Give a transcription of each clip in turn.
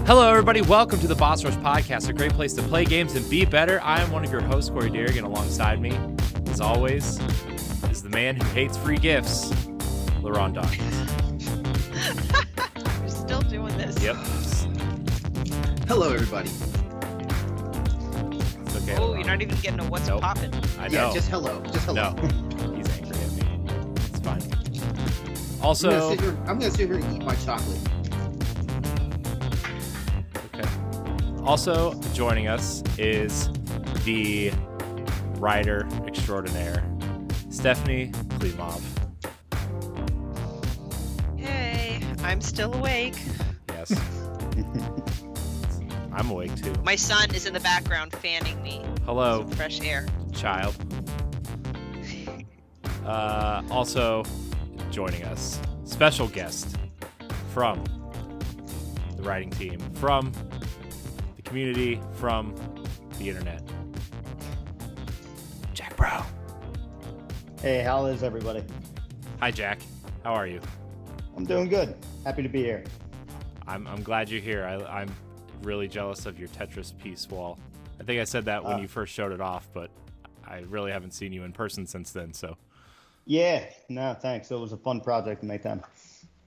Hello, everybody. Welcome to the Boss Rush Podcast, a great place to play games and be better. I am one of your hosts, Corey Derrick, and alongside me, as always, is the man who hates free gifts, LeRon Dawkins. We're still doing this. Yep. Hello, everybody. It's okay, Oh, LeRon. you're not even getting a what's Nope. poppin'. I know. Yeah, just hello. Just hello. No, he's angry at me. It's fine. I'm Also, gonna sit here and eat my chocolate. okay. Also joining us is the writer extraordinaire, Stephanie Klimov. Hey, I'm still awake. Yes. I'm awake too. My son is in the background fanning me. Hello, Some fresh air. child. Also joining us, special guest from the writing team, from the community, from the internet, Jack Brough. Hey, how is everybody? Hi, Jack. How are you? I'm doing good. Happy to be here. I'm glad you're here. I'm really jealous of your Tetris piece wall. I think I said that when you first showed it off, but I really haven't seen you in person since then, so Yeah, no, thanks. It was a fun project to make then.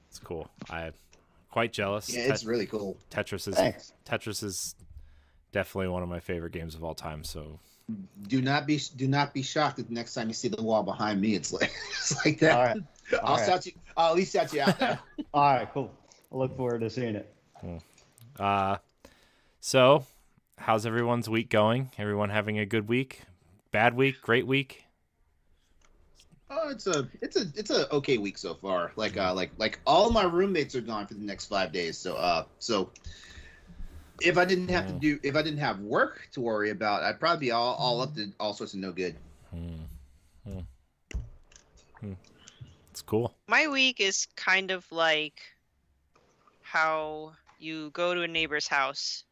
it's cool. I'm quite jealous. Yeah, it's really cool. Thanks. Tetris is definitely one of my favorite games of all time, so Do not be shocked if the next time you see the wall behind me, it's like that. All right. I'll All right. shout you. I'll at least shout you out there. All right, cool. I look forward to seeing it. So how's everyone's week going? Everyone having a good week? Bad week? Great week? Oh, it's a okay week so far. Like all my roommates are gone for the next 5 days. So if I didn't have work to worry about, I'd probably be all up to all sorts of no good. It's cool. My week is kind of like how you go to a neighbor's house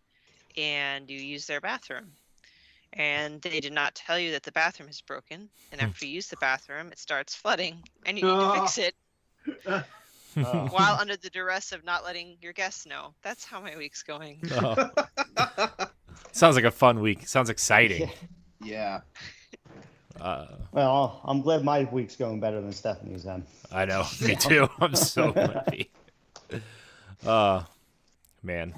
and you use their bathroom. And they did not tell you that the bathroom is broken. And after you use the bathroom, it starts flooding. And you need to fix it while under the duress of not letting your guests know. That's how my week's going. Oh. Sounds like a fun week. Sounds exciting. Yeah. Well, I'm glad my week's going better than Stephanie's then. I know. Me too. I'm so happy. Man.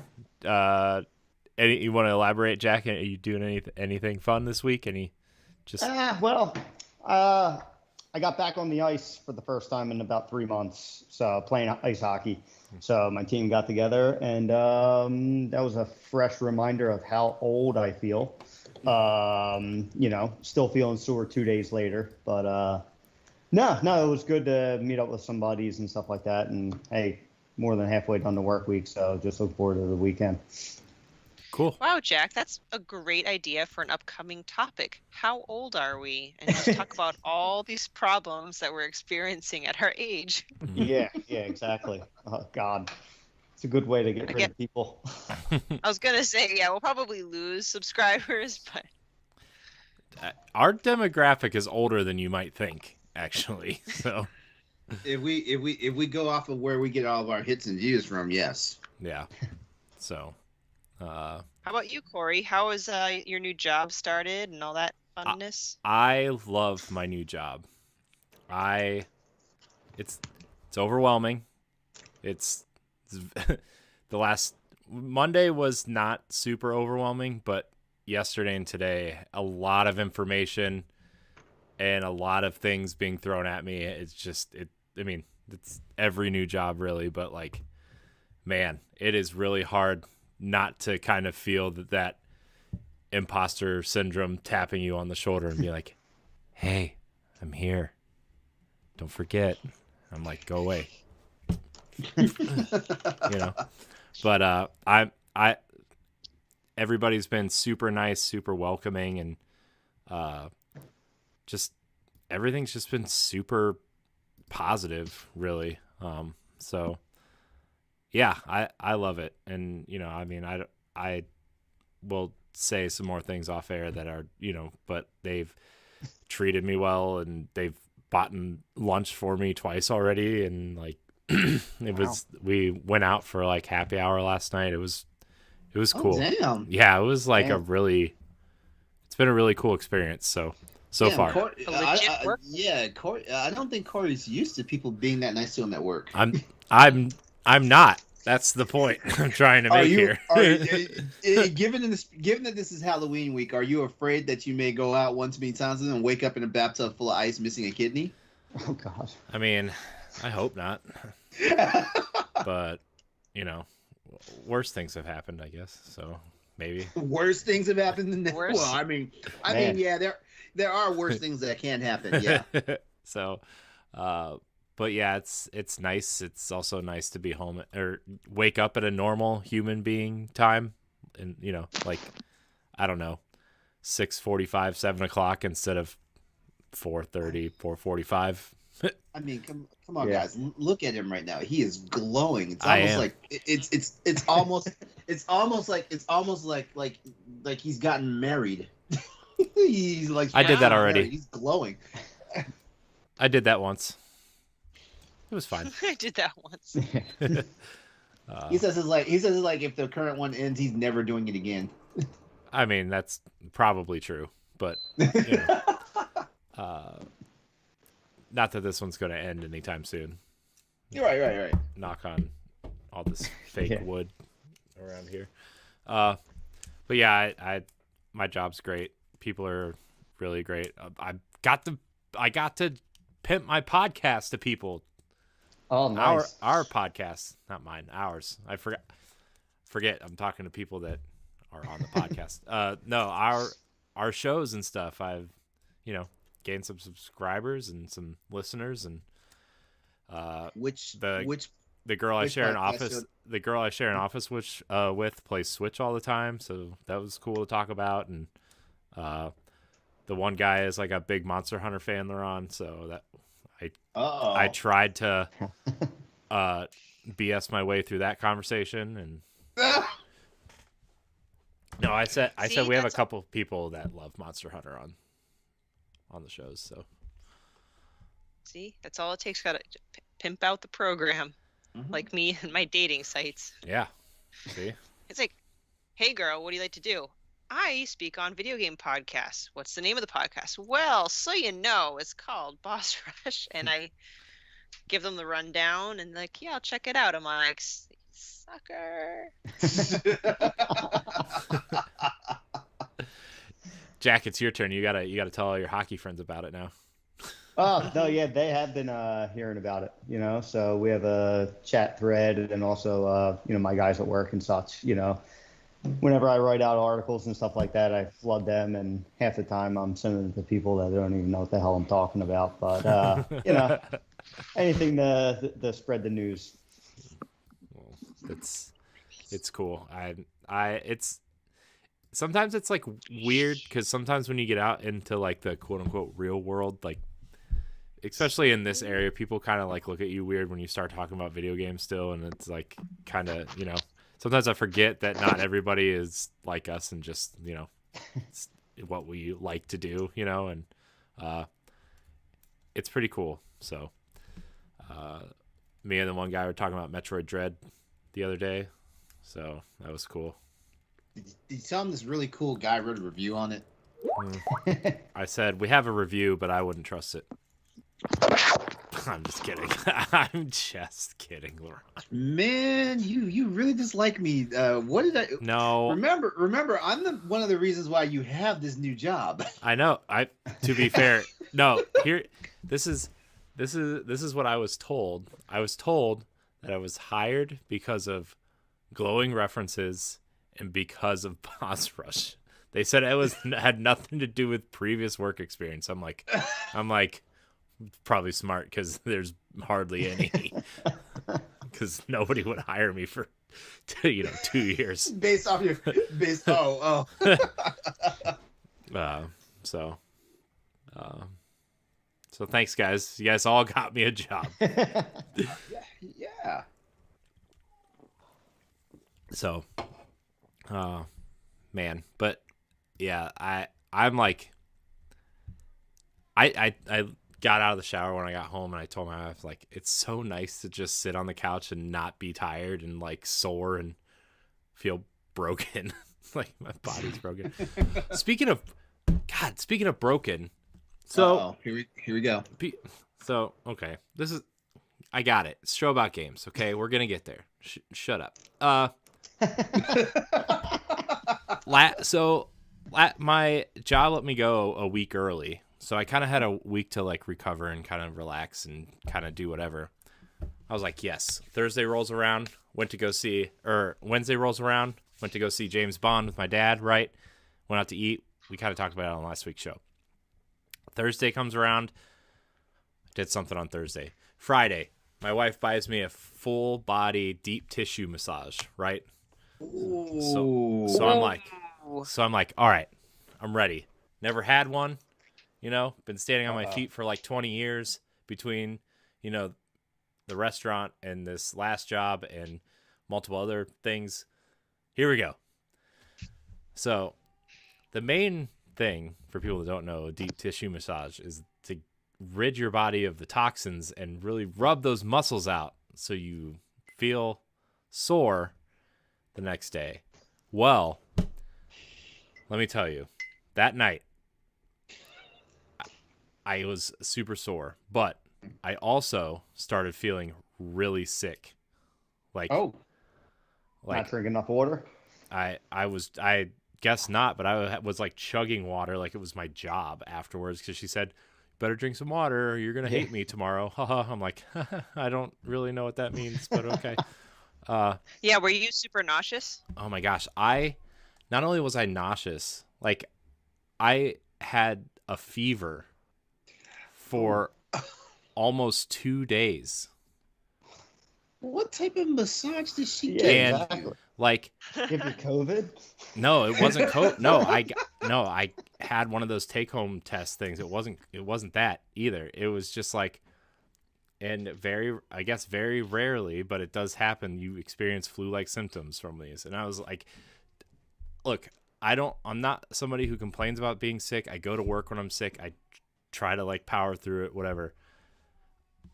You want to elaborate, Jack? Are you doing anything fun this week? I got back on the ice for the first time in about 3 months, so playing ice hockey. So my team got together, and that was a fresh reminder of how old I feel. Still feeling sore 2 days later, but no, it was good to meet up with some buddies and stuff like that. And hey, more than halfway done the work week, so just look forward to the weekend. Cool. Wow, Jack, that's a great idea for an upcoming topic. How old are we? And just talk about all these problems that we're experiencing at our age. Yeah, exactly. Oh, God. It's a good way to get rid of people. I was going to say, yeah, we'll probably lose subscribers, but Our demographic is older than you might think, actually. So If we go off of where we get all of our hits and views from, yes. yeah. So how about you, Corey? How is your new job started and all that funness? I love my new job. It's overwhelming. It's the last Monday was not super overwhelming, but yesterday and today, a lot of information and a lot of things being thrown at me. It's every new job really, but like, man, it is really hard not to kind of feel that imposter syndrome tapping you on the shoulder and be like, hey, I'm here. Don't forget. I'm like, go away. But everybody's been super nice, super welcoming, and just everything's just been super positive, really. So yeah, I love it. And, I will say some more things off air that are, but they've treated me well and they've bought lunch for me twice already. And like, we went out for like happy hour last night. It was It was cool. Damn. Yeah, it was like Damn. it's been a really cool experience so Damn, far. A legit work? Yeah, Corey. I don't think Corey's used to people being that nice to him at work. I'm not. That's the point I'm trying to make here. Given that this is Halloween week, are you afraid that you may go out one too many times and wake up in a bathtub full of ice missing a kidney? Oh gosh. I mean, I hope not. But, you know, worse things have happened, I guess. So maybe. Worse things have happened than that. Worse? Well, I mean, Man. yeah, there are worse things that can happen. Yeah. So, but yeah, it's nice. It's also nice to be home or wake up at a normal human being time, and you know, like I don't know, 6:45, 7 o'clock instead of 4:30, 4:45. I mean, come on, Yeah. guys, look at him right now. He is glowing. It's I almost am. like it's almost like he's gotten married. He's like I did that already. He's glowing. I did that once. It was fine. I did that once. He says it's like if the current one ends, he's never doing it again. I mean, that's probably true, but you know, not that this one's going to end anytime soon. You're right. Knock on all this fake Yeah. wood around here. But yeah, I my job's great. People are really great. I got to pimp my podcast to people. Oh, nice. Our podcast, not mine, ours. I forget. I'm talking to people that are on the podcast. No, our shows and stuff. I've, you know, gained some subscribers and some listeners, and the girl I which share an podcast office, show? the girl I share an office with plays Switch all the time, so that was cool to talk about. And the one guy is like a big Monster Hunter fan, LeRon, so that I tried to BS my way through that conversation, and no, I said See, we have a that's- couple people that love Monster Hunter on the shows, so See, that's all it takes. Got to pimp out the program, like me and my dating sites. yeah. See, It's like, hey girl, what do you like to do? I speak on video game podcasts. What's the name of the podcast? Well, so you know, it's called Boss Rush, and I give them the rundown, and like, yeah, I'll check it out. I'm like, sucker. Jack, it's your turn. You gotta tell all your hockey friends about it now. Oh, no, yeah, they have been hearing about it, you know. So we have a chat thread, and also, you know, my guys at work and such, you know. Whenever I write out articles and stuff like that, I flood them, and half the time I'm sending it to people that don't even know what the hell I'm talking about. But, you know, anything to spread the news. Well, it's cool. It's sometimes it's like weird because sometimes when you get out into like the quote unquote real world, like especially in this area, people kind of like look at you weird when you start talking about video games still, and it's like kind of, you know, sometimes I forget that not everybody is like us and just, you know, it's what we like to do, you know, and it's pretty cool. So me and the one guy were talking about Metroid Dread the other day, so that was cool. Did you tell him this really cool guy wrote a review on it? I said we have a review, but I wouldn't trust it. I'm just kidding. I'm just kidding, LeRon. Man, you really dislike me. What did I? No, Remember, I'm one of the reasons why you have this new job. I know. To be fair, no. Here, this is what I was told. I was told that I was hired because of glowing references and because of Boss Rush. They said it had nothing to do with previous work experience. I'm like, probably smart because there's hardly any. Because nobody would hire me for, 2 years. Based. Oh. So thanks, guys. You guys all got me a job. Yeah. So, man, but yeah, I'm like, I got out of the shower when I got home, and I told my wife, like, it's so nice to just sit on the couch and not be tired and like sore and feel broken. Like my body's broken. Speaking of broken, so Uh-oh. Here we go. So okay, I got it. It's a show about games. Okay, we're gonna get there. Shut up. My job let me go a week early, so I kind of had a week to like recover and kind of relax and kind of do whatever. I was like, yes. Wednesday rolls around, went to go see James Bond with my dad, right? Went out to eat. We kind of talked about it on last week's show. Thursday comes around, did something on Thursday. Friday, my wife buys me a full body deep tissue massage, right? So I'm like, all right, I'm ready. Never had one, been standing on my feet for like 20 years between, the restaurant and this last job and multiple other things. Here we go. So the main thing for people that don't know, a deep tissue massage is to rid your body of the toxins and really rub those muscles out so you feel sore the next day. Well, let me tell you, that night I was super sore, but I also started feeling really sick. Not drinking enough water? I guess not, but I was like chugging water like it was my job afterwards because she said, better drink some water or you're going to hate me tomorrow. Haha. I'm like, I don't really know what that means, but okay. Yeah, were you super nauseous? Oh my gosh. Not only was I nauseous, like I had a fever for almost 2 days. What type of massage did she Yeah, get? exactly. Like, Give you COVID? no, it wasn't COVID. No, I had one of those take-home test things. It wasn't that either. It was just like, and very rarely, but it does happen. You experience flu-like symptoms from these. And I was like, look, I'm not somebody who complains about being sick. I go to work when I'm sick. I try to like power through it, whatever.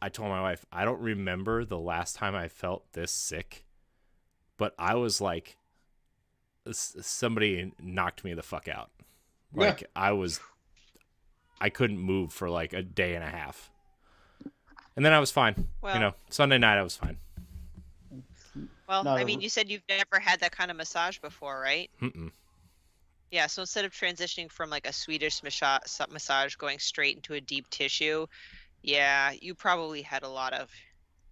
I told my wife, I don't remember the last time I felt this sick, but I was like, somebody knocked me the fuck out. Like I couldn't move for like a day and a half. And then I was fine. Well, Sunday night I was fine. Well, No, I mean, you said you've never had that kind of massage before, right? Mm-mm. Yeah, so instead of transitioning from like a Swedish massage going straight into a deep tissue, yeah, you probably had a lot of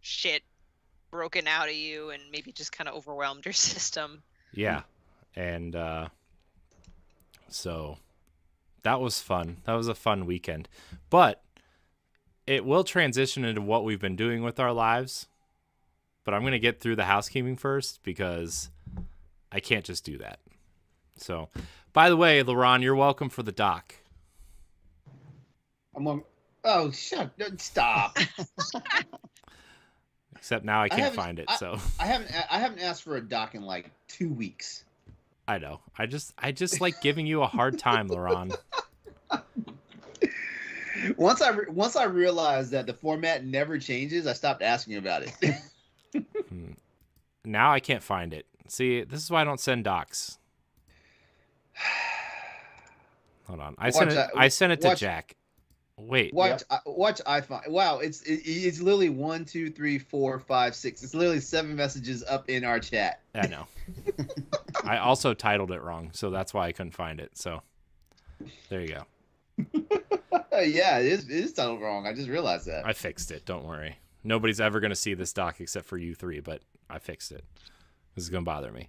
shit broken out of you and maybe just kind of overwhelmed your system. Yeah. And so that was fun. That was a fun weekend. But it will transition into what we've been doing with our lives. But I'm going to get through the housekeeping first because I can't just do that. So, by the way, LeRon, you're welcome for the doc. Oh, stop. Except now I can't find it. So I haven't asked for a doc in like 2 weeks. I know. I just like giving you a hard time, LeRon. Once I realized that the format never changes, I stopped asking about it. Now I can't find it. See, this is why I don't send docs. Hold on. I sent it to Jack. Wait. Watch I find. Wow, it's literally 1, 2, 3, 4, 5, 6. It's literally 7 messages up in our chat. I know. I also titled it wrong, so that's why I couldn't find it. So there you go. Yeah, it is titled wrong. I just realized that. I fixed it. Don't worry. Nobody's ever going to see this doc except for you three, but I fixed it. This is going to bother me.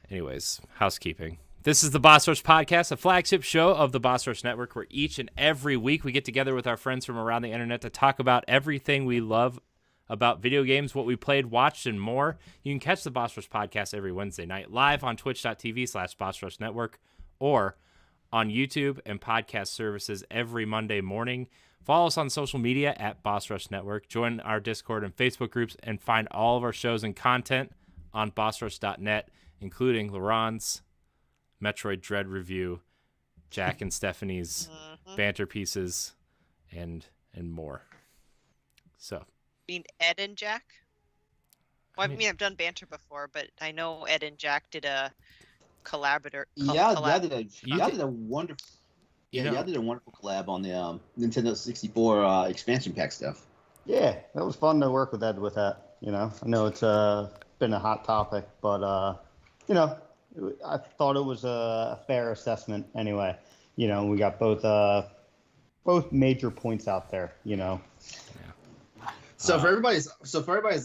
Anyways, housekeeping. This is the Boss Rush Podcast, a flagship show of the Boss Rush Network, where each and every week we get together with our friends from around the internet to talk about everything we love about video games, what we played, watched, and more. You can catch the Boss Rush Podcast every Wednesday night live on twitch.tv/Boss Rush Network or on YouTube and podcast services every Monday morning. Follow us on social media at Boss Rush Network. Join our Discord and Facebook groups and find all of our shows and content on bossrush.net, including LeRon's Metroid Dread review, Jack and Stephanie's banter pieces, and more. So, You mean Ed and Jack? Well, I mean, I've done banter before, but I know Ed and Jack did a collaborator. Y'all did a wonderful. You Yeah, know, y'all did a wonderful collab on the Nintendo 64 expansion pack stuff. Yeah, that was fun to work with Ed with that. I know it's been a hot topic, but I thought it was a fair assessment anyway. We got both major points out there. So for everybody's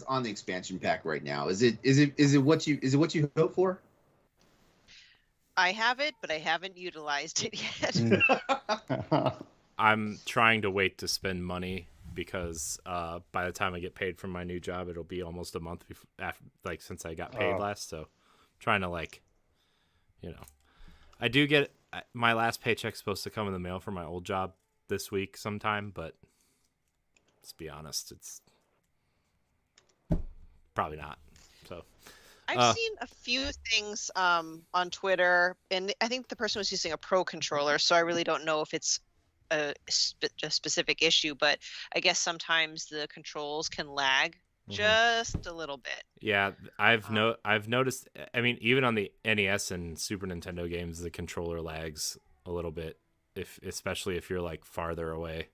on the expansion pack right now, is it what you hope for? I have it, but I haven't utilized it yet. I'm trying to wait to spend money because by the time I get paid from my new job, it'll be almost a month since I got paid last. So, trying to I do get my last paycheck's supposed to come in the mail for my old job this week sometime, but let's be honest, it's probably not. So. I've seen a few things on Twitter, and I think the person was using a Pro controller, so I really don't know if it's a specific issue, but I guess sometimes the controls can lag just a little bit. Yeah, I've noticed. I mean, even on the NES and Super Nintendo games, the controller lags a little bit, especially if you're farther away.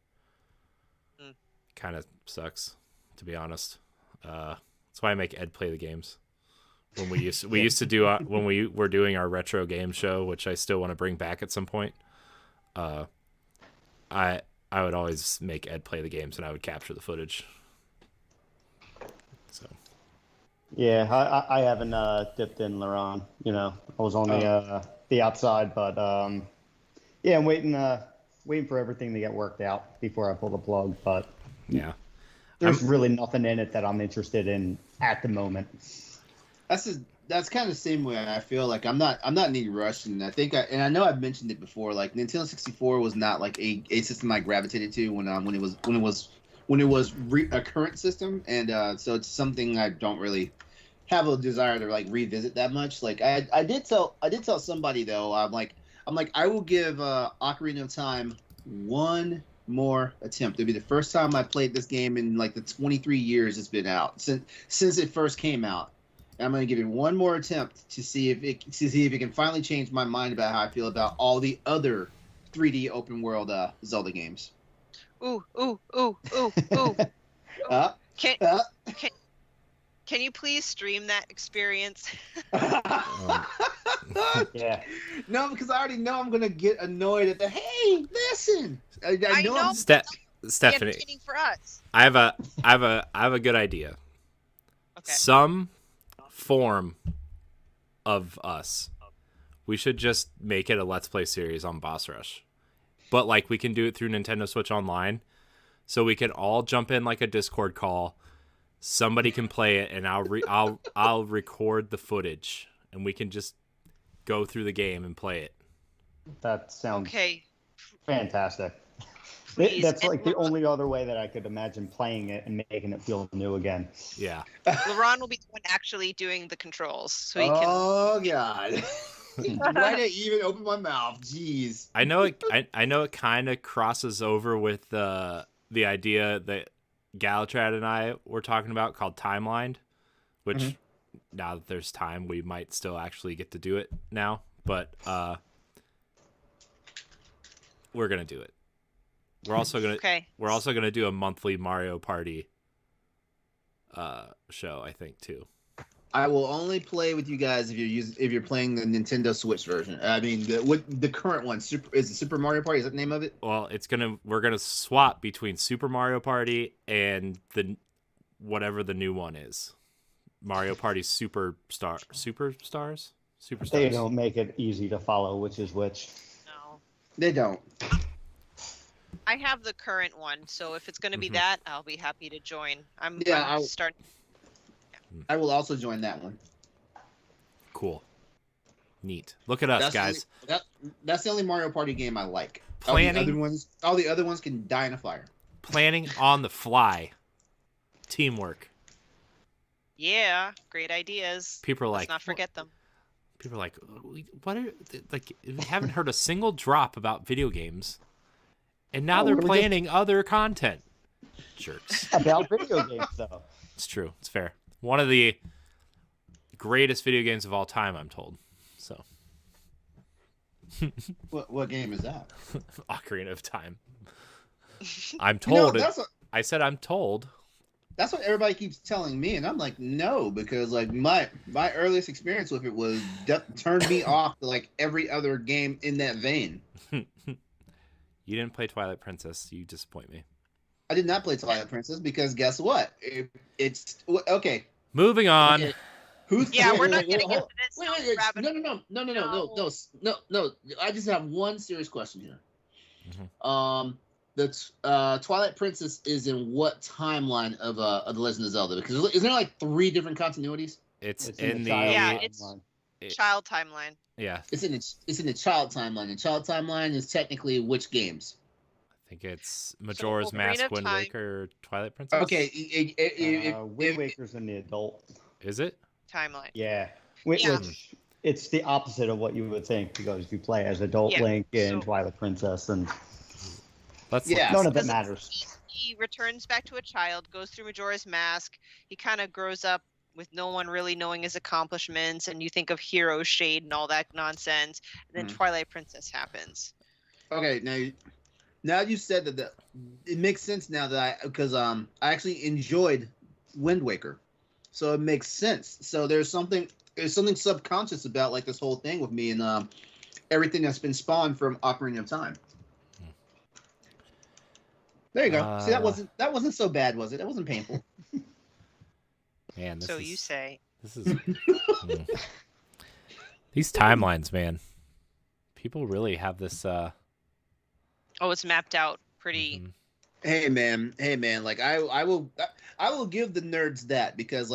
Kind of sucks, to be honest. That's why I make Ed play the games. When we used to do when we were doing our retro game show, which I still want to bring back at some point. I would always make Ed play the games, and I would capture the footage. So. Yeah, I haven't dipped in LeRon. I was on the outside, but yeah, I'm waiting for everything to get worked out before I pull the plug. But yeah, there's really nothing in it that I'm interested in at the moment. That's kind of the same way I feel. Like I'm not in any rush, and I know I've mentioned it before. Like Nintendo 64 was not like a system I gravitated to when it was a current system, and so it's something I don't really have a desire to revisit that much. Like I did tell somebody though, I'm like I will give Ocarina of Time one more attempt. It'll be the first time I played this game in the 23 years it's been out since it first came out. I'm going to give it one more attempt to see if it can finally change my mind about how I feel about all the other 3D open world Zelda games. Ooh. Can you please stream that experience? Yeah. No, because I already know I'm going to get annoyed at hey, listen. I know. Stephanie, for us. I have a good idea. Okay. Some form of us. We should just make it a Let's Play series on Boss Rush. But we can do it through Nintendo Switch Online. So we can all jump in a Discord call. Somebody can play it and I'll record the footage and we can just go through the game and play it. That sounds okay. Fantastic. Please. That's the only other way that I could imagine playing it and making it feel new again. Yeah. LeRon will be the one actually doing the controls, so he can. Oh God! Why did I even open my mouth? Jeez. I know it kind of crosses over with the idea that Galatrad and I were talking about called Timeline, which now that there's time, we might still actually get to do it now. But we're gonna do it. We're also gonna do a monthly Mario Party show, I think, too. I will only play with you guys if you're playing the Nintendo Switch version. I mean, the current one, is it Super Mario Party? Is that the name of it? Well, we're gonna swap between Super Mario Party and whatever the new one is. Mario Party Superstars. They don't make it easy to follow which is which. No. They don't. I have the current one, so if it's going to be that, I'll be happy to join. I'm starting. I will also join that one. Cool. Neat. Look at us, guys. That's the only Mario Party game I like. Planning. All the other ones can die in a fire. Planning on the fly. Teamwork. Yeah, great ideas. People are Let's not forget them. People are like, what are we haven't heard a single drop about video games. And now they're planning other content. Jerks. About video games, though. It's true. It's fair. One of the greatest video games of all time, I'm told. So, What game is that? Ocarina of Time. I'm told. That's I said I'm told. That's what everybody keeps telling me, and I'm like, no, because like my earliest experience with it was turned me off to like every other game in that vein. You didn't play Twilight Princess. You disappoint me. I did not play Twilight Princess because guess what? It's okay. Moving on. Okay. Who's We're not getting into this. No. I just have one serious question here. Mm-hmm. The Twilight Princess is in what timeline of The Legend of Zelda? Because isn't there like 3 different continuities? It's It's in in the the child it's child timeline. yeah. It's in the child timeline. The child timeline is technically which games? I think it's Majora's Ocarina Mask, of Wind Time. Waker, Twilight Princess. Okay. Wind Waker's in the adult. Is it? Timeline. Yeah. Yeah. Which it's the opposite of what you would think because you play as adult Yeah, Link and so- Twilight Princess, and Let's Yeah. none of it Because matters. He returns back to a child, goes through Majora's Mask. He kind of grows up with no one really knowing his accomplishments, and you think of hero shade and all that nonsense. And then Twilight Princess happens. Okay, now you said that it makes sense now that because I actually enjoyed Wind Waker, so it makes sense. So there's something subconscious about like this whole thing with me and everything that's been spawned from Ocarina of Time. There you go. See, that wasn't so bad, was it? That wasn't painful. Man, So you say. this is these timelines, man. People really have this. Oh, it's mapped out pretty. Mhm. Hey man, like I will give the nerds that because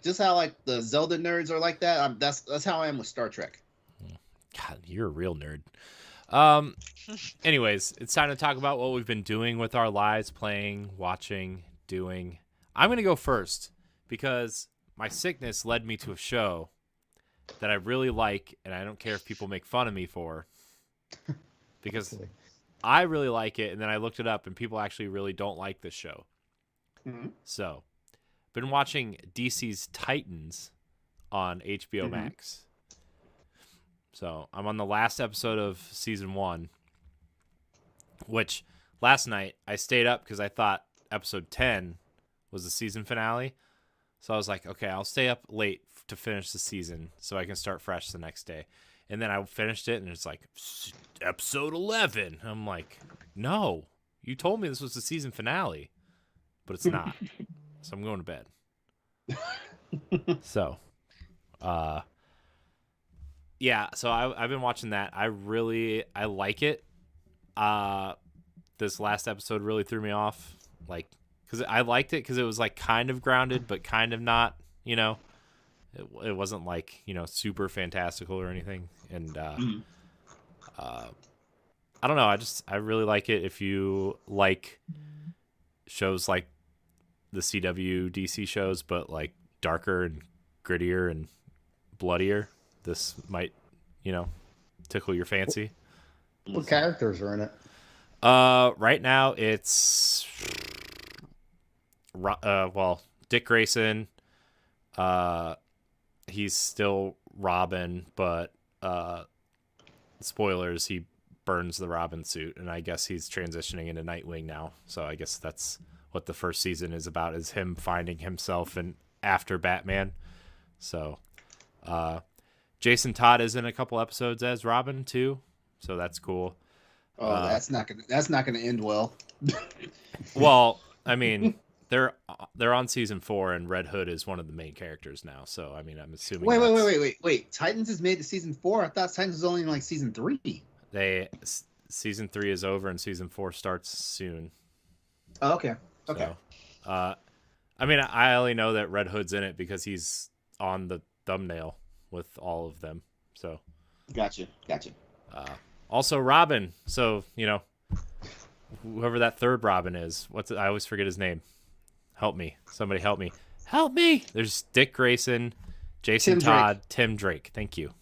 just how like the Zelda nerds are like that. That's how I am with Star Trek. God, you're a real nerd. Anyways, it's time to talk about what we've been doing with our lives, playing, watching, doing. I'm gonna go first because my sickness led me to a show that I really like, and I don't care if people make fun of me for, because I really like it, and then I looked it up, and people actually really don't like this show. Mm-hmm. So, been watching DC's Titans on HBO Mm-hmm. Max. So, I'm on the last episode of season 1, which last night I stayed up because I thought episode 10 was the season finale. So I was like, okay, I'll stay up late to finish the season so I can start fresh the next day. And then I finished it, and it's like, episode 11. I'm like, no, you told me this was the season finale, but it's not. So I'm going to bed. So, yeah, so I've been watching that. I like it. This last episode really threw me off, like, because I liked it because it was like kind of grounded, but kind of not, you know. It wasn't like, you know, super fantastical or anything. And I don't know. I really like it. If you like shows like the CW DC shows, but like darker and grittier and bloodier, this might, you know, tickle your fancy. What characters are in it? Right now it's Dick Grayson. He's still Robin, but spoilers, he burns the Robin suit, and I guess he's transitioning into Nightwing now. So I guess that's what the first season is about, is him finding himself and after Batman. So Jason Todd is in a couple episodes as Robin too, so that's cool. Oh, that's not gonna end well. Well, I mean, they're on season 4, and Red Hood is one of the main characters now. So I mean, I'm assuming. Wait! Titans is made to season 4. I thought Titans was only in like season 3. Season 3 is over, and season 4 starts soon. Oh, okay. Okay. So, I mean, I only know that Red Hood's in it because he's on the thumbnail with all of them. So. Gotcha. Also Robin. So, you know, whoever that third Robin is, I always forget his name. Help me. Somebody help me. Help me. There's Dick Grayson, Jason Todd, Tim Drake. Thank you.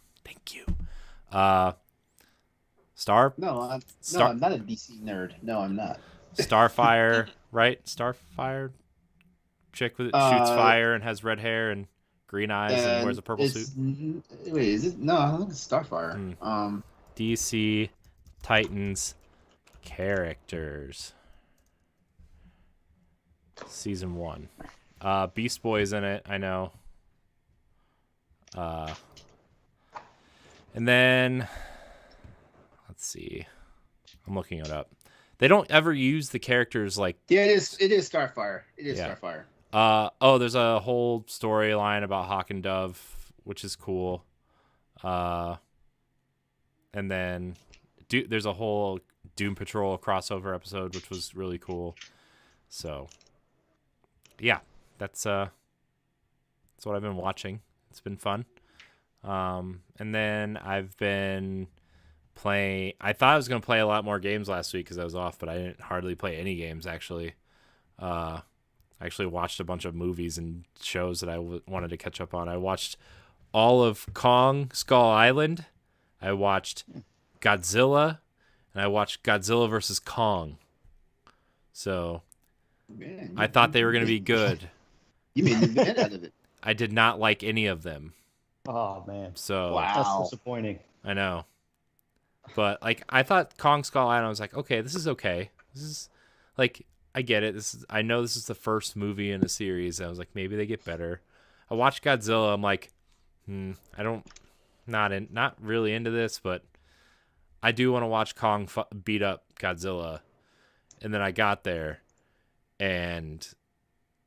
Star? No, I'm not a DC nerd. No, I'm not. Starfire, right? Starfire? chick that shoots fire and has red hair and green eyes and wears a purple suit? Wait, is it? No, I don't think it's Starfire. DC Titans characters. Season 1. Beast Boy's in it, I know. And then let's see. I'm looking it up. They don't ever use the characters like. Yeah, it is. It is Starfire. It is Starfire. There's a whole storyline about Hawk and Dove, which is cool. And then there's a whole Doom Patrol crossover episode, which was really cool. So, yeah, that's what I've been watching. It's been fun. And then I've been playing. I thought I was going to play a lot more games last week because I was off, but I didn't hardly play any games, actually. I actually watched a bunch of movies and shows that I wanted to catch up on. I watched all of Kong Skull Island. I watched Godzilla, and I watched Godzilla versus Kong. So Man, I thought they were going to be good. You made an event out of it. I did not like any of them. Oh man, So Wow. that's disappointing. I know. But like I thought Kong Skull Island, I was like, okay, this is okay. This is like I get it. I know this is the first movie in a series. I was like, maybe they get better. I watched Godzilla, I'm like, not really into this, but I do want to watch Kong beat up Godzilla. And then I got there and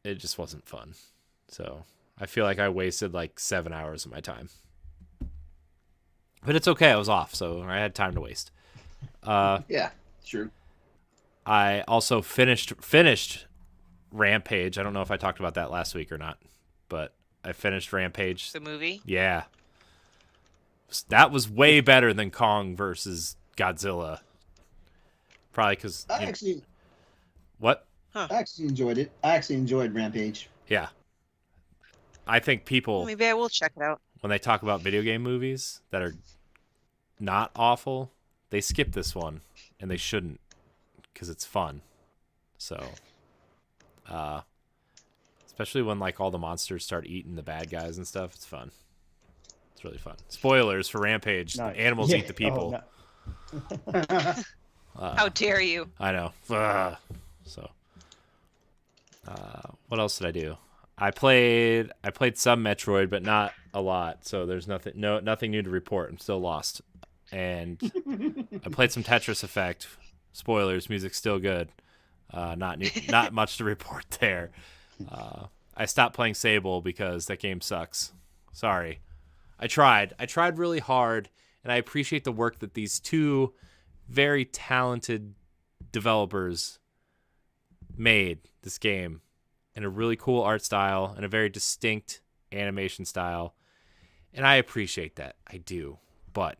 it just wasn't fun. So I feel like I wasted like 7 hours of my time. But it's okay. I was off, so I had time to waste. Yeah, sure. I also finished Rampage. I don't know if I talked about that last week or not, but I finished Rampage. The movie? Yeah. That was way better than Kong versus Godzilla. Probably because... What? I actually enjoyed it. I actually enjoyed Rampage. Yeah. I think people... Maybe I will check it out. When they talk about video game movies that are not awful, they skip this one, and they shouldn't, because it's fun. So, especially when like all the monsters start eating the bad guys and stuff, it's fun. It's really fun. Spoilers for Rampage: Nice. the animals Yeah. eat the people. Oh, no. How dare you? I know. So, what else did I do? I played some Metroid, but not a lot. So there's nothing new to report. I'm still lost. And I played some Tetris Effect. Spoilers, music's still good. Not much to report there. I stopped playing Sable because that game sucks. Sorry. I tried really hard, and I appreciate the work that these two very talented developers made this game. And a really cool art style and a very distinct animation style. And I appreciate that. I do. But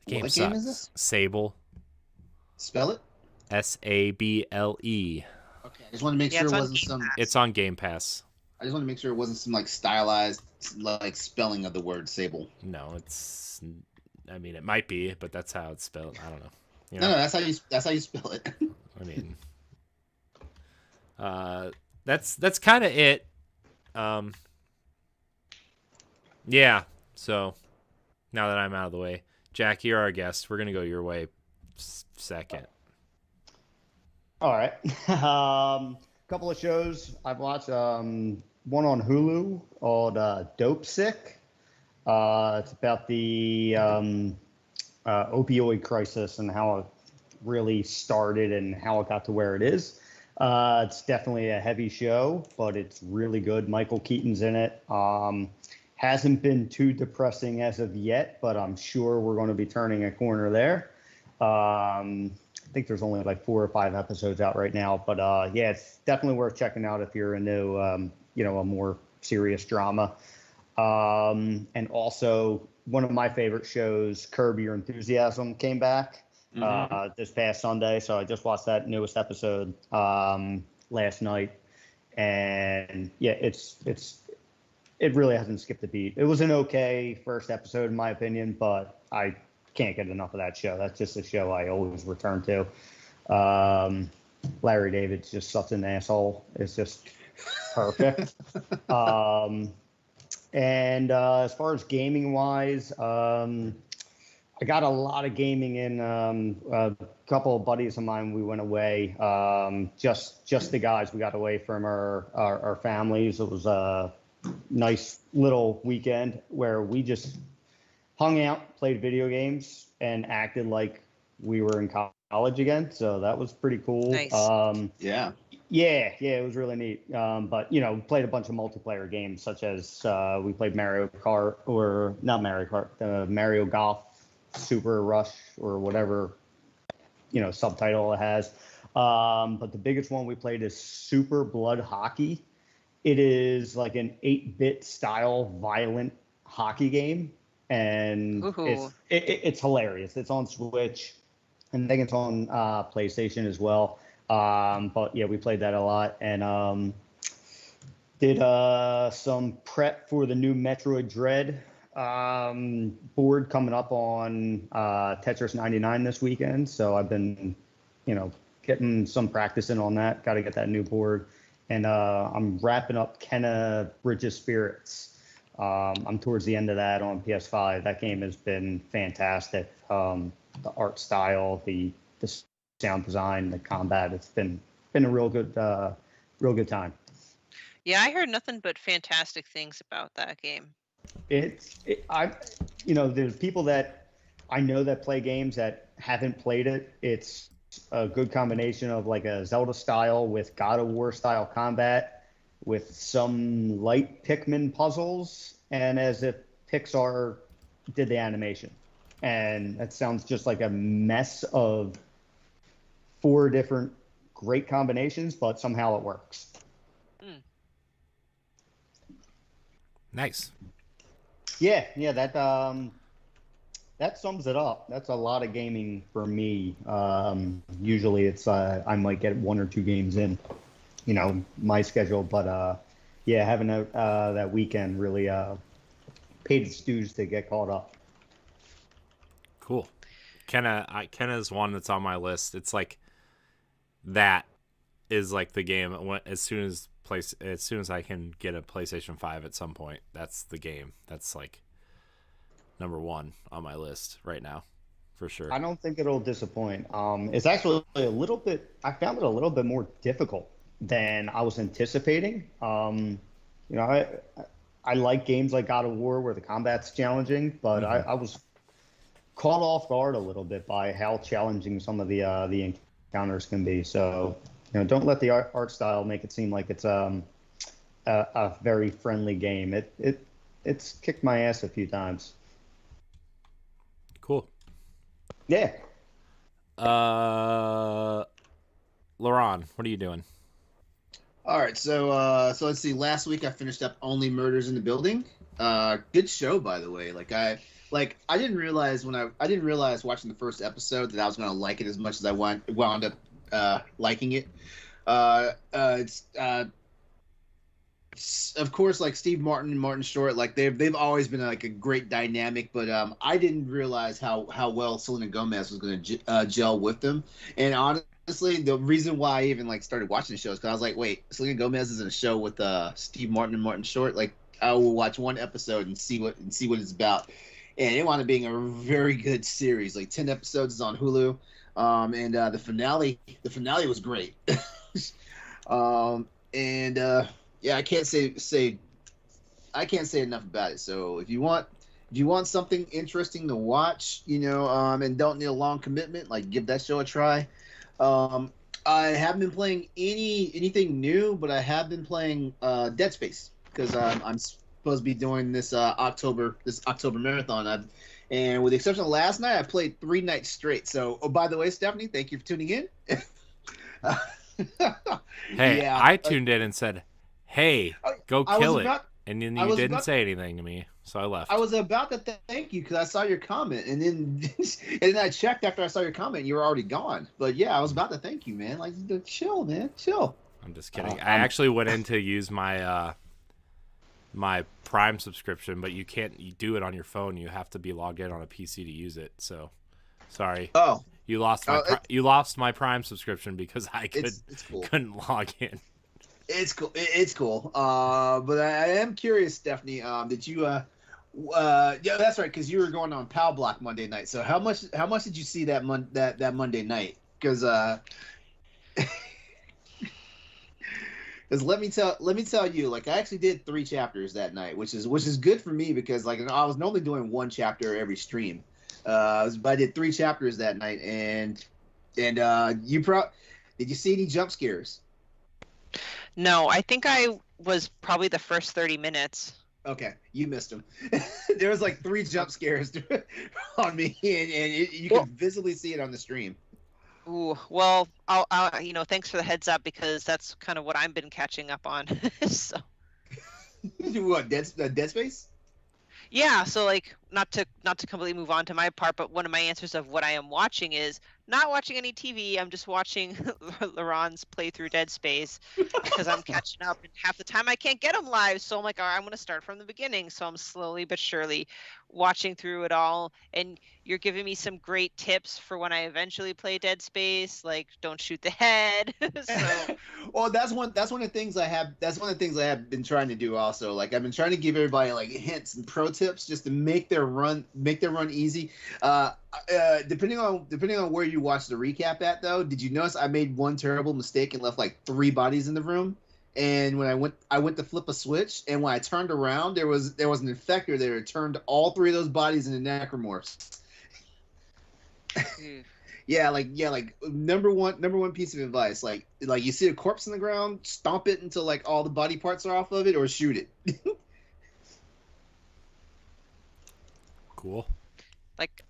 the game What sucks. game is this? Sable. Spell it. Sable. Okay, I just want to make Yeah, sure it's it on wasn't Game some. Pass. It's on Game Pass. I just want to make sure it wasn't some like stylized like spelling of the word sable. No, it's. I mean, it might be, but that's how it's spelled. I don't know. You No, know? that's how you spell it. I mean, that's kind of it. Yeah. So now that I'm out of the way, Jack, you're our guest. We're gonna go your way second. All right. Couple of shows I've watched. One on Hulu called Dope Sick. It's about the opioid crisis and how it really started and how it got to where it is. It's definitely a heavy show, but it's really good. Michael Keaton's in it. Hasn't been too depressing as of yet, but I'm sure we're going to be turning a corner there. I think there's only like 4 or 5 episodes out right now, but yeah, it's definitely worth checking out if you're into a more serious drama. And also one of my favorite shows, Curb Your Enthusiasm, came back this past Sunday. So I just watched that newest episode last night, and yeah, it really hasn't skipped a beat. It was an okay first episode in my opinion, but I can't get enough of that show. That's just a show I always return to. Larry David's just such an asshole. It's just perfect. And as far as gaming wise, I got a lot of gaming in. A couple of buddies of mine, we went away. Just the guys. We got away from our families. It was a nice little weekend where we just hung out, played video games, and acted like we were in college again. So that was pretty cool. Nice. Yeah. Yeah, it was really neat. But played a bunch of multiplayer games, such as we played Mario Kart, or not Mario Kart, Mario Golf Super Rush, or whatever subtitle it has. But the biggest one we played is Super Blood Hockey. It is like an 8-bit style violent hockey game, and it's hilarious. It's on Switch, and I think it's on PlayStation as well. But yeah, we played that a lot, and did some prep for the new Metroid Dread board coming up on Tetris 99 this weekend. So I've been, getting some practice in on that. Got to get that new board, and I'm wrapping up Kenna Bridge of Spirits. I'm towards the end of that on PS5. That game has been fantastic. The art style, the sound design, the combat. It's been a real good time. Yeah, I heard nothing but fantastic things about that game. There's people that I know that play games that haven't played it. It's a good combination of like a Zelda style with God of War style combat, with some light Pikmin puzzles, and as if Pixar did the animation. And that sounds just like a mess of 4 different great combinations, but somehow it works. Nice. Yeah, that sums it up. That's a lot of gaming for me. Usually it's I might get 1 or 2 games in, my schedule. But yeah, having that weekend really paid its dues to get caught up. Cool. Kenna's one that's on my list. It's like that is like the game. As soon as I can get a PlayStation 5 at some point, that's the game. That's like number 1 on my list right now, for sure. I don't think it'll disappoint. It's actually I found it a little bit more difficult than I was anticipating. I like games like God of War where the combat's challenging, but I was caught off guard a little bit by how challenging some of the encounters can be. So, don't let the art style make it seem like it's a very friendly game. It's kicked my ass a few times. Cool. Yeah. LeRon, what are you doing? All right, so let's see. Last week I finished up Only Murders in the Building. Good show, by the way. I didn't realize watching the first episode that I was gonna like it as much as I wound up liking it. It's of course like Steve Martin and Martin Short, like they've always been like a great dynamic, but I didn't realize how well Selena Gomez was going to gel with them. And honestly, the reason why I even started watching the show is because I was like, wait, Selena Gomez is in a show with Steve Martin and Martin Short. Like, I will watch one episode and see what it's about. And it wound up being a very good series. Like 10 episodes is on Hulu. And the finale was great. Yeah, I can't say enough about it. So if you want something interesting to watch, and don't need a long commitment, give that show a try. I haven't been playing anything new, but I have been playing Dead Space because I'm supposed to be doing this October marathon. And with the exception of last night, I played 3 nights straight. So, oh, by the way, Stephanie, thank you for tuning in. Hey, yeah, I tuned in and said, "Hey, go kill it," and then you didn't say anything to me, so I left. I was about to thank you because I saw your comment, and then I checked after I saw your comment, and you were already gone. But yeah, I was about to thank you, man. Chill, man, chill. I'm just kidding. I actually went in to use my my Prime subscription, but you can't do it on your phone. You have to be logged in on a PC to use it. So, sorry. Oh, you lost my Prime subscription because I couldn't log in. It's cool. It's cool. But I am curious, Stephanie. Did you? Yeah, that's right. Because you were going on Pow Block Monday night. So how much? How much did you see that that Monday night? Because because let me tell you, like I actually did 3 chapters that night, which is good for me because like I was normally doing 1 chapter every stream, but I did 3 chapters that night, and did you see any jump scares? No, I think I was probably the first 30 minutes. Okay, you missed them. There was like 3 jump scares on me, and you Well- can visibly see it on the stream. Ooh, well, I'll thanks for the heads up because that's kind of what I've been catching up on. So, What Dead Space? yeah, so like not to completely move on to my part, but one of my answers of what I am watching is not watching any TV. I'm just watching LeRon's playthrough Dead Space because I'm catching up, and half the time I can't get him live. So I'm like, all right, I'm going to start from the beginning. So I'm slowly but surely watching through it all, and you're giving me some great tips for when I eventually play Dead Space, like don't shoot the head. So Well, that's one of the things I have. That's one of the things I have been trying to do. Also, like I've been trying to give everybody like hints and pro tips just to make their run easy. Depending on where you watch the recap at, though, did you notice I made one terrible mistake and left like 3 bodies in the room? And when I went to flip a switch, and when I turned around, there was an infector there that turned all 3 of those bodies into necromorphs. Yeah, like number one piece of advice, like you see a corpse in the ground, stomp it until like all the body parts are off of it, or shoot it. Cool.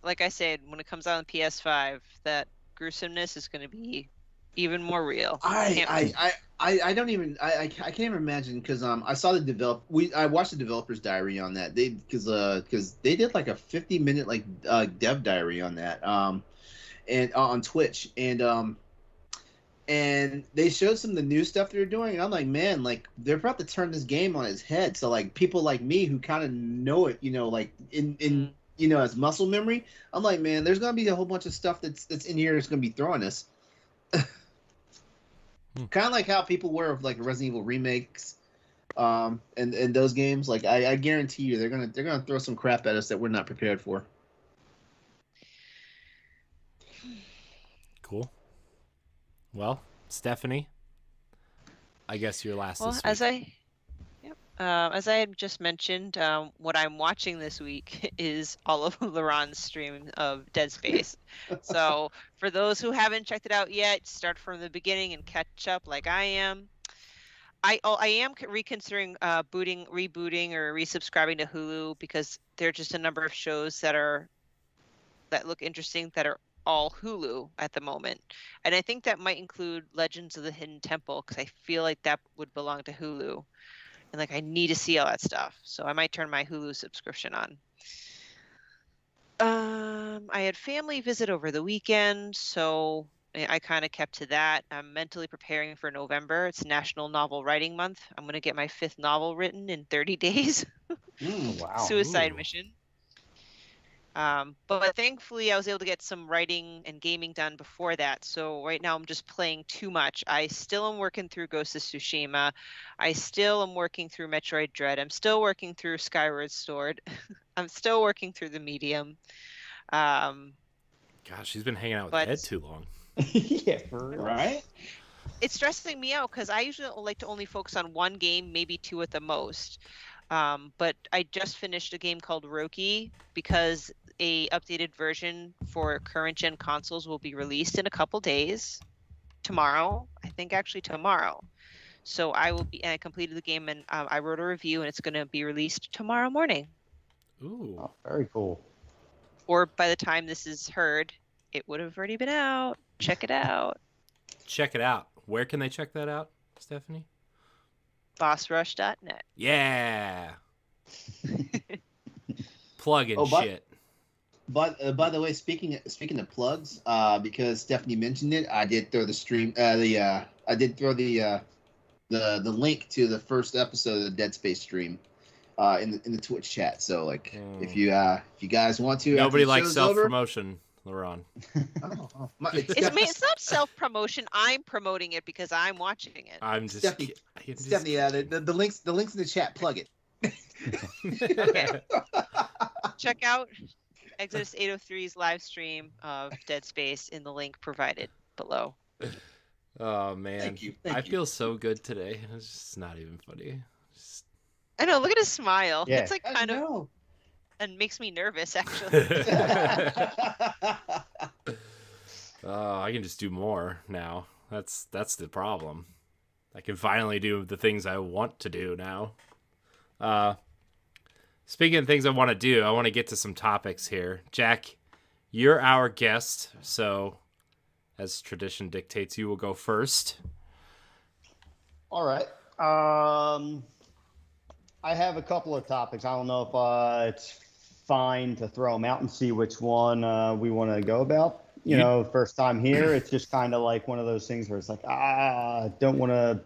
like I said, when it comes out on PS5, that gruesomeness is going to be even more real. I don't even I can't even imagine because I saw I watched the developer's diary on that because they did like a 50-minute like dev diary on that and on Twitch and they showed some of the new stuff they're doing, and I'm like, man, like they're about to turn this game on its head. So like people like me who kind of know it, like in as muscle memory, I'm like, man, there's gonna be a whole bunch of stuff that's in here that's gonna be throwing us. Kind of like how people were with like Resident Evil remakes, and those games. Like I guarantee you, they're gonna throw some crap at us that we're not prepared for. Cool. Well, Stephanie, I guess you're last Well, this week. as I had just mentioned, what I'm watching this week is all of LeRon's stream of Dead Space. So for those who haven't checked it out yet, start from the beginning and catch up like I am. I am reconsidering rebooting or resubscribing to Hulu because there are just a number of shows that look interesting that are all Hulu at the moment. And I think that might include Legends of the Hidden Temple because I feel like that would belong to Hulu. And like I need to see all that stuff, so I might turn my Hulu subscription on. I had family visit over the weekend, so I kind of kept to that. I'm mentally preparing for November. It's National Novel Writing Month. I'm going to get my 5th novel written in 30 days. Wow. Suicide Ooh. mission. But thankfully I was able to get some writing and gaming done before that. So right now I'm just playing too much. I still am working through Ghost of Tsushima. I still am working through Metroid Dread. I'm still working through Skyward Sword. I'm still working through The Medium. Gosh, she's been hanging out with Ed too long. Yeah, for real. Right? It's stressing me out because I usually like to only focus on one game, maybe 2 at the most. But I just finished a game called Roki because a updated version for current gen consoles will be released in a couple days. Tomorrow, I think actually tomorrow. So I completed the game and I wrote a review and it's going to be released tomorrow morning. Ooh. Oh, very cool. Or by the time this is heard, it would have already been out. Check it out. Check it out. Where can they check that out, Stephanie? BossRush.net. Yeah. Plug-in shit. But by the way, speaking of plugs, because Stephanie mentioned it, I did throw the stream. I did throw the link to the first episode of the Dead Space stream in the Twitch chat. So like, if you guys want to, Nobody likes self-promotion. LeRon. It's not self-promotion. I'm promoting it because I'm watching it. I'm just Stephanie, the links in the chat. Plug it. Okay. Check out Exodus 803's live stream of Dead Space in the link provided below. Oh man, Thank you. I feel so good today. It's just not even funny. I know. Look at his smile. Yeah. It's like kind of, and makes me nervous actually. I can just do more now. That's the problem. I can finally do the things I want to do now. Speaking of things I want to do, I want to get to some topics here. Jack, you're our guest, so as tradition dictates, you will go first. All right. I have a couple of topics. I don't know if it's fine to throw them out and see which one we want to go about. You know, first time here, it's just kind of like one of those things where it's like, don't want to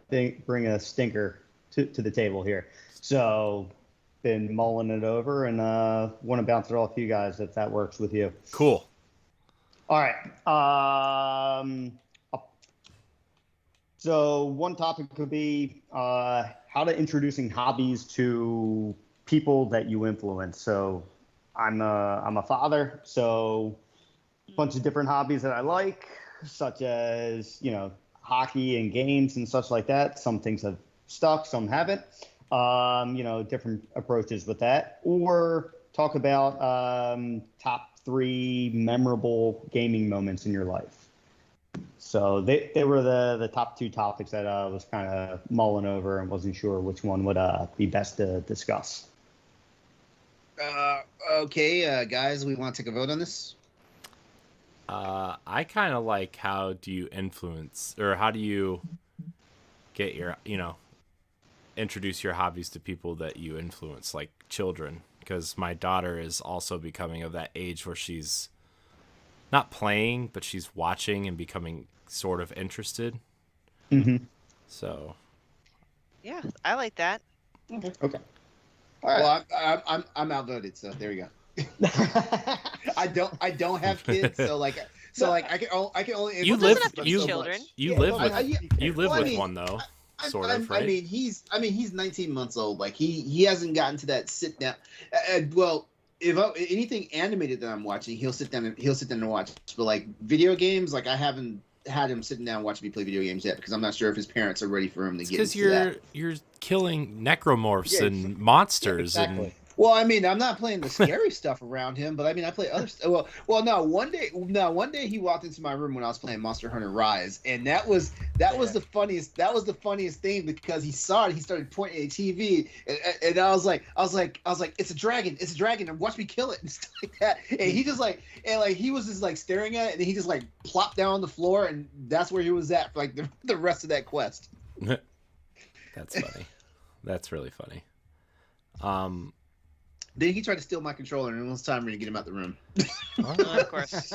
bring a stinker to the table here. So been mulling it over and want to bounce it off you guys if that works with you. Cool. All right. So one topic could be how to introducing hobbies to people that you influence. So I'm a father, so a bunch of different hobbies that I like, such as, you know, hockey and games and such like that. Some things have stuck, some haven't. You know, different approaches with that. Or talk about top 3 memorable gaming moments in your life. So they were the top 2 topics that I was kind of mulling over and wasn't sure which one would be best to discuss. Okay, guys, we want to take a vote on this? I kind of like how do you influence, or how do you get your, introduce your hobbies to people that you influence, like children, because my daughter is also becoming of that age where she's not playing, but she's watching and becoming sort of interested. Mm-hmm. So. Yeah, I like that. Okay. All right. Well, I'm outvoted, so there you go. I don't have kids, so I can only. You live live with children. You live with one though. Sort of, right? I mean, he's 19 months old. Like he hasn't gotten to that sit down. Well, if anything animated that I'm watching, he'll sit down and watch. But like video games, like I haven't had him sitting down and watching me play video games yet because I'm not sure if his parents are ready for him to get into that. Because you're killing necromorphs and monsters and. Well, I mean, I'm not playing the scary stuff around him, but I mean, I play other stuff. Well, no. One day he walked into my room when I was playing Monster Hunter Rise, and that was the funniest. That was the funniest thing because he saw it. He started pointing at the TV, and I was like, it's a dragon, and watch me kill it and stuff like that. And he just he was just like staring at it, and then he just like plopped down on the floor, and that's where he was at for like the rest of that quest. That's funny. That's really funny. Then he tried to steal my controller, and it was time for me to get him out the room. Of course.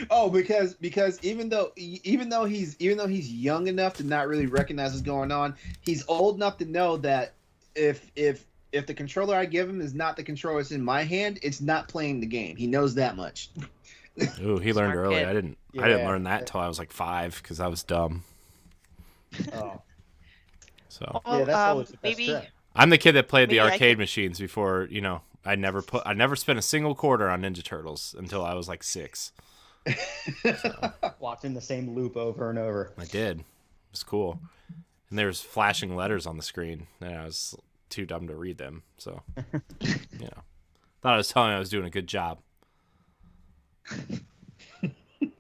Oh, because even though he's young enough to not really recognize what's going on, he's old enough to know that if the controller I give him is not the controller that's in my hand, it's not playing the game. He knows that much. Ooh, he learned early. Kid. I didn't learn that until I was like 5 because I was dumb. Oh. So Well, that's always the best maybe. trick. I'm the kid that played the Maybe I arcade could- machines before, I never spent a single quarter on Ninja Turtles until I was like 6. Watching the same loop over and over. I did. It was cool. And there was flashing letters on the screen, and I was too dumb to read them. So, thought I was telling you I was doing a good job.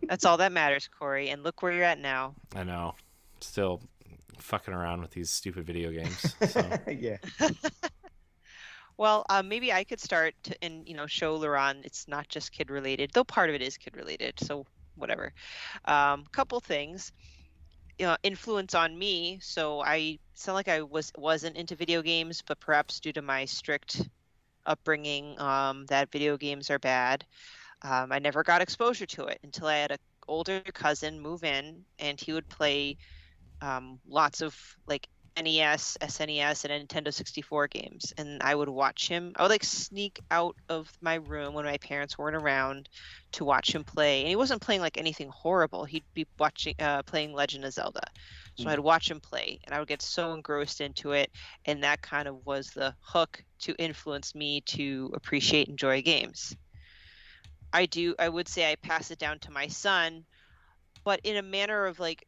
That's all that matters, Corey. And look where you're at now. I know. Still fucking around with these stupid video games. So. Yeah. Well, maybe I could start and show LeRon it's not just kid related, though part of it is kid related. So whatever. Couple things. Influence on me. So I sound like I wasn't into video games, but perhaps due to my strict upbringing, that video games are bad. I never got exposure to it until I had an older cousin move in, and he would play lots of like NES, SNES, and Nintendo 64 games, and I would watch him. I would like sneak out of my room when my parents weren't around to watch him play. And he wasn't playing like anything horrible. He'd be playing Legend of Zelda. So I'd watch him play, and I would get so engrossed into it, and that kind of was the hook to influence me to appreciate and enjoy games. I would say I pass it down to my son, but in a manner of like,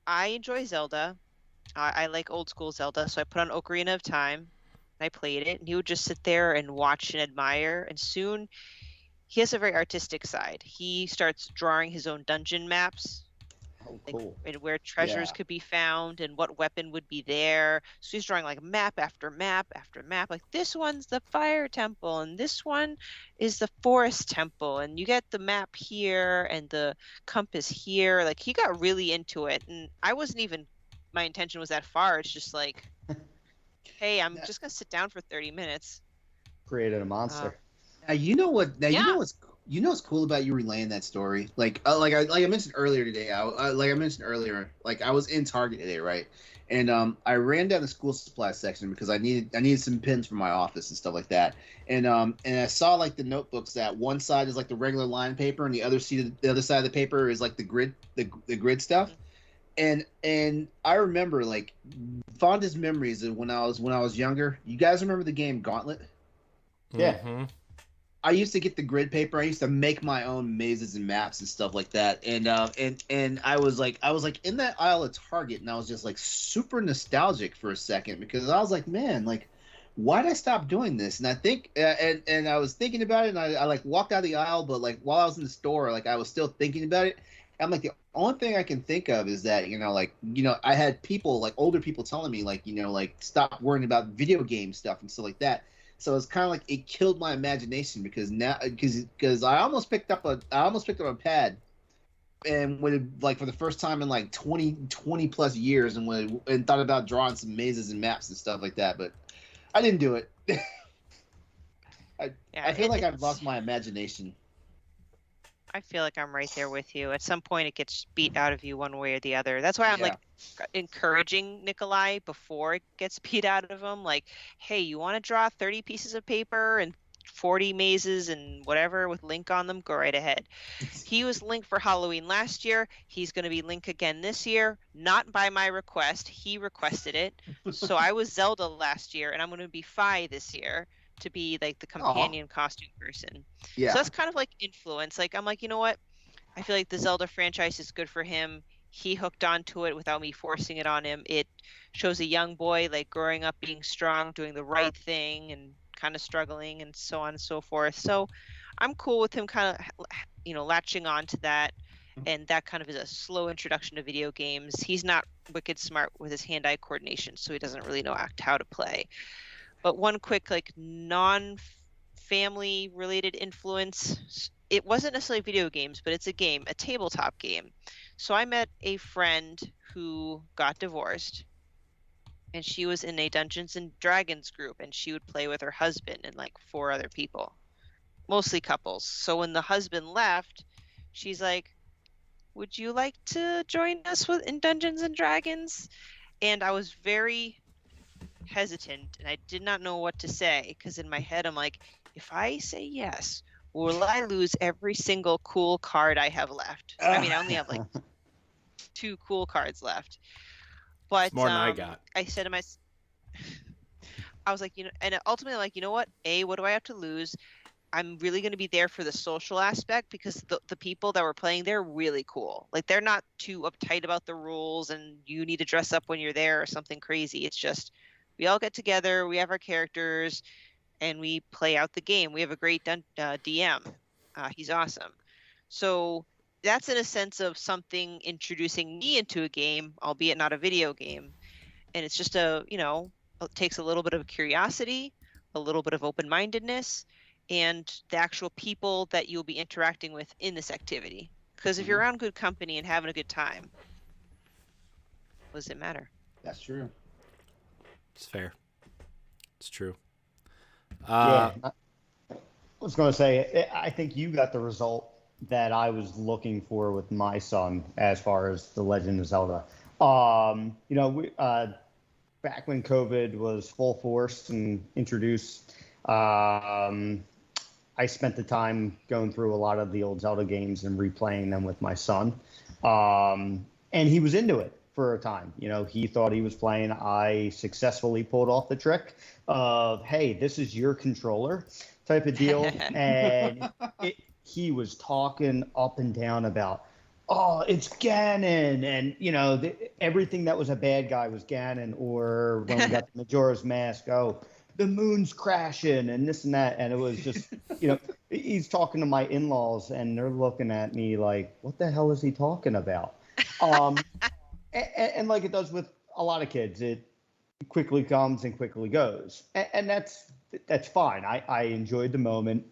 I enjoy Zelda. I like old school Zelda, so I put on Ocarina of Time and I played it, and he would just sit there and watch and admire. And soon he has a very artistic side. He starts drawing his own dungeon maps, Oh, like cool. and where treasures Yeah. could be found and what weapon would be there. So he's drawing like map after map after map. Like this one's the fire temple, and this one is the forest temple, and you get the map here and the compass here. Like he got really into it, and I wasn't even. My intention was that far. It's just like, hey, I'm just gonna sit down for 30 minutes. Created a monster. Now you know what? Now Yeah. you know what's cool about you relaying that story. Like I mentioned earlier today. Like I was in Target today, right? And I ran down the school supply section because I needed some pins for my office and stuff like that. And I saw like the notebooks that one side is like the regular line paper and the other side of the paper is like the grid stuff. And I remember like fondest memories of when I was younger. You guys remember the game Gauntlet? Yeah. Mhm. I used to get the grid paper. I used to make my own mazes and maps and stuff like that. And I was like in that aisle at Target, and I was just like super nostalgic for a second because I was like, man, like, why did I stop doing this? And I think and I was thinking about it, and I like walked out of the aisle, but like while I was in the store, like I was still thinking about it. I'm like, the only thing I can think of is that I had people like older people telling me like like stop worrying about video game stuff and stuff like that. So it's kind of like it killed my imagination because I almost picked up a pad and would like for the first time in like 20 plus years and thought about drawing some mazes and maps and stuff like that, but I didn't do it. I feel like I've lost my imagination. I feel like I'm right there with you. At some point, it gets beat out of you one way or the other. That's why I'm like encouraging Nikolai before it gets beat out of him. Like, hey, you want to draw 30 pieces of paper and 40 mazes and whatever with Link on them? Go right ahead. He was Link for Halloween last year. He's going to be Link again this year. Not by my request. He requested it. So I was Zelda last year, and I'm going to be Fi this year to be like the companion costume person. Yeah. So that's kind of like influence. Like I'm like, you know what? I feel like the Zelda franchise is good for him. He hooked onto it without me forcing it on him. It shows a young boy like growing up, being strong, doing the right thing, and kind of struggling, and so on and so forth. So I'm cool with him kind of, latching on to that. And that kind of is a slow introduction to video games. He's not wicked smart with his hand-eye coordination, so he doesn't really know how to play. But one quick, like, non-family related influence, it wasn't necessarily video games, but it's a tabletop game. So I met a friend who got divorced, and she was in a Dungeons and Dragons group, and she would play with her husband and like 4 other people, mostly couples. So when the husband left, she's like, would you like to join us in Dungeons and Dragons? And I was very hesitant, and I did not know what to say because in my head I'm like, if I say yes, will I lose every single cool card I have left? I mean, I only have like 2 cool cards left. But It's more than I got. I said to myself, I was like, and ultimately, like, you know what? What do I have to lose? I'm really going to be there for the social aspect because the people that were playing, they're really cool. Like, they're not too uptight about the rules and you need to dress up when you're there or something crazy. It's just, we all get together, we have our characters, and we play out the game. We have a great DM. He's awesome. So that's in a sense of something introducing me into a game, albeit not a video game. And it's just it takes a little bit of curiosity, a little bit of open-mindedness, and the actual people that you'll be interacting with in this activity. Because if you're around good company and having a good time, what does it matter? That's true. It's fair. It's true. Yeah. I was going to say, I think you got the result that I was looking for with my son as far as The Legend of Zelda. back when COVID was full force and introduced, I spent the time going through a lot of the old Zelda games and replaying them with my son. And he was into it for a time. You know, he thought he was playing. I successfully pulled off the trick of, hey, this is your controller type of deal. And he was talking up and down about, oh, it's Ganon. And, you know, everything that was a bad guy was Ganon. Or when we got the Majora's Mask, oh, the moon's crashing and this and that. And it was just, you know, he's talking to my in-laws and they're looking at me like, what the hell is he talking about? And like it does with a lot of kids, it quickly comes and quickly goes. And that's fine. I enjoyed the moment.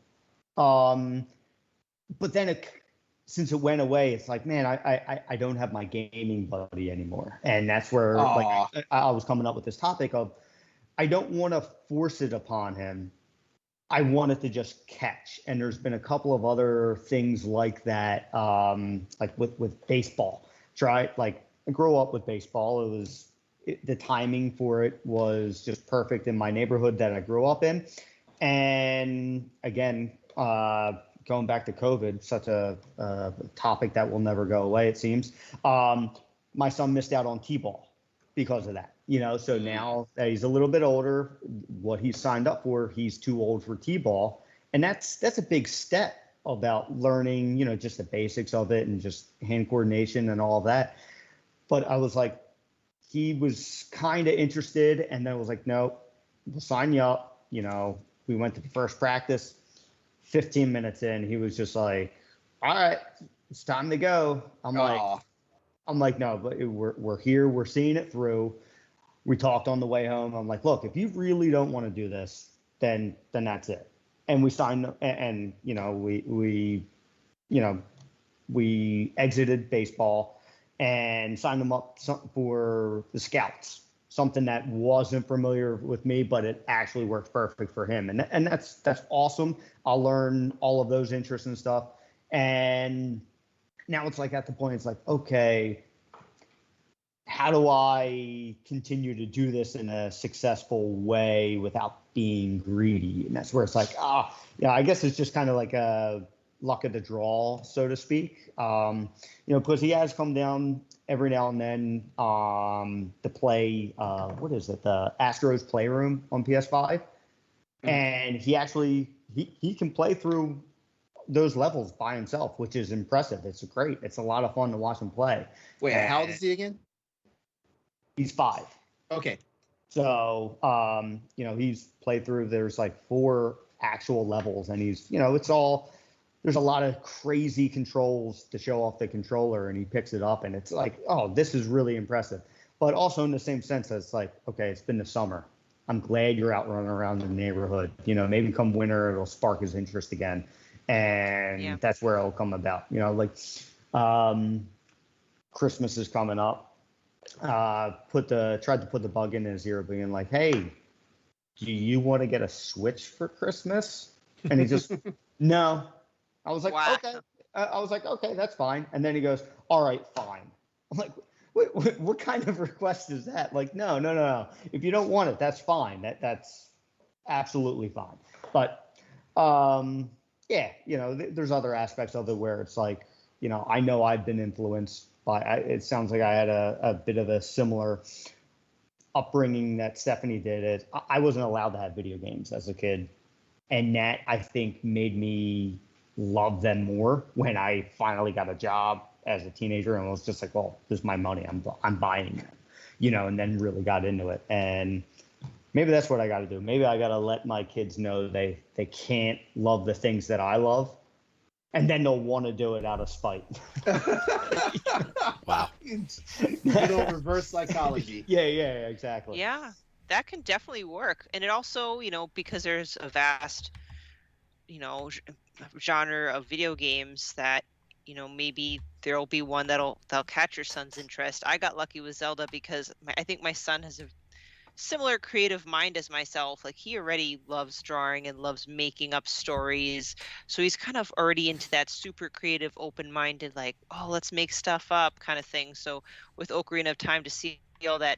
But then since it went away, it's like, man, I don't have my gaming buddy anymore. And that's where like I was coming up with this topic of, I don't want to force it upon him. I want it to just catch. And there's been a couple of other things like that, like with baseball. Like I grew up with baseball. The timing for it was just perfect in my neighborhood that I grew up in. And again, going back to COVID, such a topic that will never go away, it seems. My son missed out on T-ball because of that. You know, so now that he's a little bit older, what he's signed up for, he's too old for T-ball. And that's a big step about learning, you know, just the basics of it and just hand coordination and all of that. But I was like, he was kind of interested. And then I was like, no, we'll sign you up. You know, we went to the first practice, 15 minutes in, he was just like, all right, it's time to go. I'm like, no, but we're here. We're seeing it through. We talked on the way home. I'm like, look, if you really don't want to do this, then that's it. And we signed, and you know, we exited baseball and signed him up for the scouts, something that wasn't familiar with me, but it actually works perfect for him. And that's awesome. I'll learn all of those interests and stuff. And now it's like at the point, it's like, okay, how do I continue to do this in a successful way without being greedy? And that's where it's like, yeah, I guess it's just kind of like a luck of the draw, so to speak. You know, because he has come down every now and then to play, what is it, the Astros Playroom on PS5. And he actually, he can play through those levels by himself, which is impressive. It's great. It's a lot of fun to watch him play. Wait, how old is he again? He's 5. Okay. So, you know, he's played through, there's like 4 actual levels and he's, you know, there's a lot of crazy controls to show off the controller and he picks it up and it's like, oh, this is really impressive. But also in the same sense as like, okay, it's been the summer. I'm glad you're out running around the neighborhood. You know, maybe come winter, it'll spark his interest again. And that's where it'll come about. You know, like Christmas is coming up. Tried to put the bug in his ear, being like, "Hey, do you want to get a Switch for Christmas?" And he just, no. I was like, Wow. okay. I was like, okay, that's fine. And then he goes, all right, fine. I'm like, what kind of request is that? Like, no. If you don't want it, that's fine. That's absolutely fine. But yeah, you know, there's other aspects of it where it's like, you know I've been influenced. It sounds like I had a bit of a similar upbringing that Stephanie did. I wasn't allowed to have video games as a kid. And that, I think, made me love them more when I finally got a job as a teenager and was just like, well, this is my money. I'm buying them, you know, and then really got into it. And maybe that's what I got to do. Maybe I got to let my kids know they can't love the things that I love. And then they'll want to do it out of spite. Wow. Good old reverse psychology. Yeah, exactly. Yeah, that can definitely work. And it also, you know, because there's a vast, you know, genre of video games that, you know, maybe there'll be one that'll catch your son's interest. I got lucky with Zelda because I think my son has a similar creative mind as myself. Like, he already loves drawing and loves making up stories, so he's kind of already into that super creative, open-minded, like, oh, let's make stuff up kind of thing. So with Ocarina of Time, to see all that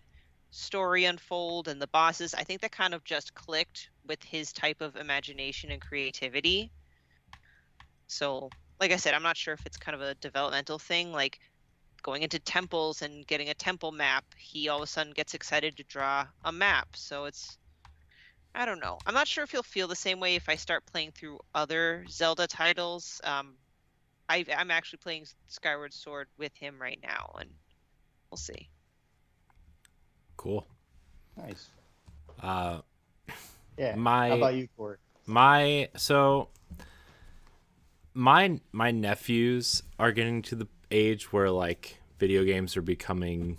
story unfold and the bosses. I think that kind of just clicked with his type of imagination and creativity. So, like I said, I'm not sure if it's kind of a developmental thing, like going into temples and getting a temple map. He all of a sudden gets excited to draw a map. So I don't know. I'm not sure if he'll feel the same way if I start playing through other Zelda titles. I'm actually playing Skyward Sword with him right now, and we'll see. Cool. Nice. Uh, Yeah. my How about you, Court? my nephews are getting to the age where like video games are becoming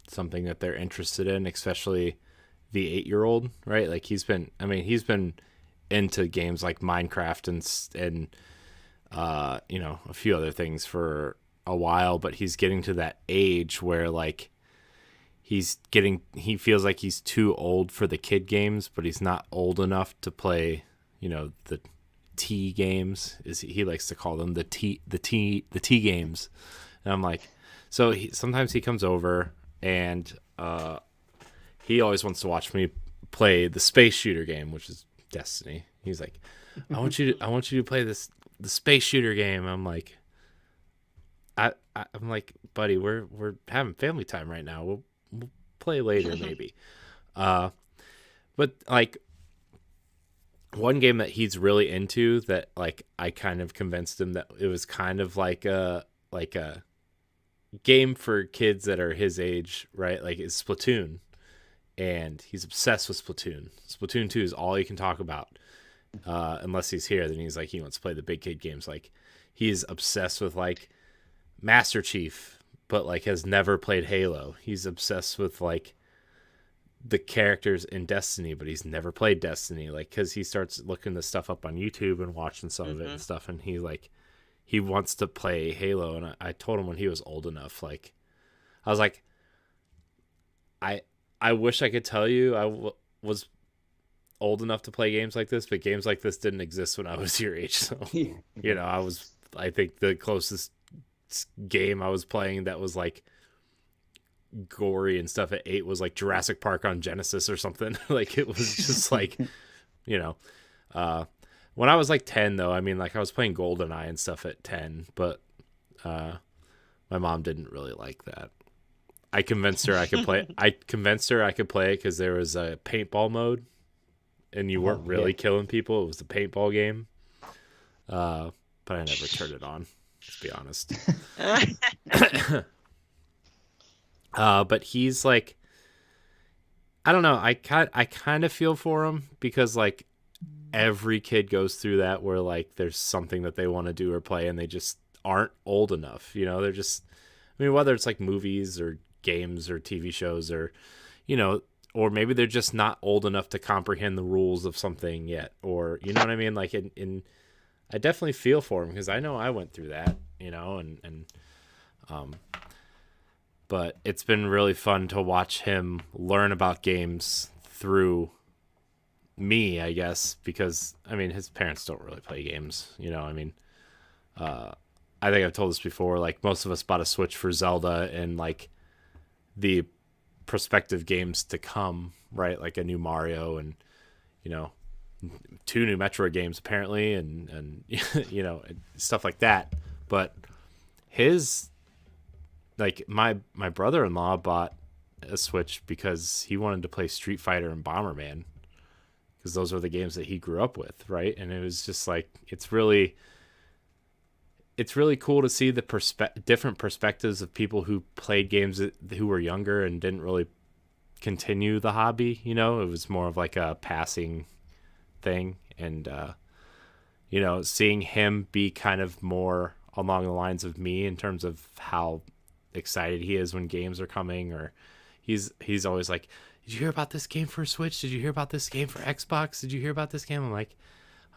something that they're interested in, especially the 8-year-old, right? Like he's been into games like Minecraft and a few other things for a while, but he's getting to that age where like he feels like he's too old for the kid games, but he's not old enough to play, the T games, he likes to call them the T games. And I'm like, so sometimes he comes over and he always wants to watch me play the space shooter game, which is Destiny. He's like, I want you to play the space shooter game. I'm like, I'm like, buddy, we're having family time right now. We'll play later maybe. But like one game that he's really into that like I kind of convinced him that it was kind of like a game for kids that are his age, right? Like it's Splatoon. And he's obsessed with Splatoon. Splatoon 2 is all he can talk about. Unless he's here, then he's like, he wants to play the big kid games. Like, he's obsessed with, like, Master Chief, but, like, has never played Halo. He's obsessed with, like, the characters in Destiny, but he's never played Destiny. Like, because he starts looking this stuff up on YouTube and watching some of it and stuff, and he wants to play Halo. And I told him when he was old enough, like, I was like, I wish I could tell you I was old enough to play games like this, but games like this didn't exist when I was your age. So, I think the closest game I was playing that was like gory and stuff at 8 was like Jurassic Park on Genesis or something. Like it was just like, when I was like 10 though, I mean, like I was playing GoldenEye and stuff at 10, but my mom didn't really like that. I convinced her I could play. I convinced her I could play it because there was a paintball mode, and you weren't really killing people. It was the paintball game, but I never turned it on. Let's be honest. But he's like, I don't know. I kind of feel for him because like every kid goes through that where like there's something that they want to do or play, and they just aren't old enough. They're just. I mean, whether it's like movies or games or TV shows or, or maybe they're just not old enough to comprehend the rules of something yet, or, you know what I mean? Like, I definitely feel for him because I know I went through that, but it's been really fun to watch him learn about games through me, I guess, because, I mean, his parents don't really play games, I think I've told this before, like most of us bought a Switch for Zelda and like the prospective games to come, right? Like a new Mario and, 2 new Metroid games apparently and stuff like that. But his, like my brother-in-law bought a Switch because he wanted to play Street Fighter and Bomberman because those were the games that he grew up with, right? And it was just like, it's really cool to see the different perspectives of people who played games who were younger and didn't really continue the hobby. It was more of like a passing thing. And, seeing him be kind of more along the lines of me in terms of how excited he is when games are coming, or he's always like, did you hear about this game for Switch? Did you hear about this game for Xbox? Did you hear about this game?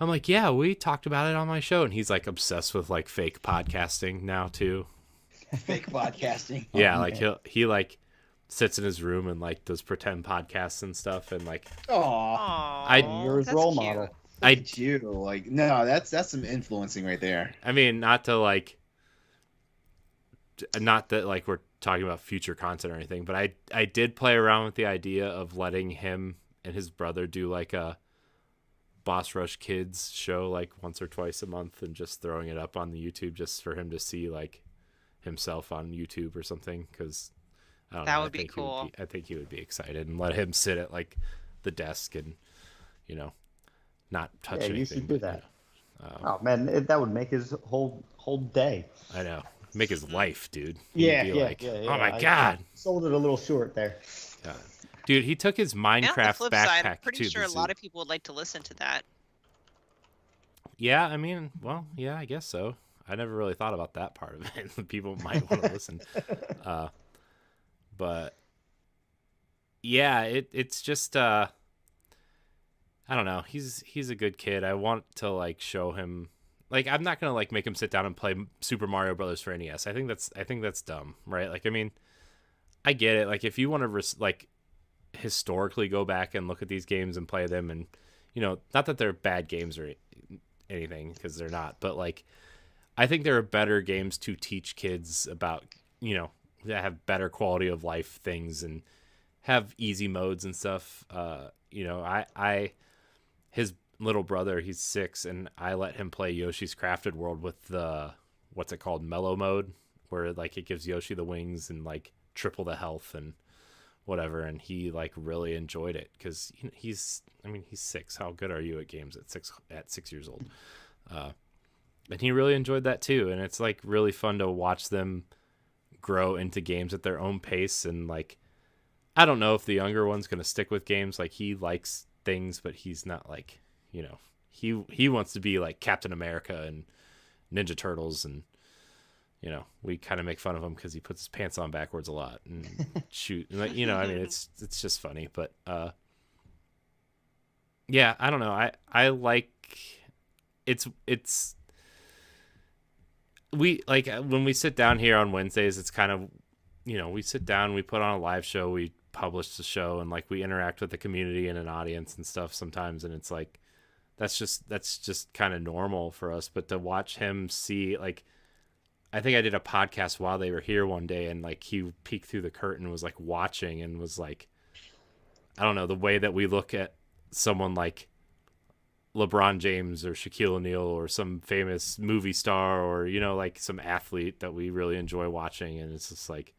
I'm like, yeah, we talked about it on my show. And he's like obsessed with like fake podcasting now too. Fake podcasting. Yeah, like he like sits in his room and like does pretend podcasts and stuff and like. You're his role model. You like no, that's some influencing right there. I mean, not that like we're talking about future content or anything, but I did play around with the idea of letting him and his brother do like a Boss Rush Kids show like once or twice a month and just throwing it up on the YouTube just for him to see like himself on YouTube or something, because I don't know. That would be cool. I think he would be excited, and let him sit at like the desk and not touch anything. You should do but, that. Oh man, that would make his whole day. I know. Make his life, dude. Yeah, He'd be like, oh my god. I sold it a little short there. God. Dude, he took his Minecraft And on the flip backpack side, I'm pretty to sure the a zoo. lot of people would like to listen to that. Yeah, I mean, well, yeah, I guess so. I never really thought about that part of it. People might want to listen. But yeah, it's just I don't know. He's a good kid. I want to like show him, like, I'm not gonna like make him sit down and play Super Mario Brothers for NES. I think that's dumb, right? Like, I mean, I get it. Like, if you want to like historically go back and look at these games and play them, and not that they're bad games or anything, because they're not, but like, I think there are better games to teach kids about, that have better quality of life things and have easy modes and stuff. His little brother, he's 6, and I let him play Yoshi's Crafted World with the, what's it called, mellow mode, where like it gives Yoshi the wings and like triple the health and whatever, and he like really enjoyed it because he's 6. How good are you at games at 6 years old? And he really enjoyed that too, and it's like really fun to watch them grow into games at their own pace. And like, I don't know if the younger one's gonna stick with games. Like, he likes things, but he's not like, he wants to be like Captain America and Ninja Turtles, and we kind of make fun of him because he puts his pants on backwards a lot and shoot, like, I mean, it's just funny. But yeah, I don't know. I like it's we like when we sit down here on Wednesdays, it's kind of, we sit down, we put on a live show, we publish the show, and like we interact with the community and an audience and stuff sometimes, and it's like that's just kind of normal for us. But to watch him see, like, I think I did a podcast while they were here one day, and like he peeked through the curtain, was like watching, and was like, I don't know, the way that we look at someone like LeBron James or Shaquille O'Neal or some famous movie star, or like some athlete that we really enjoy watching, and it's just like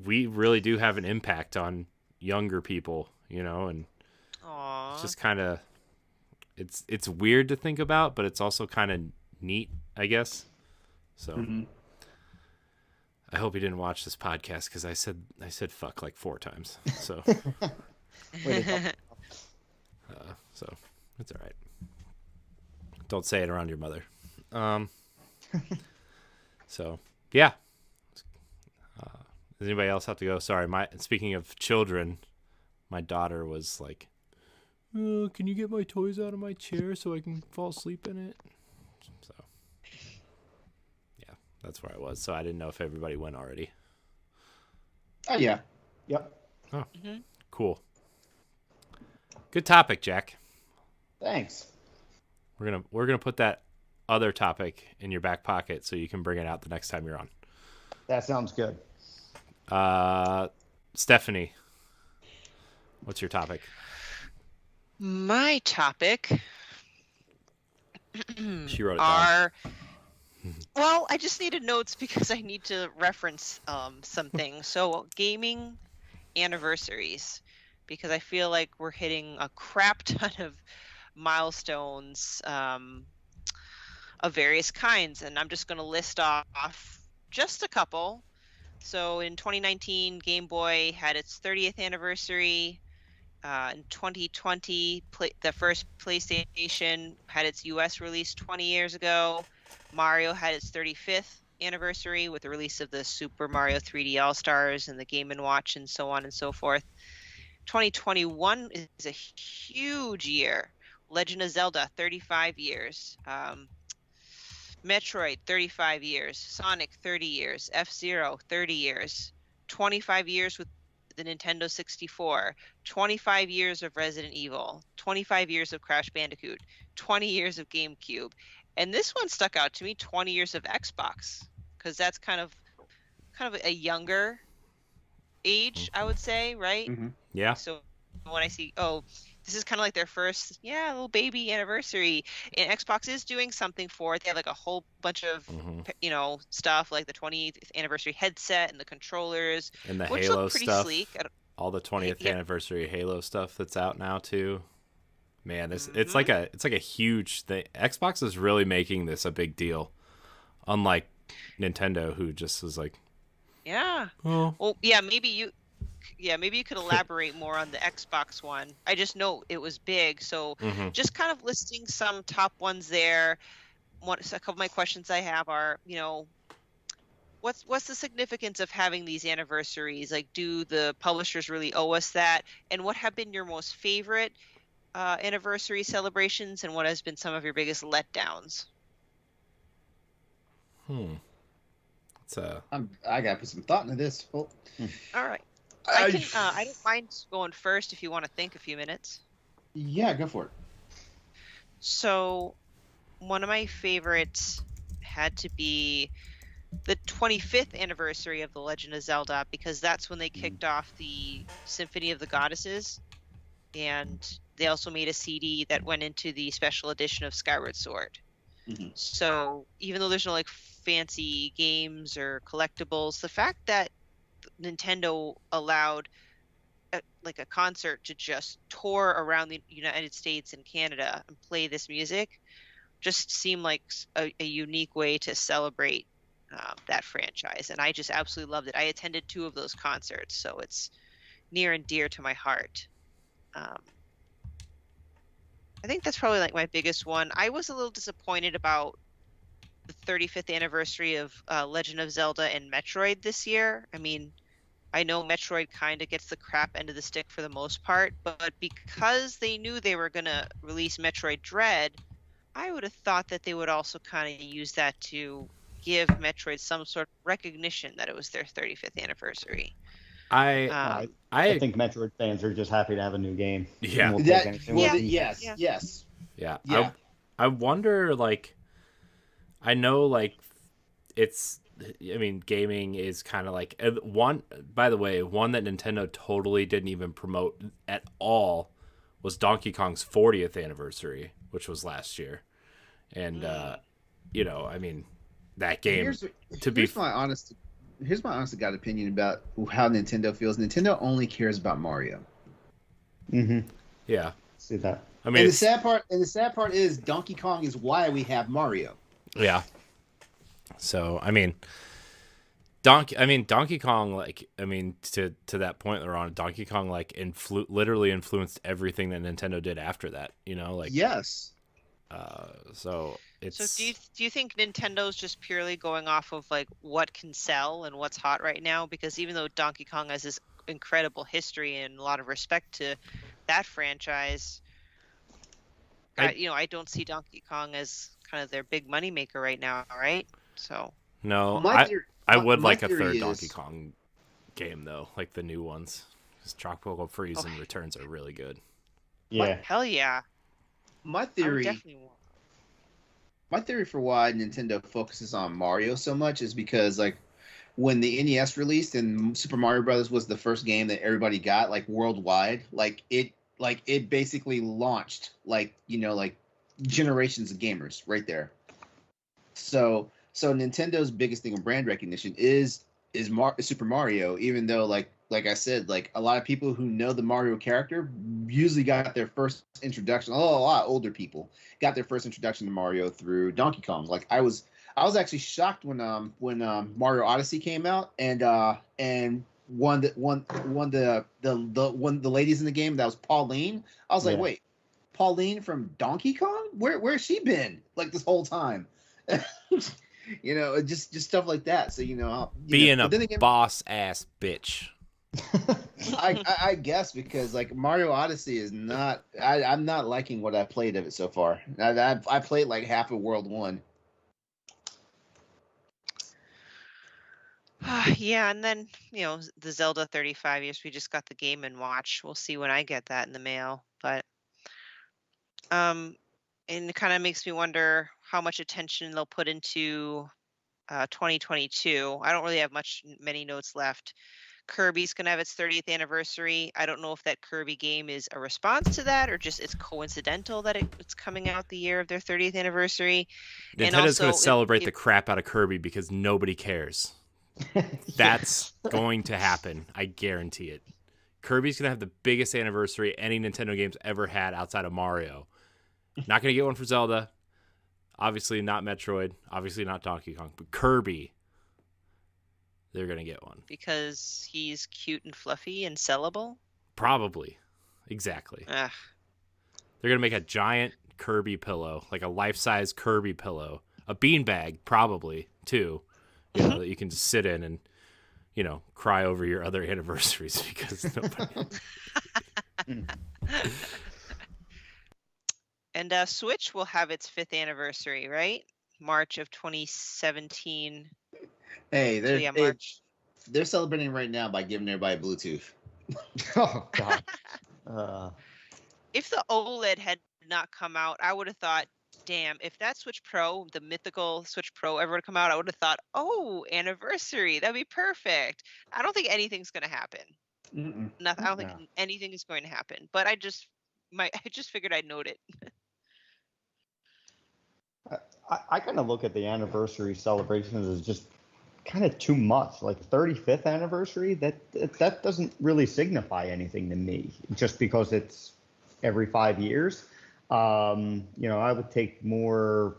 we really do have an impact on younger people, and Aww. it's just kind of it's weird to think about, but it's also kind of neat, I guess. So I hope he didn't watch this podcast, because I said fuck like 4 times. So so it's all right. Don't say it around your mother. So yeah. Does anybody else have to go? Sorry, speaking of children, my daughter was like, "Oh, can you get my toys out of my chair so I can fall asleep in it?" So yeah, that's where I was. So I didn't know if everybody went already. Oh yeah. Yep. Oh, cool. Good topic, Jack. Thanks. We're gonna put that other topic in your back pocket so you can bring it out the next time you're on. That sounds good. Stephanie, what's your topic? My topic She wrote it down. Well, I just needed notes because I need to reference some things. So, gaming anniversaries, because I feel like we're hitting a crap ton of milestones of various kinds, and I'm just going to list off just a couple. So in 2019, Game Boy had its 30th anniversary. In 2020, the first PlayStation had its US release 20 years ago. Mario had its 35th anniversary with the release of the Super Mario 3D All-Stars and the Game & Watch and so on and so forth. 2021 is a huge year. Legend of Zelda, 35 years. Metroid, 35 years. Sonic, 30 years. F-Zero, 30 years. 25 years with the Nintendo 64. 25 years of Resident Evil. 25 years of Crash Bandicoot. 20 years of GameCube. And this one stuck out to me, 20 years of Xbox. Because that's kind of kind of a younger age, I would say, right? Mhm. Yeah. So when I see, oh, this is kind of like their first, little baby anniversary, and Xbox is doing something for it. They have like a whole bunch of, stuff like the 20th anniversary headset and the controllers, And the which Halo look pretty stuff. sleek. All the 20th Yeah. anniversary Halo stuff that's out now too. Man, it's Mm-hmm. like a huge thing. Xbox is really making this a big deal. Unlike Nintendo, who just was like, Yeah. oh, Well, maybe you could elaborate more on the Xbox one. I just know it was big, so mhm. just kind of listing some top ones there. A couple of my questions I have are, what's the significance of having these anniversaries? Like, do the publishers really owe us that? And what have been your most favorite anniversary celebrations, and what has been some of your biggest letdowns? It's I gotta put some thought into this. Well, All right. I don't mind going first if you want to think a few minutes. Yeah, go for it. So, one of my favorites had to be the 25th anniversary of The Legend of Zelda, because that's when they kicked off the Symphony of the Goddesses, and they also made a CD that went into the special edition of Skyward Sword. Mhm. So even though there's no like fancy games or collectibles, the fact that Nintendo allowed a concert to just tour around the United States and Canada and play this music just seemed like a unique way to celebrate that franchise, and I just absolutely loved it. I attended 2 of those concerts, so it's near and dear to my heart. I think that's probably like my biggest one. I was a little disappointed about the 35th anniversary of Legend of Zelda and Metroid this year. I mean, I know Metroid kind of gets the crap end of the stick for the most part, but because they knew they were going to release Metroid Dread, I would have thought that they would also kind of use that to give Metroid some sort of recognition that it was their 35th anniversary. I think Metroid fans are just happy to have a new game. Yeah. We'll take anything with it. Yes. Yeah. I wonder, like, I know, like, it's, I mean, gaming is kind of like one that Nintendo totally didn't even promote at all was Donkey Kong's 40th anniversary, which was last year. And I mean, that game here's my honest to God opinion about how Nintendo feels. Nintendo only cares about Mario. Yeah. See that. I mean, And the sad part is Donkey Kong is why we have Mario. Yeah. So, I mean, Donkey Kong, like, I mean, to that point, LeRon, Donkey Kong, like, literally influenced everything that Nintendo did after that, like. Yes. So it's. So do you think Nintendo's just purely going off of like what can sell and what's hot right now? Because even though Donkey Kong has this incredible history and a lot of respect to that franchise, I don't see Donkey Kong as kind of their big money maker right now, right? So. No, I would like a third Donkey Kong game though, like the new ones, because Tropical Freeze and Returns are really good. Yeah. Hell yeah. My theory for why Nintendo focuses on Mario so much is because, like, when the NES released and Super Mario Brothers was the first game that everybody got, like, worldwide, it basically launched, like generations of gamers right there. So Nintendo's biggest thing of brand recognition is Super Mario, even though like I said, like, a lot of people who know the Mario character usually got their first introduction. A lot older people got their first introduction to Mario through Donkey Kong. Like, I was actually shocked when Mario Odyssey came out and one the ladies in the game, that was Pauline. I was like, wait, Pauline from Donkey Kong? Where's she been like this whole time? Just stuff like that. So being a boss ass bitch. I guess because, like, Mario Odyssey is not. I'm not liking what I've played of it so far. I played like half of World 1. Yeah, and then the Zelda 35 years. We just got the Game & Watch. We'll see when I get that in the mail. But and it kind of makes me wonder how much attention they'll put into 2022. I don't really have many notes left. Kirby's gonna have its 30th anniversary. I don't know if that Kirby game is a response to that or just it's coincidental that it's coming out the year of their 30th anniversary. And Nintendo's going to also, celebrate the crap out of Kirby because nobody cares. That's going to happen. I guarantee it. Kirby's going to have the biggest anniversary any Nintendo game's ever had outside of Mario. Not going to get one for Zelda. Obviously not Metroid. Obviously not Donkey Kong. But Kirby, they're going to get one. because he's cute and fluffy and sellable. Probably. Exactly. Ugh. They're going to make a giant Kirby pillow, like a life-size Kirby pillow. A beanbag, probably, too. You know, that you can just sit in and, you know, cry over your other anniversaries because nobody... And Switch will have its 5th anniversary, right? March of 2017. Hey, So yeah, March. they're celebrating right now by giving everybody Bluetooth. Oh God. If the OLED had not come out, I would have thought, damn, if that Switch Pro, the mythical Switch Pro ever would come out, I would have thought, oh, anniversary, that'd be perfect. I don't think anything's going to happen. Nothing. I don't think anything is going to happen. But I just figured I'd note it. I kind of look at the anniversary celebrations as just kind of too much. Like 35th anniversary, that doesn't really signify anything to me, just because it's every 5 years. You know, I would take more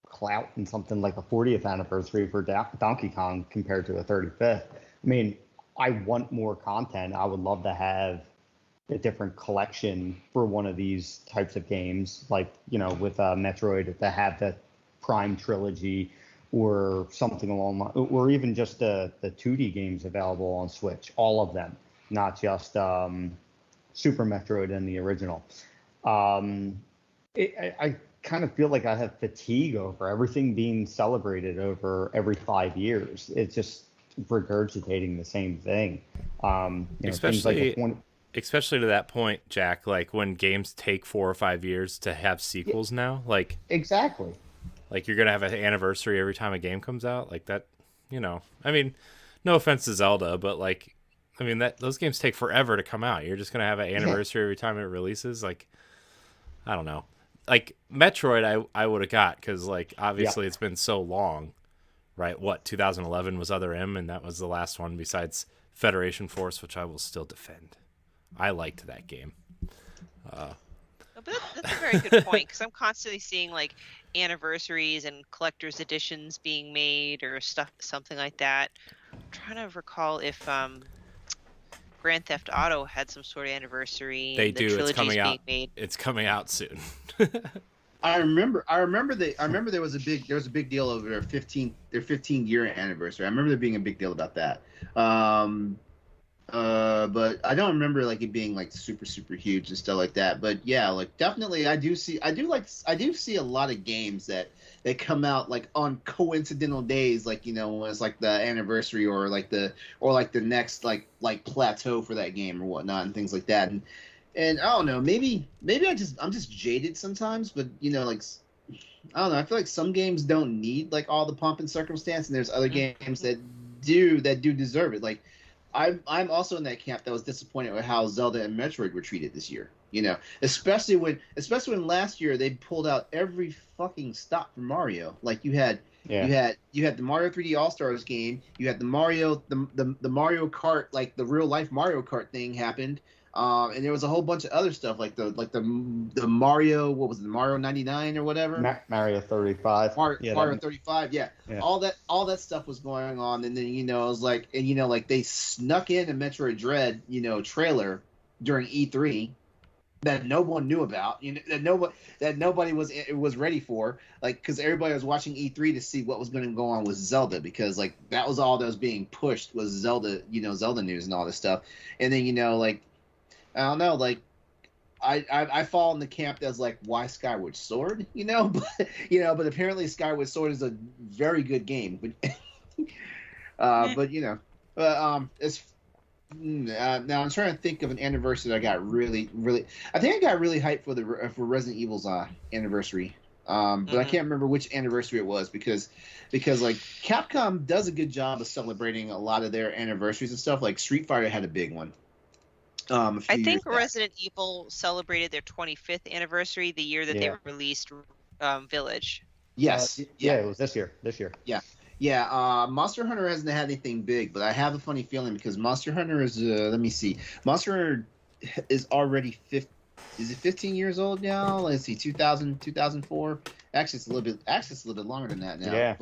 clout in something like a 40th anniversary for Donkey Kong compared to a 35th. I mean, I want more content. I would love to have a different collection for one of these types of games, like, you know, with Metroid, to have the Prime trilogy or something along, or even just the 2D games available on Switch, all of them, not just Super Metroid and the original. I kind of feel like I have fatigue over everything being celebrated over every 5 years. It's just regurgitating the same thing. You know, especially to that point, Jack, like when games take 4 or 5 years to have sequels now, like exactly. Like you're going to have an anniversary every time a game comes out, like that, you know. I mean, no offense to Zelda, but like, I mean, those games take forever to come out. You're just going to have an anniversary every time it releases. Like, I don't know. Like Metroid, I would have got, because like obviously it's been so long, right? What, 2011 was Other M, and that was the last one besides Federation Force, which I will still defend. I liked that game. But that's a very good point, because I'm constantly seeing like anniversaries and collector's editions being made or something like that. I'm trying to recall if Grand Theft Auto had some sort of anniversary. They do. It's coming out. Made. It's coming out soon. I remember there was a big deal over their 15-year anniversary. I remember there being a big deal about that. But I don't remember like it being like super huge and stuff like that. But yeah, like definitely I do see a lot of games that come out like on coincidental days, like, you know, when it's like the anniversary or like the next like plateau for that game or whatnot and things like that. And I don't know, maybe I'm just jaded sometimes, but you know, like I don't know, I feel like some games don't need like all the pomp and circumstance, and there's other games that do deserve it. Like I'm also in that camp that was disappointed with how Zelda and Metroid were treated this year. You know, especially when last year they pulled out every fucking stop from Mario. Like you had the Mario 3D All Stars game, you had the Mario Mario Kart, like the real life Mario Kart thing happened. And there was a whole bunch of other stuff like the Mario, what was it, Mario 99 or whatever? Mario 35. Mario 35, yeah. All that stuff was going on, and then, you know, it was like, and you know, like they snuck in a Metroid Dread, you know, trailer during E3 that no one knew about, you know, that nobody was ready for, like, because everybody was watching E3 to see what was going to go on with Zelda, because like that was all that was being pushed was Zelda, you know, Zelda news and all this stuff. And then, you know, like, I don't know, like I fall in the camp that's like, why Skyward Sword, you know? But apparently Skyward Sword is a very good game. But you know, it's now I'm trying to think of an anniversary that I got really I think I got really hyped for Resident Evil's anniversary. But I can't remember which anniversary it was because like Capcom does a good job of celebrating a lot of their anniversaries and stuff. Like Street Fighter had a big one. A few I years think back. Resident Evil celebrated their 25th anniversary the year that they Yeah. released Village. Yes. Yeah, it was this year. Yeah. Monster Hunter hasn't had anything big, but I have a funny feeling because Monster Hunter is let me see. Monster Hunter is already 50. Is it 15 years old now? Let's see, 2000, 2004. Actually, it's a little bit longer than that now. Yeah.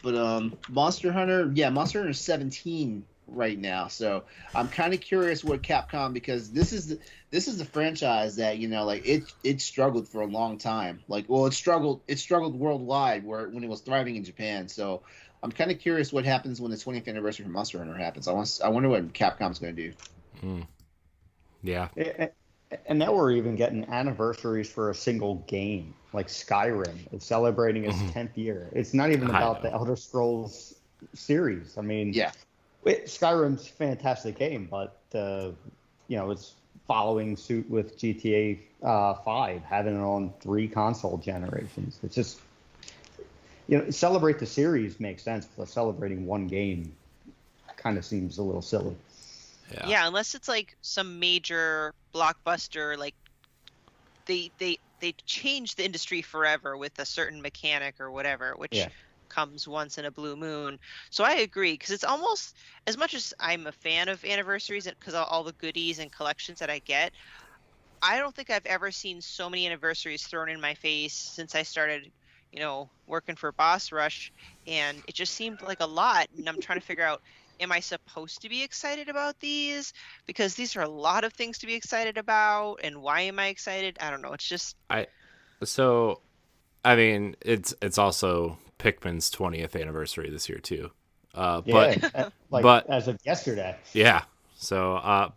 But Monster Hunter, yeah, Monster Hunter is 17 right now. So I'm kind of curious what Capcom, because this is the franchise that, you know, like it struggled for a long time. Like, well, it struggled worldwide when it was thriving in Japan. So I'm kind of curious what happens when the 20th anniversary of Monster Hunter happens. I wonder what Capcom's going to do. Yeah. And now we're even getting anniversaries for a single game, like Skyrim is celebrating its 10th year. It's not even about the Elder Scrolls series. I mean, Yeah. Skyrim's a fantastic game, but you know, it's following suit with GTA 5, having it on 3 console generations. It's just, you know, celebrate the series makes sense, but celebrating one game kind of seems a little silly. Yeah, unless it's like some major blockbuster, like they change the industry forever with a certain mechanic or whatever, which comes once in a blue moon. So I agree, because it's almost, as much as I'm a fan of anniversaries because all the goodies and collections that I get, I don't think I've ever seen so many anniversaries thrown in my face since I started, you know, working for Boss Rush, and it just seemed like a lot, and I'm trying to figure out, am I supposed to be excited about these? Because these are a lot of things to be excited about, and why am I excited? I don't know. It's just I mean, it's also Pikmin's 20th anniversary this year too. But as of yesterday. Yeah. So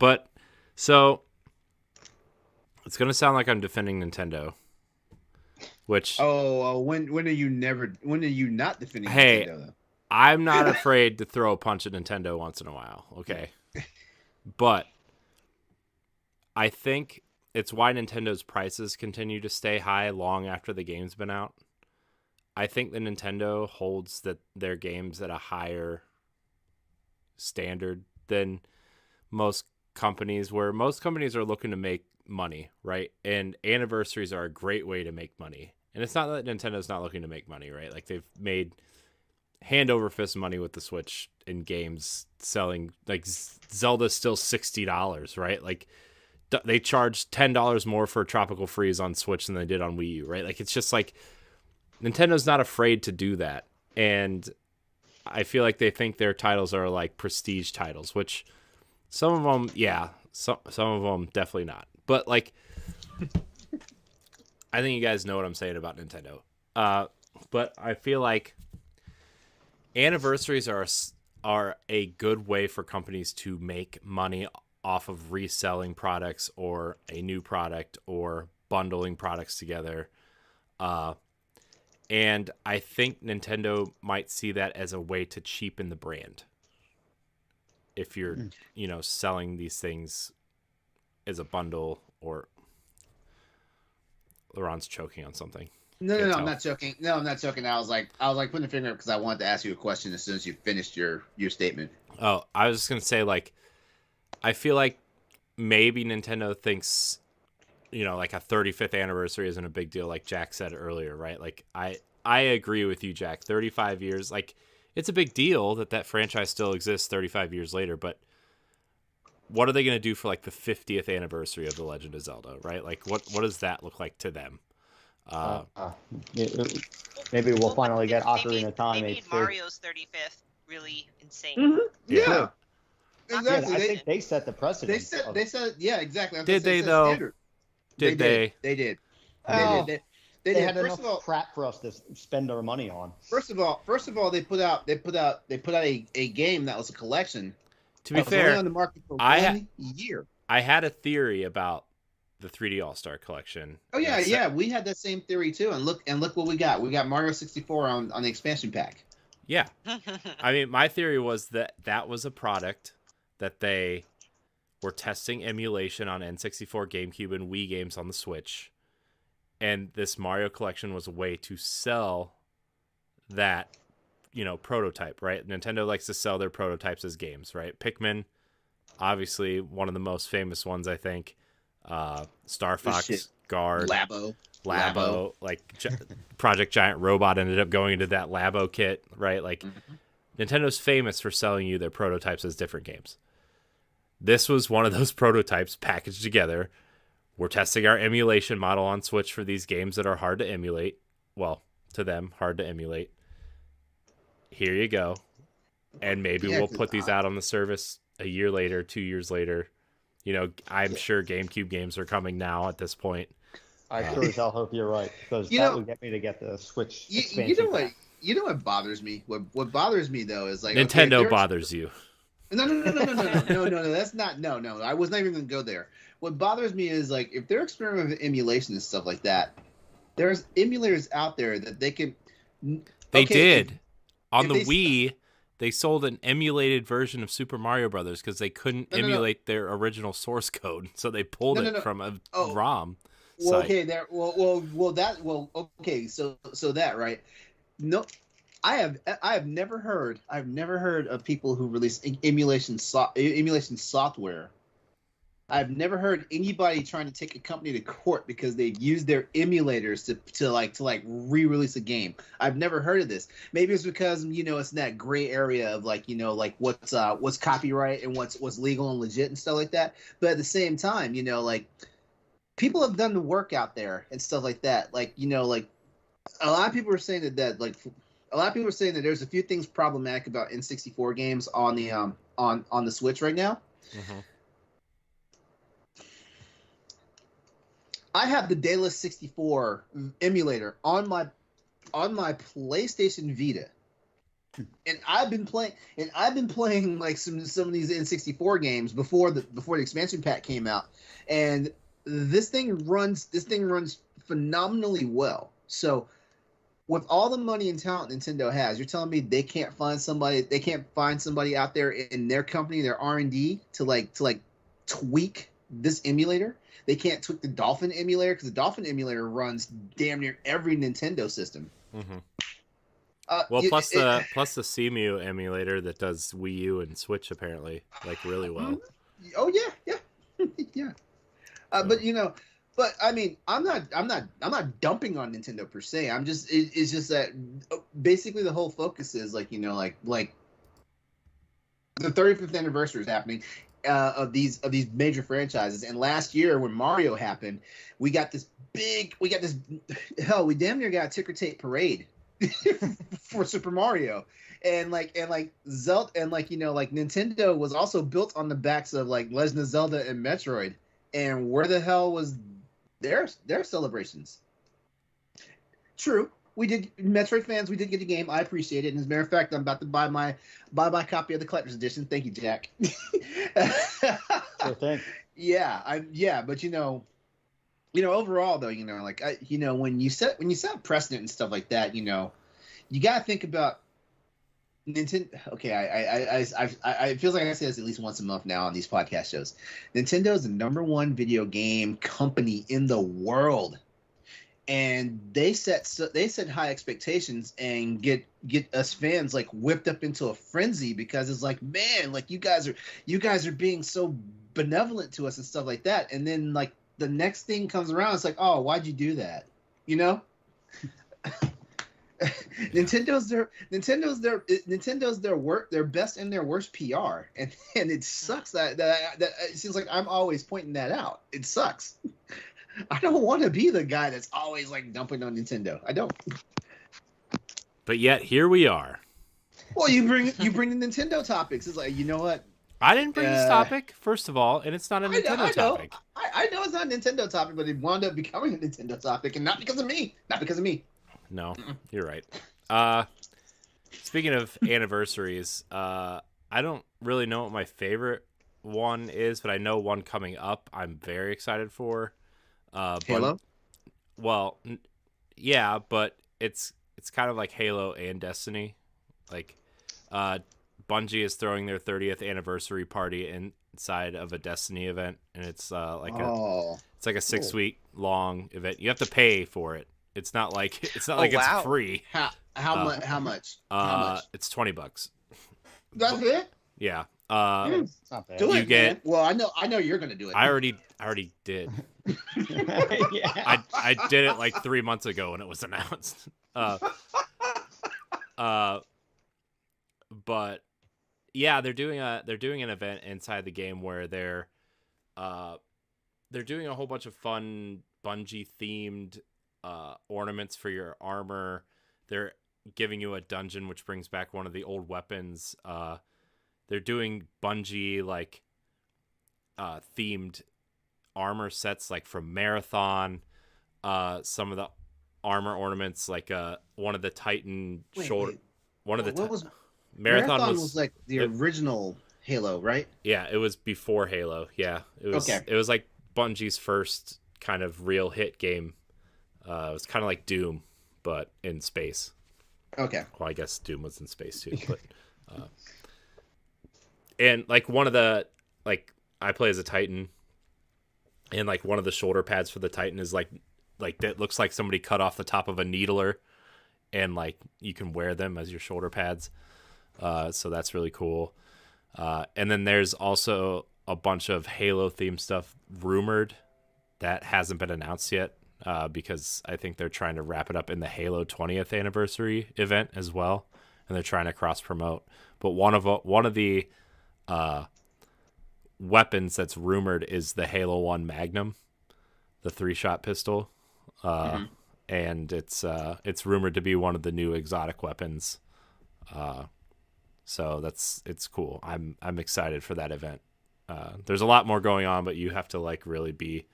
it's gonna sound like I'm defending Nintendo. Which when are you not defending hey, Nintendo though? I'm not afraid to throw a punch at Nintendo once in a while, okay? But I think it's why Nintendo's prices continue to stay high long after the game's been out. I think the Nintendo holds their games at a higher standard than most companies, where most companies are looking to make money, right? And anniversaries are a great way to make money. And it's not that Nintendo's not looking to make money, right? Like, they've made hand over fist money with the Switch in games selling. Like, Zelda's still $60, right? Like, they charge $10 more for Tropical Freeze on Switch than they did on Wii U, right? Like, it's just like Nintendo's not afraid to do that. And I feel like they think their titles are like prestige titles, which some of them, yeah, some of them definitely not. But like, I think you guys know what I'm saying about Nintendo. But I feel like anniversaries are a good way for companies to make money off of reselling products or a new product or bundling products together. And I think Nintendo might see that as a way to cheapen the brand. If you're, you know, selling these things as a bundle, or LeRon's choking on something. No, I'm not joking. No, I'm not joking. I was like putting a finger up because I wanted to ask you a question as soon as you finished your statement. Oh, I was just gonna say, like, I feel like maybe Nintendo thinks, you know, like a 35th anniversary isn't a big deal, like Jack said earlier, right? Like, I agree with you, Jack. 35 years, like, it's a big deal that franchise still exists 35 years later, but what are they going to do for, like, the 50th anniversary of The Legend of Zelda, right? Like, what does that look like to them? Maybe we'll finally get Ocarina of Time. They made Mario's 35th really insane. Mm-hmm. Yeah. Exactly. I think they set the precedent. They said, yeah, exactly. Did they though? Did they? They did. They had enough crap for us to spend our money on. First of all, they put out a game that was a collection. To be fair, only on the market for 1 year. I had a theory about the 3D All-Star collection. Oh yeah, we had that same theory too. And look what we got. We got Mario 64 on the expansion pack. Yeah, I mean, my theory was that was a product that they were testing emulation on N64, GameCube, and Wii games on the Switch, And this Mario collection was a way to sell that, prototype, right? Nintendo likes to sell their prototypes as games, right? Pikmin, obviously one of the most famous ones, I think. Star Fox, Guard, Labo, like Project Giant Robot ended up going into that Labo kit, right? Like Nintendo's famous for selling you their prototypes as different games. This was one of those prototypes packaged together. We're testing our emulation model on Switch for these games that are hard to emulate. Well, to them, hard to emulate. Here you go. And maybe we'll put these out on the service a year later, 2 years later. I'm sure GameCube games are coming now at this point. I sure as hell hope you're right, because that would get me to get the Switch expansion pack. You know what bothers me? What bothers me though is like Nintendo bothers you. No. That's not. No. I was not even going to go there. What bothers me is like if they're experimenting with emulation and stuff like that. There's emulators out there that they can. They did on the Wii. They sold an emulated version of Super Mario Brothers because they couldn't emulate their original source code, so they pulled it from a ROM. Well, site. okay, there. Okay, so that right. No, I have never heard of people who release emulation software. I've never heard anybody trying to take a company to court because they've used their emulators to re-release a game. I've never heard of this. Maybe it's because it's in that gray area of what's copyright and what's legal and legit and stuff like that. But at the same time, people have done the work out there and stuff like that. A lot of people are saying that there's a few things problematic about N64 games on the on the Switch right now. Mm-hmm. I have the Daedalus 64 emulator on my PlayStation Vita, and I've been playing like some of these N64 games before the expansion pack came out, and this thing runs phenomenally well. So, with all the money and talent Nintendo has, you're telling me they can't find somebody out there in their company, their R&D to tweak this emulator? They can't tweak the Dolphin emulator because the Dolphin emulator runs damn near every Nintendo system. Mm-hmm. Plus the CMU emulator that does Wii U and Switch apparently really well. Oh yeah. Yeah. But I mean, I'm not dumping on Nintendo per se. It's just that basically the whole focus is the 35th anniversary is happening. Of these major franchises, and last year when Mario happened, we damn near got a ticker tape parade for Super Mario, and Zelda, and Nintendo was also built on the backs of Legend of Zelda and Metroid, and where the hell was their celebrations? True. We did, Metroid fans. We did get a game. I appreciate it. And as a matter of fact, I'm about to buy my copy of the collector's edition. Thank you, Jack. Sure thing. Yeah. But overall though, when you set precedent and stuff like that, you gotta think about Nintendo. Okay, I feels like I say this at least once a month now on these podcast shows. Nintendo is the #1 video game company in the world. And they set high expectations and get us fans whipped up into a frenzy because it's man, you guys are being so benevolent to us and stuff like that. And then the next thing comes around, it's oh, why'd you do that? Nintendo's their best and their worst PR, and it sucks that it seems like I'm always pointing that out. It sucks. I don't want to be the guy that's always dumping on Nintendo. I don't. But yet here we are. Well, you bring the Nintendo topics. It's you know what? I didn't bring this topic, first of all, and it's not a Nintendo topic. I know it's not a Nintendo topic, but it wound up becoming a Nintendo topic, and not because of me. No, you're right. Speaking of anniversaries, I don't really know what my favorite one is, but I know one coming up I'm very excited for. Halo? Yeah, but it's kind of like Halo and Destiny. Bungie is throwing their 30th anniversary party in side of a Destiny event, and it's like a Oh, it's like a cool. 6-week long event. You have to pay for it. It's not like it's wow. free. How much? How much? It's $20. That's it. Yeah. It's not bad. Do You it, get- man. Well, I know you're gonna do it. I already did. Yeah. I did it like 3 months ago when it was announced. But yeah, they're doing an event inside the game where they're doing a whole bunch of fun Bungie themed ornaments for your armor. They're giving you a dungeon which brings back one of the old weapons. They're doing Bungie like themed armor sets like from Marathon. Some of the armor ornaments like one of the Titan shoulder. One of the what was Marathon was like the original Halo, right? Yeah, it was before Halo. Yeah, it was. Okay. It was like Bungie's first kind of real hit game. It was kind of like Doom, but in space. Okay. Well, I guess Doom was in space too, but and like one of the I play as a Titan, and like one of the shoulder pads for the Titan is like that looks like somebody cut off the top of a needler, and like you can wear them as your shoulder pads. So that's really cool. And then there's also a bunch of Halo themed stuff rumored that hasn't been announced yet, because I think they're trying to wrap it up in the Halo 20th anniversary event as well, and they're trying to cross promote. But one of the weapons that's rumored is the Halo 1 Magnum, the 3-shot pistol, and it's rumored to be one of the new exotic weapons. So it's cool. I'm excited for that event. There's a lot more going on, but you have to like really be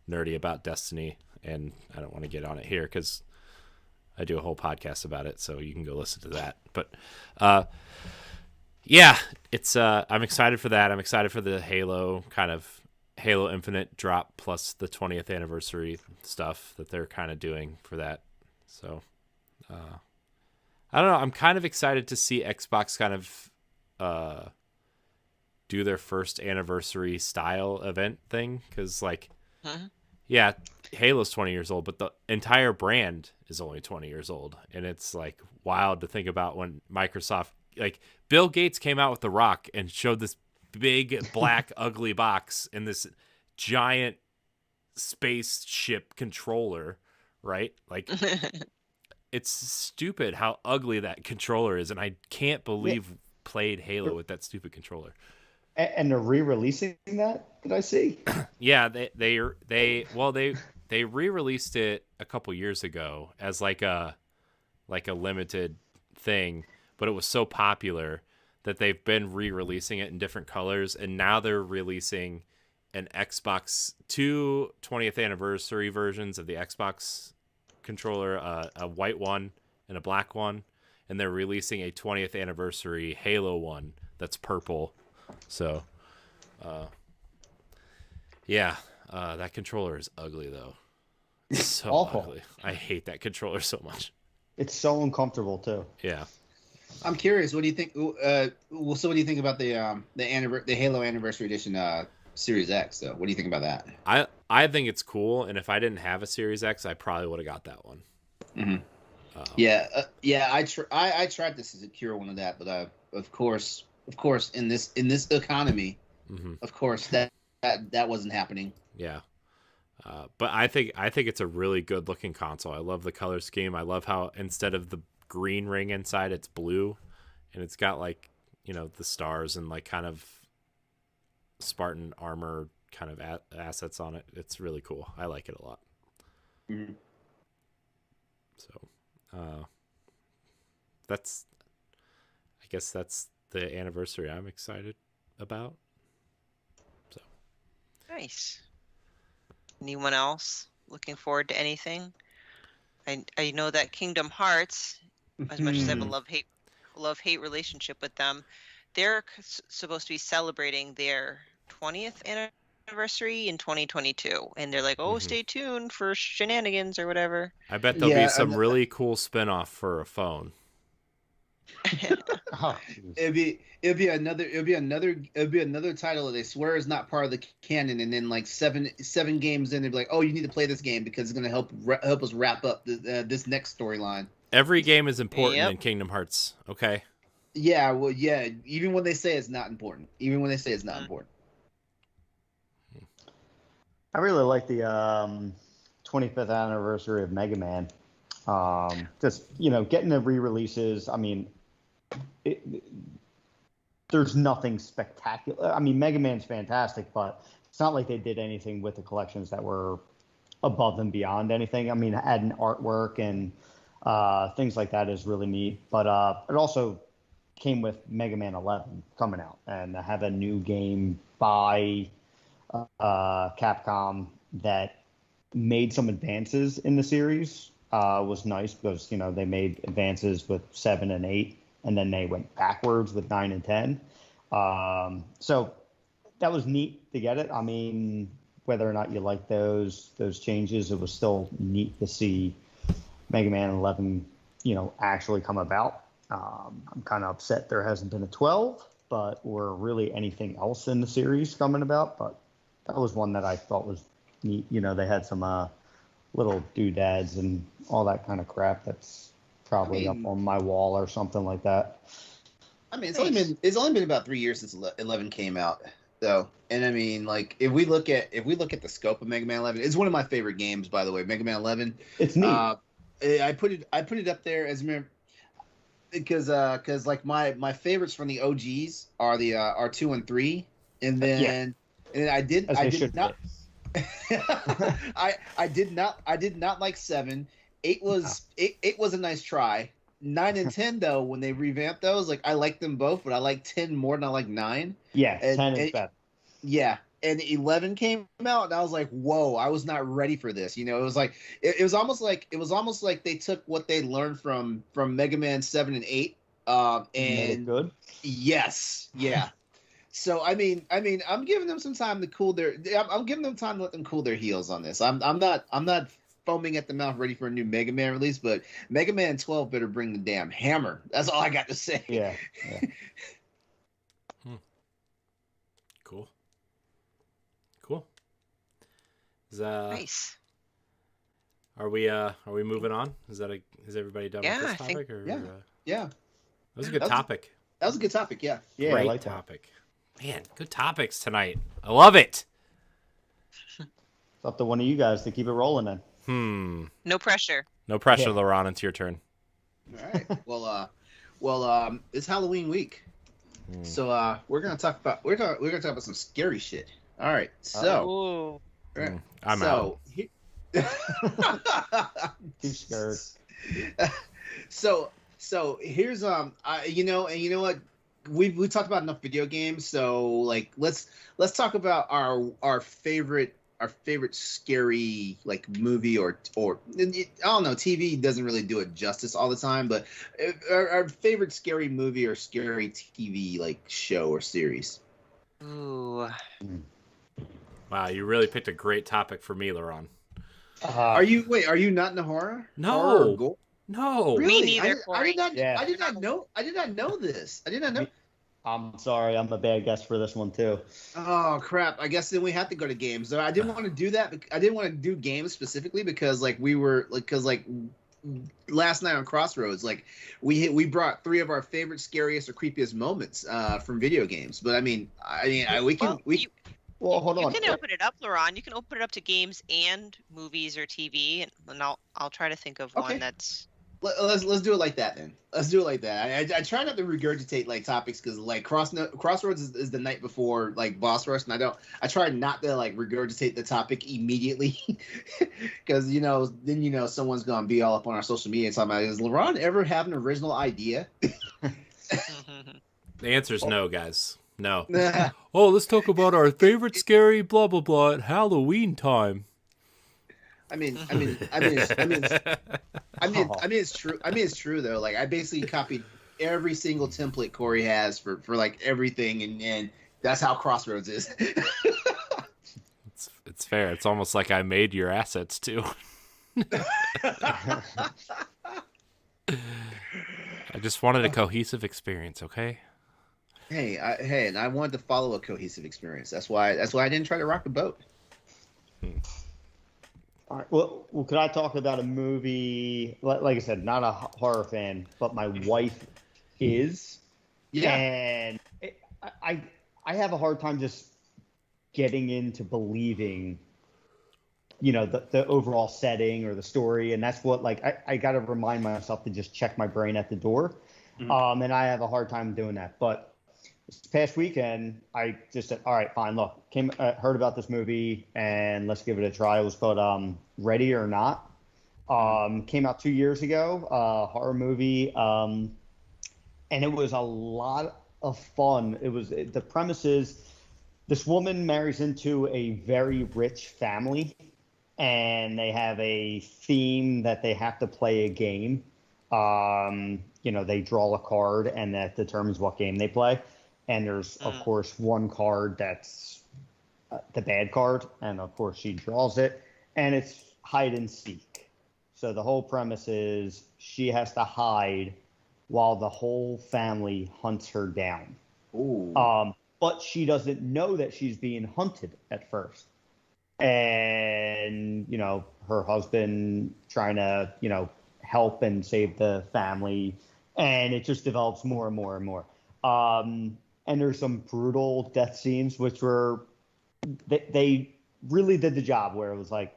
nerdy about Destiny, and I don't want to get on it here because I do a whole podcast about it, so you can go listen to that. But yeah, it's I'm excited for that. I'm excited for the Halo Infinite drop plus the 20th anniversary stuff that they're kind of doing for that. So I don't know. I'm kind of excited to see Xbox kind of do their first anniversary style event thing, because like, yeah, Halo's 20 years old, but the entire brand is only 20 years old, and it's like wild to think about when Microsoft, like Bill Gates came out with The Rock and showed this big black ugly box and this giant spaceship controller, right? Like it's stupid how ugly that controller is, and I can't believe played Halo with that stupid controller. And they're re-releasing that? Did I see? Yeah, they re-released it a couple years ago as like a limited thing, but it was so popular that they've been re-releasing it in different colors, and now they're releasing an Xbox 20th anniversary versions of the Xbox controller, a white one and a black one, and they're releasing a 20th anniversary Halo one that's purple. So that controller is ugly though. It's so Awful. ugly. I hate that controller so much. It's so uncomfortable too. Yeah. I'm curious. What do you think? So what do you think about the Halo Anniversary Edition Series X? Though, what do you think about that? I think it's cool, and if I didn't have a Series X, I probably would have got that one. Mm-hmm. I tried to secure one of that, but of course, in this economy, of course that wasn't happening. Yeah. But I think it's a really good looking console. I love the color scheme. I love how instead of the green ring inside, it's blue, and it's got like, the stars and like kind of Spartan armor kind of assets on it. It's really cool. I like it a lot. Mm-hmm. So I guess that's the anniversary I'm excited about. So Nice. Anyone else looking forward to anything? I know that Kingdom Hearts, as much as I have a love-hate relationship with them, they're supposed to be celebrating their 20th anniversary in 2022, and they're like, stay tuned for shenanigans or whatever. I bet there'll be some really cool spinoff for a phone. Oh, jeez. It'd be another title that they swear is not part of the canon, and then like seven games in, they'd be like, oh, you need to play this game because it's gonna help us wrap up this next storyline. Every game is important Yep. in Kingdom Hearts. Okay. Yeah, well, yeah. Even when they say it's not important. I really like the 25th anniversary of Mega Man. Just, getting the re-releases. I mean, there's nothing spectacular. I mean, Mega Man's fantastic, but it's not like they did anything with the collections that were above and beyond anything. I mean, adding artwork and things like that is really neat. But it also came with Mega Man 11 coming out, and I have a new game by Capcom that made some advances in the series. Was nice because they made advances with 7 and 8, and then they went backwards with 9 and 10. So that was neat to get it. I mean, whether or not you like those changes, it was still neat to see Mega Man 11, actually come about. I'm kind of upset there hasn't been a 12, or really anything else in the series coming about. But that was one that I thought was neat. They had some little doodads and all that kind of crap that's probably up on my wall or something like that. I mean, it's only been about 3 years since 11 came out, though. And I mean, like if we look at the scope of Mega Man 11, it's one of my favorite games, by the way. Mega Man 11. It's neat. I put it up there as because like my favorites from the OGs are the R2 and 3, and then I did not. I did not like 7. 8 was a nice try. 9 and 10 though, when they revamped those, like I like them both, but I like 10 more than I like 9. Yeah, 10 is better. Yeah, and 11 came out, and I was like, whoa! I was not ready for this. It was like it was almost like they took what they learned from Mega Man 7 and 8, and made it good. Yes, yeah. So I mean, I'm giving them some time to cool their. I'm giving them time to let them cool their heels on this. I'm not foaming at the mouth ready for a new Mega Man release, but Mega Man 12 better bring the damn hammer. That's all I got to say. Yeah. Cool. Nice. Are we moving on? Is everybody done with this topic? Yeah. That was a good topic. That was a good topic. Yeah. Yeah. Great I like topic. Man, good topics tonight. I love it. It's up to one of you guys to keep it rolling then. No pressure. No pressure, Yeah. LeRon. It's your turn. All right. Well, it's Halloween week, so we're gonna talk about some scary shit. All right. So I'm out. Too scared. So here's you know what, we talked about enough video games, so like let's talk about our favorite scary like movie or I don't know, TV doesn't really do it justice all the time, but our favorite scary movie or scary TV like show or series. Ooh. Wow, you really picked a great topic for me, LeRon. Are you not into horror? No. Horror or gore? No. Really? Me neither, I did not. Yeah. I did not know this. I did not know. I'm sorry, I'm a bad guest for this one too. Oh crap! I guess then we have to go to games. So I didn't want to do that. I didn't want to do games specifically because last night on Crossroads, like we brought 3 of our favorite, scariest, or creepiest moments from video games. But Well, hold on. You can open it up, LeRon. You can open it up to games and movies or TV, and I'll try to think of Okay. one that's. Let's do it like that then. Let's do it like that. I try not to regurgitate like topics because like Crossroads is the night before like Boss Rush, and I try not to like regurgitate the topic immediately because then someone's gonna be all up on our social media and talking about, does LeRon ever have an original idea? The answer is no, guys. No. Nah. Oh, let's talk about our favorite scary blah blah blah at Halloween time. I mean, it's true. I mean, it's true though. Like, I basically copied every single template Corey has for like everything, and that's how Crossroads is. It's fair. It's almost like I made your assets too. I just wanted a cohesive experience, okay? Hey, and I wanted to follow a cohesive experience. That's why I didn't try to rock the boat. All right. Well, could I talk about a movie? Like I said, not a horror fan, but my wife is, Yeah. and I I have a hard time just getting into believing, the overall setting or the story, and that's what like I got to remind myself to just check my brain at the door, and I have a hard time doing that. But this past weekend, I just said, all right, fine. Look, heard about this movie, and let's give it a try. It was called Ready or Not. Came out 2 years ago. Horror movie, and it was a lot of fun. The premise is this woman marries into a very rich family, and they have a theme that they have to play a game. They draw a card, and that determines what game they play. And there's, of course, one card that's the bad card, and of course she draws it, and it's hide and seek. So the whole premise is she has to hide while the whole family hunts her down. Ooh. But she doesn't know that she's being hunted at first. And, her husband trying to, help and save the family. And it just develops more and more and more. And there's some brutal death scenes, which were, they really did the job where it was like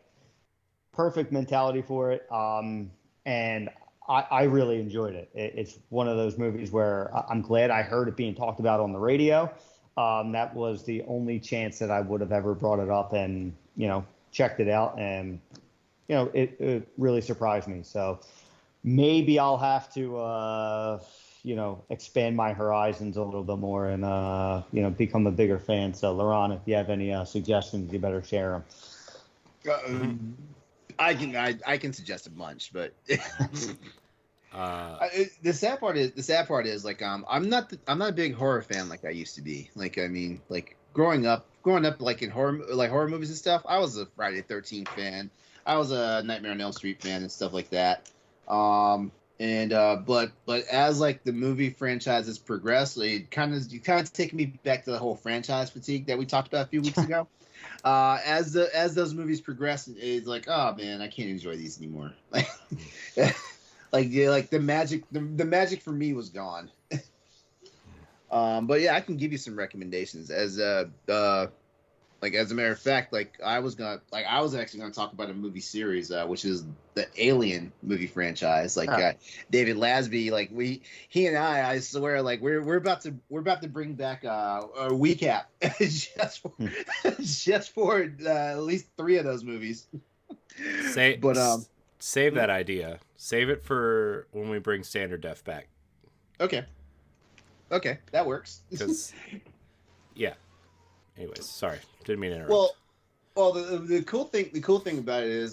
perfect mentality for it. And I really enjoyed it. It's one of those movies where I'm glad I heard it being talked about on the radio. That was the only chance that I would have ever brought it up and, checked it out. And, it really surprised me. So maybe I'll have to, expand my horizons a little bit more and, become a bigger fan. So, LeRon, if you have any suggestions, you better share them. I can suggest a bunch, but the sad part is like I'm not a big horror fan like I used to be. Like I mean, like growing up like in horror movies and stuff. I was a Friday the 13th fan. I was a Nightmare on Elm Street fan and stuff like that. But as like the movie franchises progress, you kind of take me back to the whole franchise fatigue that we talked about a few weeks ago. As those movies progress, it's like, oh man, I can't enjoy these anymore. Like the magic for me was gone. But yeah, I can give you some recommendations as as a matter of fact, I was actually gonna talk about a movie series, which is the Alien movie franchise. David Lasby, he and I swear, we're about to bring back a recap just for at least 3 of those movies. Save that idea. Save it for when we bring Standard Def back. Okay, that works. Yeah. Anyways, sorry, didn't mean to interrupt. Well, the cool thing about it is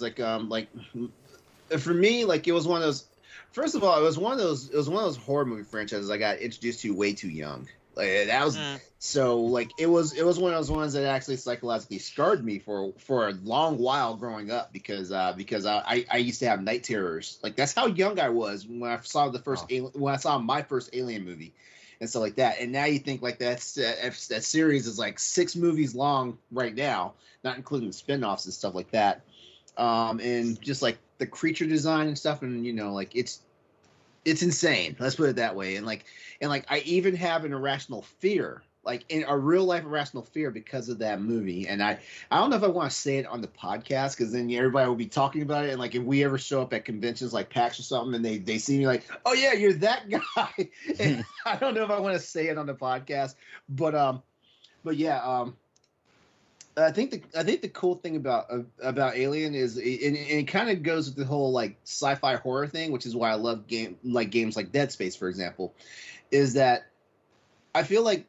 for me, it was one of those. First of all, it was one of those horror movie franchises I got introduced to way too young. That was it was one of those ones that actually psychologically scarred me for a long while growing up because I used to have night terrors. That's how young I was when I saw when I saw my first Alien movie. And stuff like that. And now you think that series is 6 movies long right now, not including the spinoffs and stuff like that. And just the creature design and stuff, and it's insane. Let's put it that way. And I even have an irrational fear, in a real life irrational fear because of that movie. And I don't know if I want to say it on the podcast because then everybody will be talking about it. And if we ever show up at conventions like PAX or something and they see me oh yeah, you're that guy. And I don't know if I want to say it on the podcast, but yeah, I think the cool thing about Alien is, and it kind of goes with the whole sci-fi horror thing, which is why I love games like Dead Space, for example, is that I feel like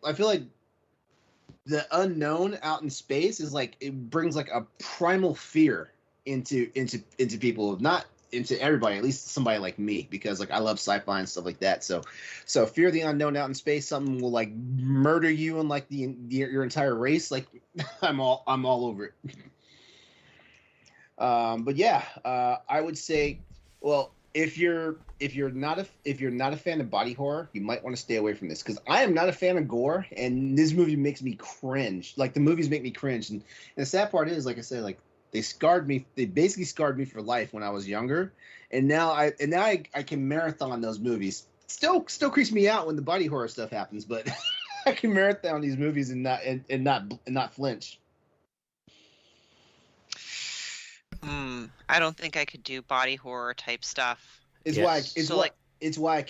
the unknown out in space is it brings a primal fear into people, not into everybody, at least somebody like me, because I love sci-fi and stuff like that. So fear of the unknown out in space, something will murder you and your entire race. I'm all over it. But yeah, I would say, well, if you're not a fan of body horror, you might want to stay away from this, because I am not a fan of gore, and this movie makes me cringe. Like, the movies make me cringe, and the sad part is, like I said, like, they basically scarred me for life when I was younger, and now I can marathon those movies. Still creeps me out when the body horror stuff happens, but I can marathon these movies and not flinch. I don't think I could do body horror type stuff. It's why I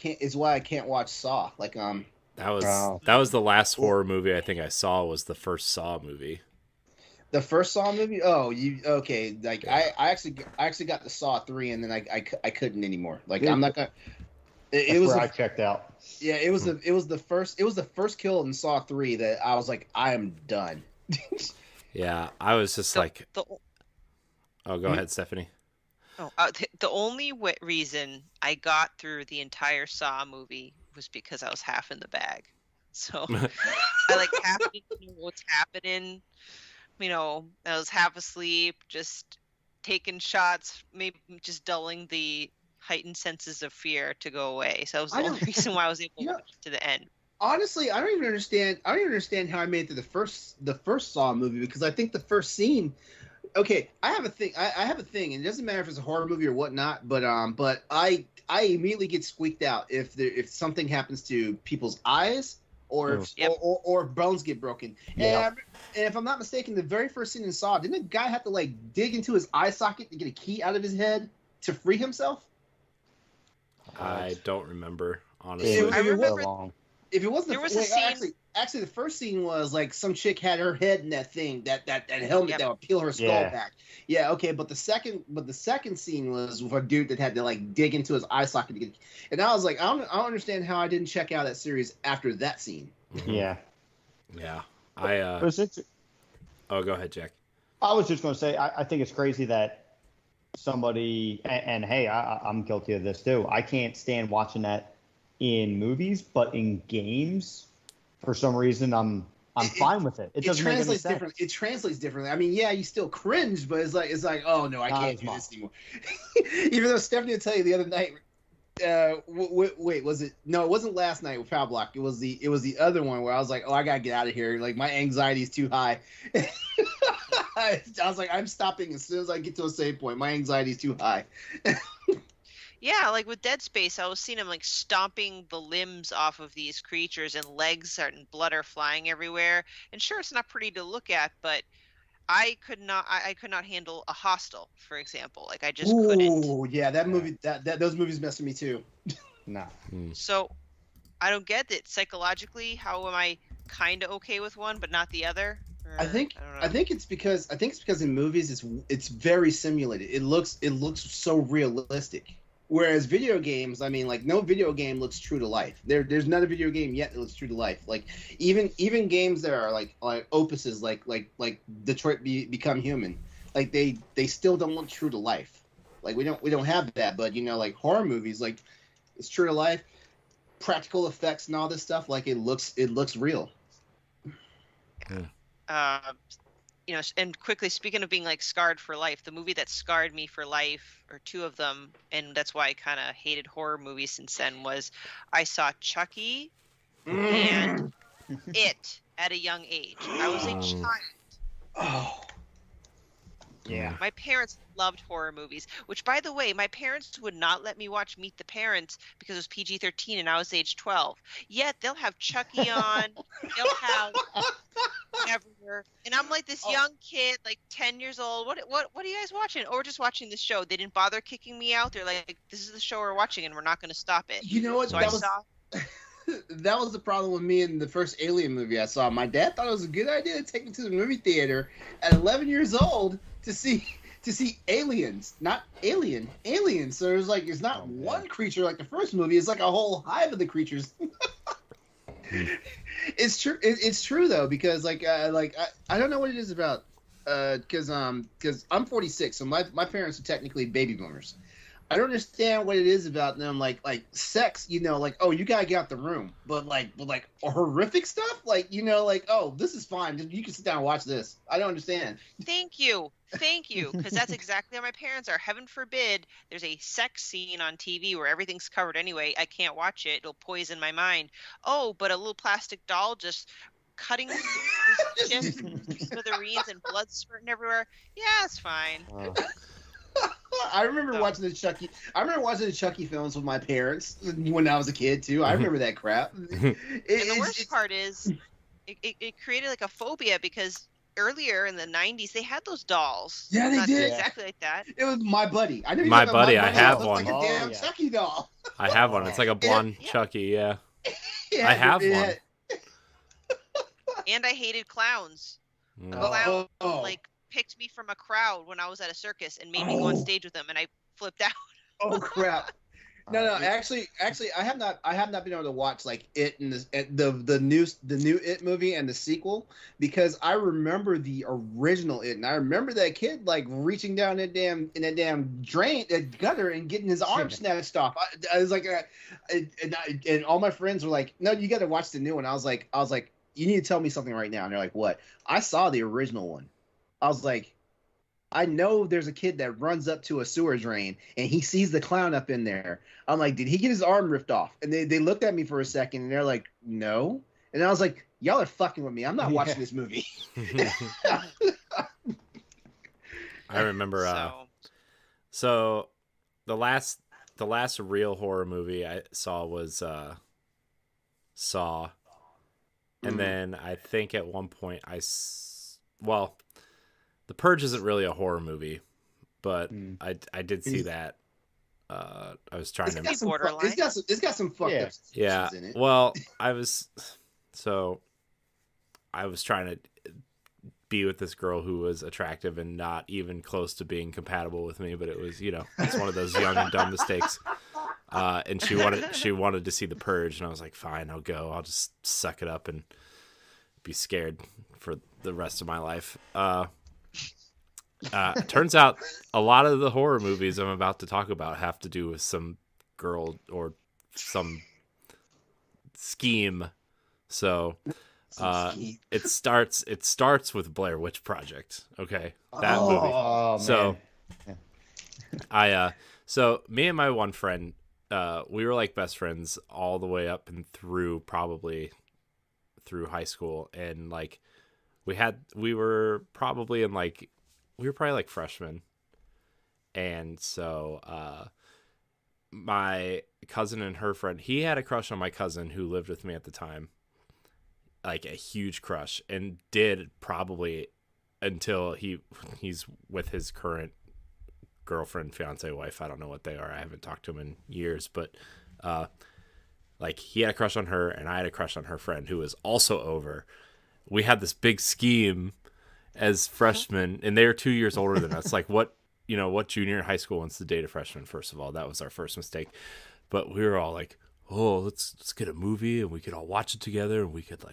can't watch Saw. Like that was the last horror movie I think I saw, was the first Saw movie. The first Saw movie? Oh, you okay? Like Yeah. I actually got to Saw 3, and then I couldn't anymore. Like, Yeah. I'm not gonna. That's where I checked out. Yeah, it was the first kill in Saw 3 that I was like, I am done. Yeah, I was just like, The, oh, go ahead, Stephanie. the only reason I got through the entire Saw movie was because I was half in the bag. So I like half didn't know what's happening. You know, I was half asleep, just taking shots, maybe just dulling the heightened senses of fear to go away. So that was the only reason why I was able to watch it to the end. Honestly, I don't even understand how I made it to the first Saw movie, because I think the first scene. Okay, I have a thing. I have a thing, and it doesn't matter if it's a horror movie or whatnot. But I immediately get squeaked out if something happens to people's eyes, or or bones get broken. Yeah. And if I'm not mistaken, the very first scene in Saw, didn't a guy have to like dig into his eye socket to get a key out of his head to free himself? I don't remember, honestly. It was- I remember If it wasn't, There was a scene- actually, the first scene was like some chick had her head in that thing, that helmet Yep. that would peel her skull Yeah. back. Yeah, okay, but the second scene was with a dude that had to like dig into his eye socket to get. And I was like, I don't understand how I didn't check out that series after that scene. Yeah. Yeah. It was inter- Oh, go ahead, Jack. I was just going to say, I think it's crazy that somebody, and hey, I'm guilty of this too. I can't stand watching that in movies, but in games, for some reason, I'm fine with it. It doesn't make any translates sense. different. It translates differently. I mean, yeah, you still cringe, but it's like, oh no, I Not can't as do much. this anymore. Even though Stephanie would tell you the other night. Wait, was it? No, it wasn't last night with Power Block. It was the other one where I was like, oh, I gotta get out of here. Like, my anxiety's too high. I was like, I'm stopping as soon as I get to a save point. My anxiety's too high. Yeah, like with Dead Space, I was seeing him like stomping the limbs off of these creatures, and legs and blood are flying everywhere. And sure, it's not pretty to look at, but I could not handle a Hostel, for example. Like, I just couldn't. Ooh, yeah, that movie, those movies messed with me too. No. So I don't get it psychologically. How am I kind of okay with one but not the other? Or, I think don't know. it's because in movies it's very simulated. It looks so realistic. Whereas video games, I mean, like, no video game looks true to life. There's not a video game yet that looks true to life. Like, even games that are like opuses, like Detroit Become Human, like they still don't look true to life. Like, we don't have that. But, you know, like horror movies, like, it's true to life, practical effects and all this stuff. Like, it looks real. You know, and quickly, speaking of being like scarred for life, the movie that scarred me for life, or two of them, and that's why I kind of hated horror movies since then, was I saw Chucky and It at a young age. I was a child. Oh, Yeah. My parents loved horror movies, which, by the way, my parents would not let me watch Meet the Parents because it was PG-13 and I was age 12. Yet they'll have Chucky on, they'll have whatever, and I'm like this young kid, like 10 years old. What are you guys watching? Oh, we're just watching the show. They didn't bother kicking me out. They're like, this is the show we're watching, and we're not going to stop it. you know what? So That was the problem with me in the first Alien movie I saw. My dad thought it was a good idea to take me to the movie theater at 11 years old to see aliens, not aliens. So it's like, it's not one creature like the first movie. It's like a whole hive of the creatures. It's true. It's true though, because I don't know what it is about, because I'm 46, so my parents are technically baby boomers. I don't understand what it is about them, like sex, like, oh, you gotta get out the room, but like horrific stuff, like, like, oh, this is fine, you can sit down and watch this. I don't understand. Thank you, because that's exactly how my parents are. Heaven forbid there's a sex scene on TV where everything's covered anyway. I can't watch it; it'll poison my mind. Oh, but a little plastic doll just cutting this shit, smithereens, and blood spurting everywhere. Yeah, it's fine. I remember watching the Chucky. I remember watching the Chucky films with my parents when I was a kid too. I remember that crap. And the worst part is, it created like a phobia because earlier in the 90s they had those dolls. Yeah, they did exactly like that. It was My Buddy. I My Buddy. I have it one. Like a damn Chucky doll. I have one. It's like a blonde Chucky. Yeah. I have one. And I hated clowns. Mm. A clown like picked me from a crowd when I was at a circus and made me go on stage with them, and I flipped out. Oh crap! No. Actually, I have not been able to watch like It and the new It movie and the sequel because I remember the original It, and I remember that kid like reaching down in that damn drain, that gutter, and getting his arm snatched off. I was like, and all my friends were like, "No, you got to watch the new one." I was like, "You need to tell me something right now." And they're like, "What?" I saw the original one. I was like, I know there's a kid that runs up to a sewer drain and he sees the clown up in there. I'm like, did he get his arm ripped off? And they looked at me for a second and they're like, no. And I was like, y'all are fucking with me. I'm not watching this movie. I remember. So the last real horror movie I saw was Saw, and then I think at one point The Purge isn't really a horror movie, but I did see that. I was trying to. It's borderline. It's got some fucked up situations in it. Well, I was trying to be with this girl who was attractive and not even close to being compatible with me, but it was, it's one of those young and dumb mistakes. And she wanted to see The Purge, and I was like, fine, I'll go. I'll just suck it up and be scared for the rest of my life. Turns out a lot of the horror movies I'm about to talk about have to do with some girl or some scheme. So it starts with Blair Witch Project. Okay, that movie. Oh, so so me and my one friend, we were like best friends all the way up and through high school, and like we were probably like freshmen. And so my cousin and her friend, he had a crush on my cousin who lived with me at the time, like a huge crush, and did probably until he's with his current girlfriend, fiance, wife. I don't know what they are. I haven't talked to him in years, but like he had a crush on her and I had a crush on her friend who was also over. We had this big scheme as freshmen, and they were 2 years older than us. Like what junior in high school wants to date a freshman? First of all, that was our first mistake. But we were all like, oh, let's get a movie and we could all watch it together and we could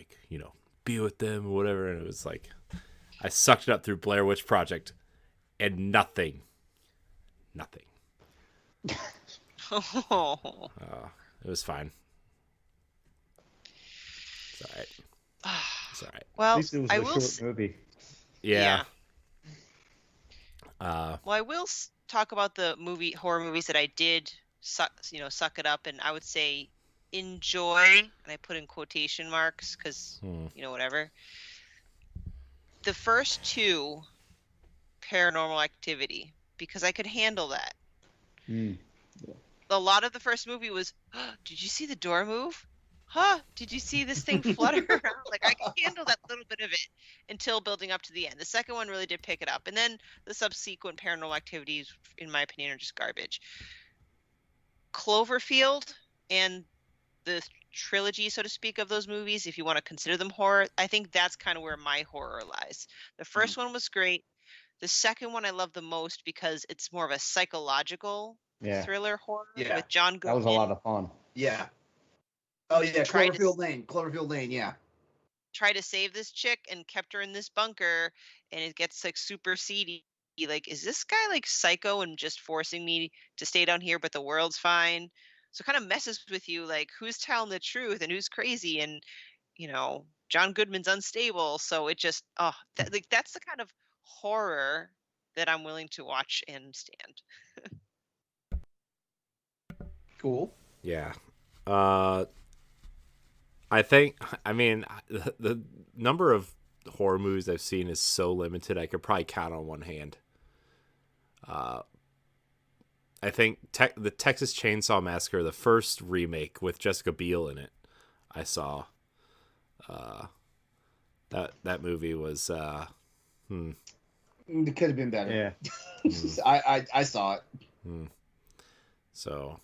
be with them or whatever. And it was like, I sucked it up through Blair Witch Project and nothing. Oh. It was fine. It's all right. It's all right. Well, At least it was a short movie. Yeah. Well, I will talk about the horror movies that I did suck it up, and I would say enjoy, and I put in quotation marks because whatever. The first two, Paranormal Activity, because I could handle that. A lot of the first movie was, did you see the door move? Did you see this thing flutter around? Like, I could handle that little bit of it until building up to the end. The second one really did pick it up. And then the subsequent Paranormal Activities, in my opinion, are just garbage. Cloverfield and the trilogy, so to speak, of those movies, if you want to consider them horror, I think that's kind of where my horror lies. The first one was great. The second one I love the most because it's more of a psychological thriller horror with John Goodman. That was a lot of fun. Yeah. Oh yeah, Cloverfield Lane, yeah. Try to save this chick and kept her in this bunker, and it gets like super seedy like, is this guy like psycho and just forcing me to stay down here, but the world's fine? So it kind of messes with you, like who's telling the truth and who's crazy, and John Goodman's unstable. So it just that's the kind of horror that I'm willing to watch and stand. Cool. Yeah. I mean, the number of horror movies I've seen is so limited. I could probably count on one hand. I think the Texas Chainsaw Massacre, the first remake with Jessica Biel in it, I saw. That movie was. It could have been better. Yeah. I saw it. So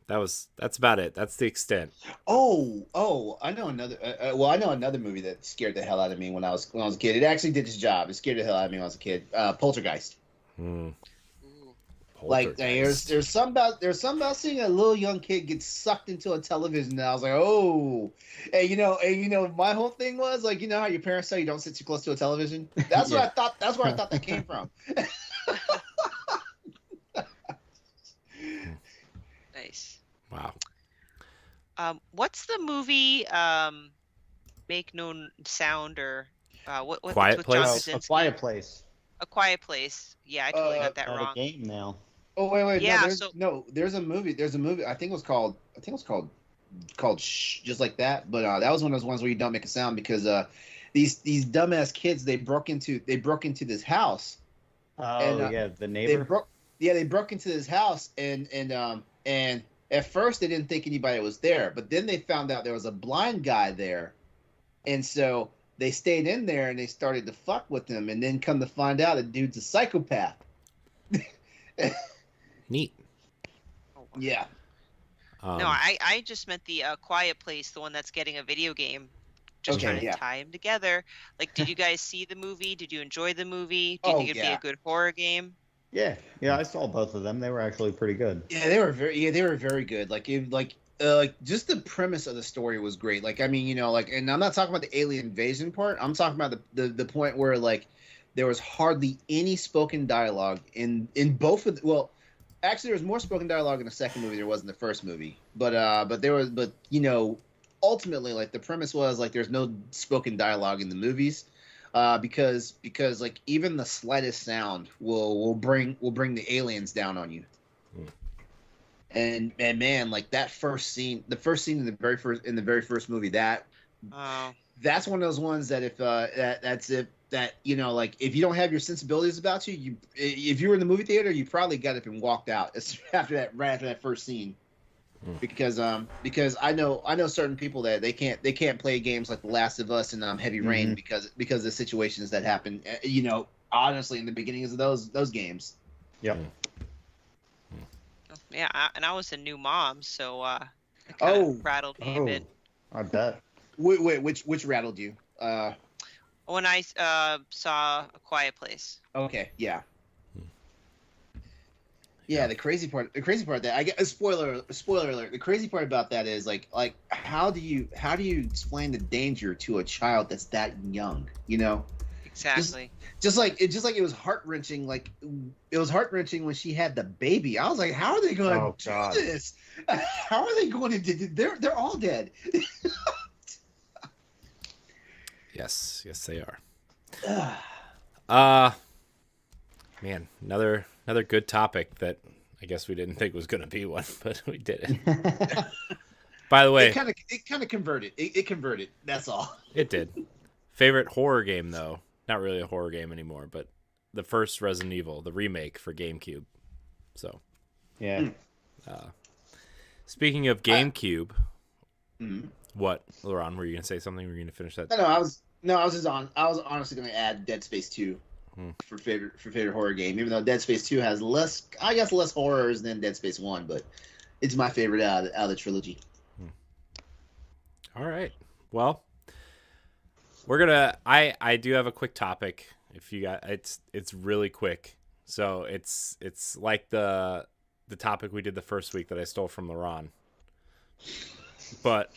that's about it. That's the extent. Oh, I know another. I know another movie that scared the hell out of me when I was a kid. It actually did its job. It scared the hell out of me when I was a kid. Poltergeist. Like there's something about seeing a little young kid get sucked into a television. And I was like, oh, and my whole thing was like, how your parents tell you don't sit too close to a television. That's what I thought. That's where I thought that came from. Nice. Wow. What's the movie? Make No Sound, or what? Quiet with Place? John A Krasinski? Quiet Place. A Quiet Place. Yeah, I totally got that Not wrong. a game now. Oh wait, Yeah, there's a movie. I think it was called Shh, just like that. But that was one of those ones where you don't make a sound because these dumbass kids they broke into this house. Oh And, yeah, the neighbor. They broke into this house and at first they didn't think anybody was there, but then they found out there was a blind guy there, and so they stayed in there and they started to fuck with him, and then come to find out the dude's a psychopath. Neat. Oh, wow. Yeah. No, I just meant the Quiet Place, the one that's getting a video game. Just Okay, trying to yeah. tie them together. Like, did you guys see the movie? Did you enjoy the movie? Do you Oh, think it'd be yeah. a good horror game? Yeah, I saw both of them. They were actually pretty good. Yeah, they were very good. Like just the premise of the story was great. Like, I mean, and I'm not talking about the alien invasion part. I'm talking about the point where like there was hardly any spoken dialogue in both of actually there was more spoken dialogue in the second movie than there was in the first movie. But ultimately like the premise was like there's no spoken dialogue in the movies. Because like even the slightest sound will bring the aliens down on you. And man, like that first scene in the very first movie, that's one of those ones that if like if you don't have your sensibilities about you, if you were in the movie theater, you probably got up and walked out after that first scene. Because I know certain people that they can't play games like The Last of Us and Heavy Rain because of the situations that happen honestly in the beginnings of those games. Yep. Yeah, and I was a new mom, so it kinda rattled me a bit. I bet. Wait, which rattled you? When I saw A Quiet Place. Okay, yeah. Yeah, the crazy part that I get a spoiler alert. The crazy part about that is like how do you explain the danger to a child that's that young? Exactly. Just like it was heart-wrenching. Like it was heart-wrenching when she had the baby. I was like, how are they going to do this? How are they going to do? They're all dead. Yes, they are. Man, another good topic that I guess we didn't think was going to be one, but we did it. By the way, it kind of converted. It converted. That's all. It did. Favorite horror game though? Not really a horror game anymore, but the first Resident Evil, the remake for GameCube. So, yeah. Speaking of GameCube, what, LeRon? Were you gonna say something? Were you gonna finish that? I was honestly going to add Dead Space 2 for favorite horror game, even though Dead Space 2 has less horrors than Dead Space 1, but it's my favorite out of the trilogy. All right. Well, we're gonna. I do have a quick topic. If you got, it's really quick. So it's like the topic we did the first week that I stole from LeRon. But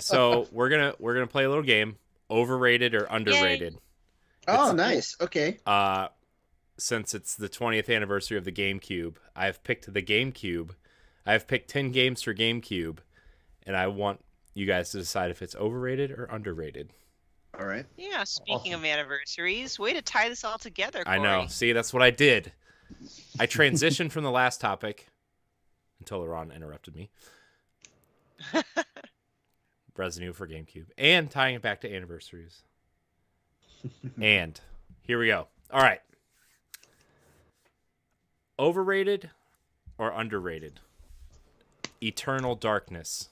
so we're gonna play a little game. Overrated or underrated? Oh, nice. Okay. since it's the 20th anniversary of the GameCube, I've picked the GameCube. I've picked 10 games for GameCube, and I want you guys to decide if it's overrated or underrated. All right. Yeah, speaking of anniversaries, way to tie this all together, Corey. I know. See, that's what I did. I transitioned from the last topic until LeRon interrupted me. Resident Evil for GameCube. And tying it back to anniversaries. And here we go. All right. Overrated or underrated? Eternal Darkness.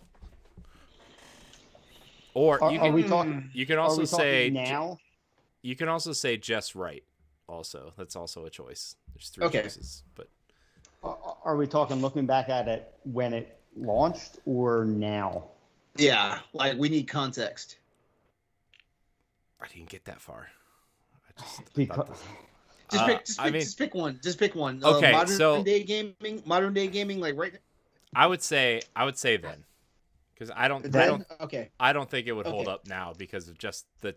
Or you can also say now. You can also say just right. Also, that's also a choice. There's 3 choices, but Are we talking looking back at it when it launched or now? Yeah, like we need context. I didn't get that far. Just pick one. Just pick one. Okay, modern day gaming, like right. I would say then, because I don't think it would hold up now because of just the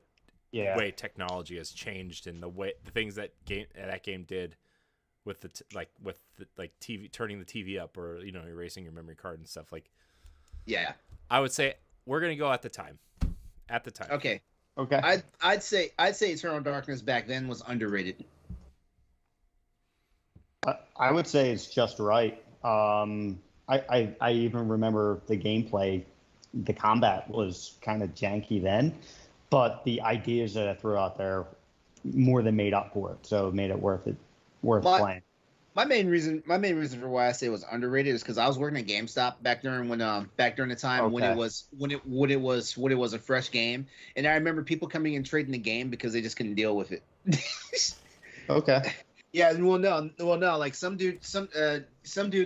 way technology has changed and the things that game did with the TV, turning the TV up, or erasing your memory card and stuff like. Yeah. I would say we're gonna go at the time. Okay. I'd say Eternal Darkness back then was underrated. I would say it's just right. I even remember the gameplay. The combat was kind of janky then, but the ideas that I threw out there more than made up for it. So it made it worth playing. My main reason for why I say it was underrated is because I was working at GameStop back during the time when it was a fresh game, and I remember people coming and trading the game because they just couldn't deal with it. Okay. Yeah, well, no, like some dude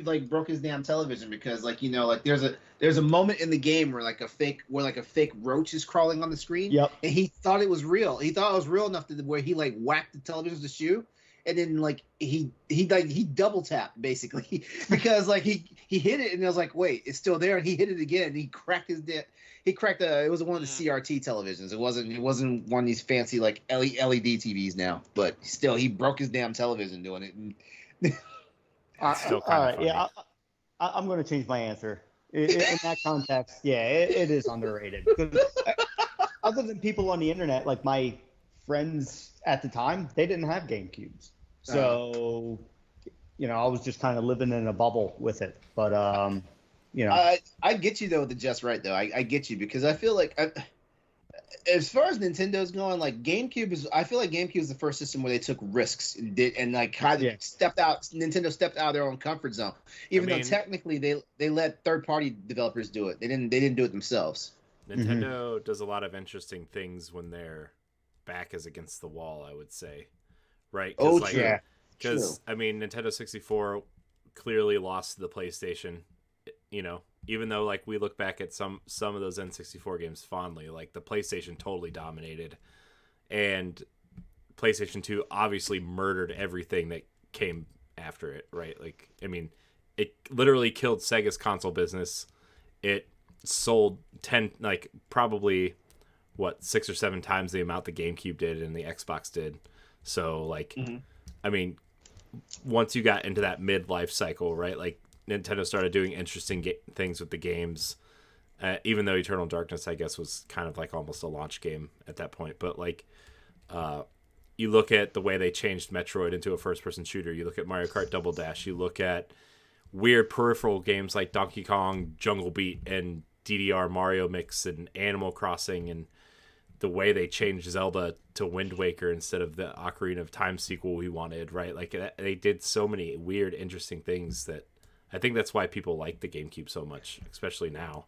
like broke his damn television because there's a moment in the game where a fake roach is crawling on the screen. Yep. And he thought it was real. He thought it was real enough to where he whacked the television with the shoe, and then he double tapped basically because he hit it and I was like, wait, it's still there, and he hit it again and he cracked it was one of the CRT televisions. It wasn't one of these fancy LED TVs now, but still he broke his damn television doing it. Still all right, yeah, I'm going to change my answer. In that context, yeah, it is underrated. Other than people on the internet, like my friends at the time, they didn't have GameCubes, so I was just kind of living in a bubble with it. But I get you though with the just right though. I get you because I feel like as far as Nintendo's going, I feel like GameCube is the first system where they took risks and stepped out. Nintendo stepped out of their own comfort zone, even though technically they let third party developers do it. They didn't do it themselves. Nintendo does a lot of interesting things when their back is against the wall, I would say. Right? Because Nintendo 64 clearly lost to the PlayStation. Even though we look back at some of those N64 games fondly, the PlayStation totally dominated, and PlayStation 2 obviously murdered everything that came after it, right? It literally killed Sega's console business. It sold probably 6 or 7 times the amount the GameCube did and the Xbox did. So once you got into that midlife cycle, right? Nintendo started doing interesting things with the games, even though Eternal Darkness, I guess, was kind of almost a launch game at that point. But you look at the way they changed Metroid into a first-person shooter. You look at Mario Kart Double Dash. You look at weird peripheral games like Donkey Kong Jungle Beat and DDR Mario Mix and Animal Crossing, and the way they changed Zelda to Wind Waker instead of the Ocarina of Time sequel we wanted, right? They did so many weird, interesting things that I think that's why people like the GameCube so much, especially now.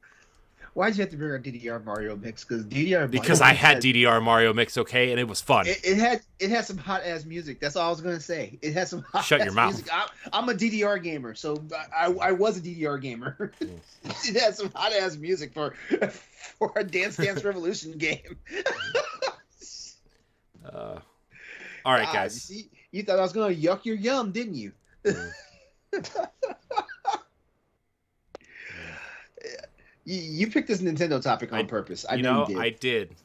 Why'd you have to bring out DDR Mario Mix? Because I had DDR Mario Mix, okay, and it was fun. It had some hot ass music. That's all I was gonna say. It had some hot Shut ass your mouth. music. I'm a DDR gamer, so I was a DDR gamer. It had some hot ass music for a Dance Dance Revolution game. All right, guys. See, you thought I was gonna yuck your yum, didn't you? You picked this Nintendo topic on purpose. I did.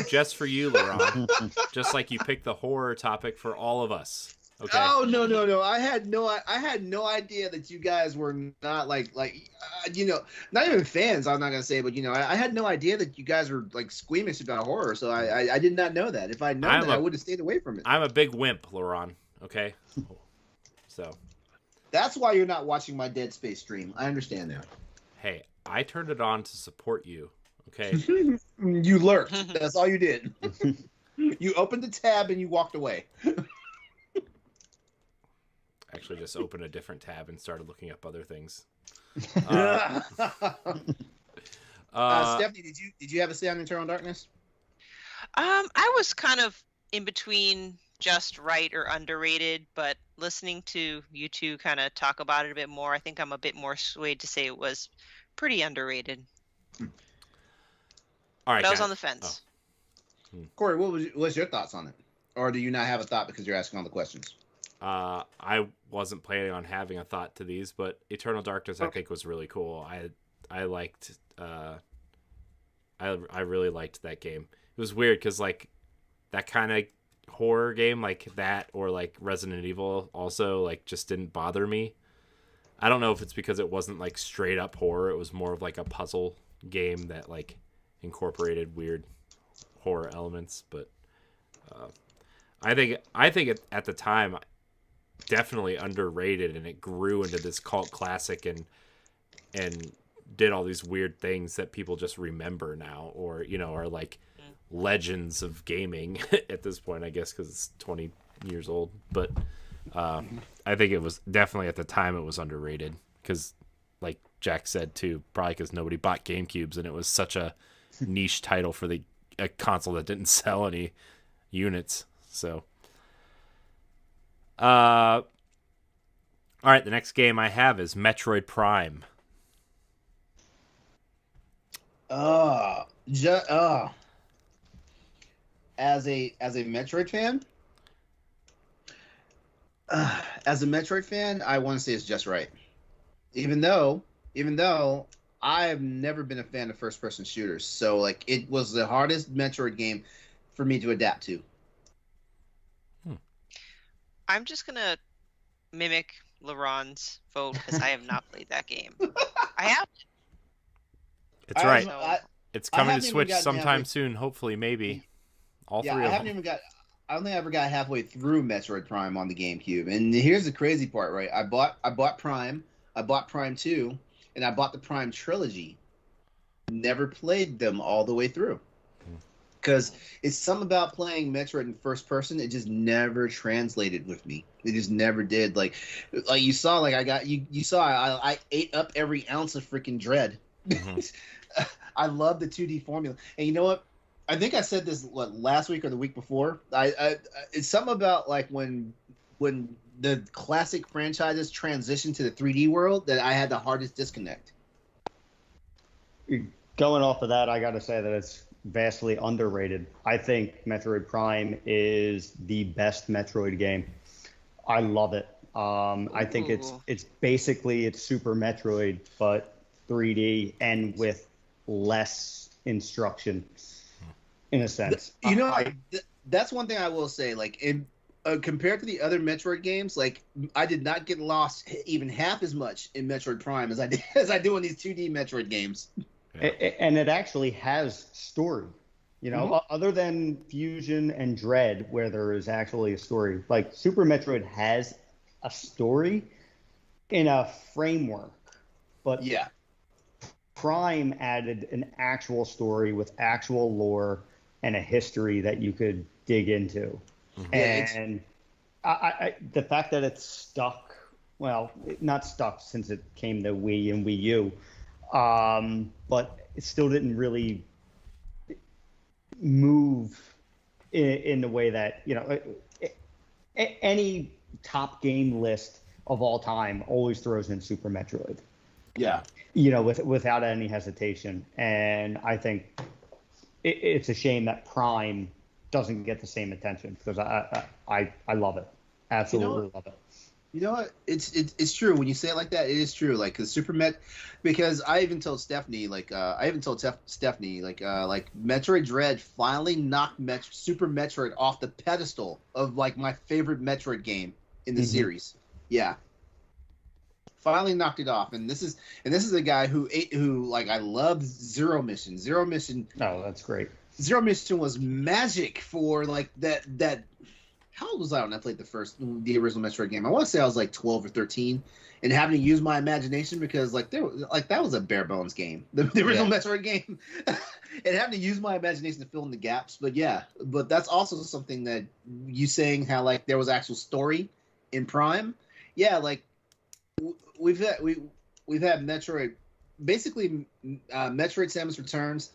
Just for you, LeRon. Just like you picked the horror topic for all of us. Okay. Oh no! I had no idea that you guys were not not even fans. I'm not gonna say, but I had no idea that you guys were like squeamish about horror. So I did not know that. If I'd known that, I would have stayed away from it. I'm a big wimp, LeRon. Okay. So. That's why you're not watching my Dead Space stream. I understand that. Hey, I turned it on to support you. Okay. You lurked. That's all you did. You opened the tab and you walked away. Actually, just opened a different tab and started looking up other things. Stephanie, did you have a say on Eternal Darkness? I was kind of in between just right or underrated, but listening to you two kind of talk about it a bit more, I think I'm a bit more swayed to say it was pretty underrated. All right, but I was on the fence. Corey, what's your thoughts on it? Or do you not have a thought because you're asking all the questions? I wasn't planning on having a thought to these, but Eternal Darkness I think was really cool. I liked I really liked that game. It was weird because like that kind of horror game like that or like Resident Evil also like just didn't bother me. I don't know if it's because it wasn't like straight up horror. It was more of like a puzzle game that like incorporated weird horror elements. But I think at the time definitely underrated, and it grew into this cult classic and did all these weird things that people just remember now, or are like legends of gaming at this point, I guess, because it's 20 years old. But I think it was definitely at the time it was underrated because, like Jack said too, probably because nobody bought GameCubes and it was such a niche title for a console that didn't sell any units. So, all right, the next game I have is Metroid Prime. As a Metroid fan, I want to say it's just right. Even though I have never been a fan of first-person shooters, so like it was the hardest Metroid game for me to adapt to. I'm just gonna mimic LeRon's vote because I have not played that game. I have. It's right. So, It's coming to Switch sometime soon, hopefully, maybe. All three of them. I don't think I ever got halfway through Metroid Prime on the GameCube. And here's the crazy part, right? I bought Prime, I bought Prime 2, and I bought the Prime trilogy. Never played them all the way through. Because it's something about playing Metroid in first person, it just never translated with me. It just never did. Like you saw, like I ate up every ounce of freaking Dread. Mm-hmm. I love the 2D formula. And you know what? I think I said this last week or the week before. It's something about like when the classic franchises transition to the 3D world that I had the hardest disconnect. Going off of that, I got to say that it's vastly underrated. I think Metroid Prime is the best Metroid game. I love it. I think it's basically Super Metroid, but 3D and with less instruction, in a sense. That's one thing I will say. Like compared to the other Metroid games, like I did not get lost even half as much in Metroid Prime as I do in these 2D Metroid games. Yeah. And it actually has story, other than Fusion and Dread, where there is actually a story. Like Super Metroid has a story in a framework, but yeah, Prime added an actual story with actual lore and a history that you could dig into. Mm-hmm. And I the fact that it's stuck, well, not stuck since it came to Wii and Wii U, but it still didn't really move in the way that, any top game list of all time always throws in Super Metroid. Yeah. Without any hesitation. And I think it's a shame that Prime doesn't get the same attention because I love it. Absolutely love it. You know what? It's true when you say it like that. It is true. Like, because I even told Stephanie, Metroid Dread finally knocked Super Metroid off the pedestal of like my favorite Metroid game. in the series. Yeah. Finally knocked it off, and this is a guy who like I loved Zero Mission. Zero Mission. Oh, that's great. Zero Mission was magic for like that. How old was I when I played the original Metroid game? I want to say I was like 12 or 13, and having to use my imagination because like that was a bare bones game. The original Metroid game, and having to use my imagination to fill in the gaps. But that's also something that you saying how like there was actual story in Prime. Yeah, like. We've had Metroid, basically Metroid Samus Returns,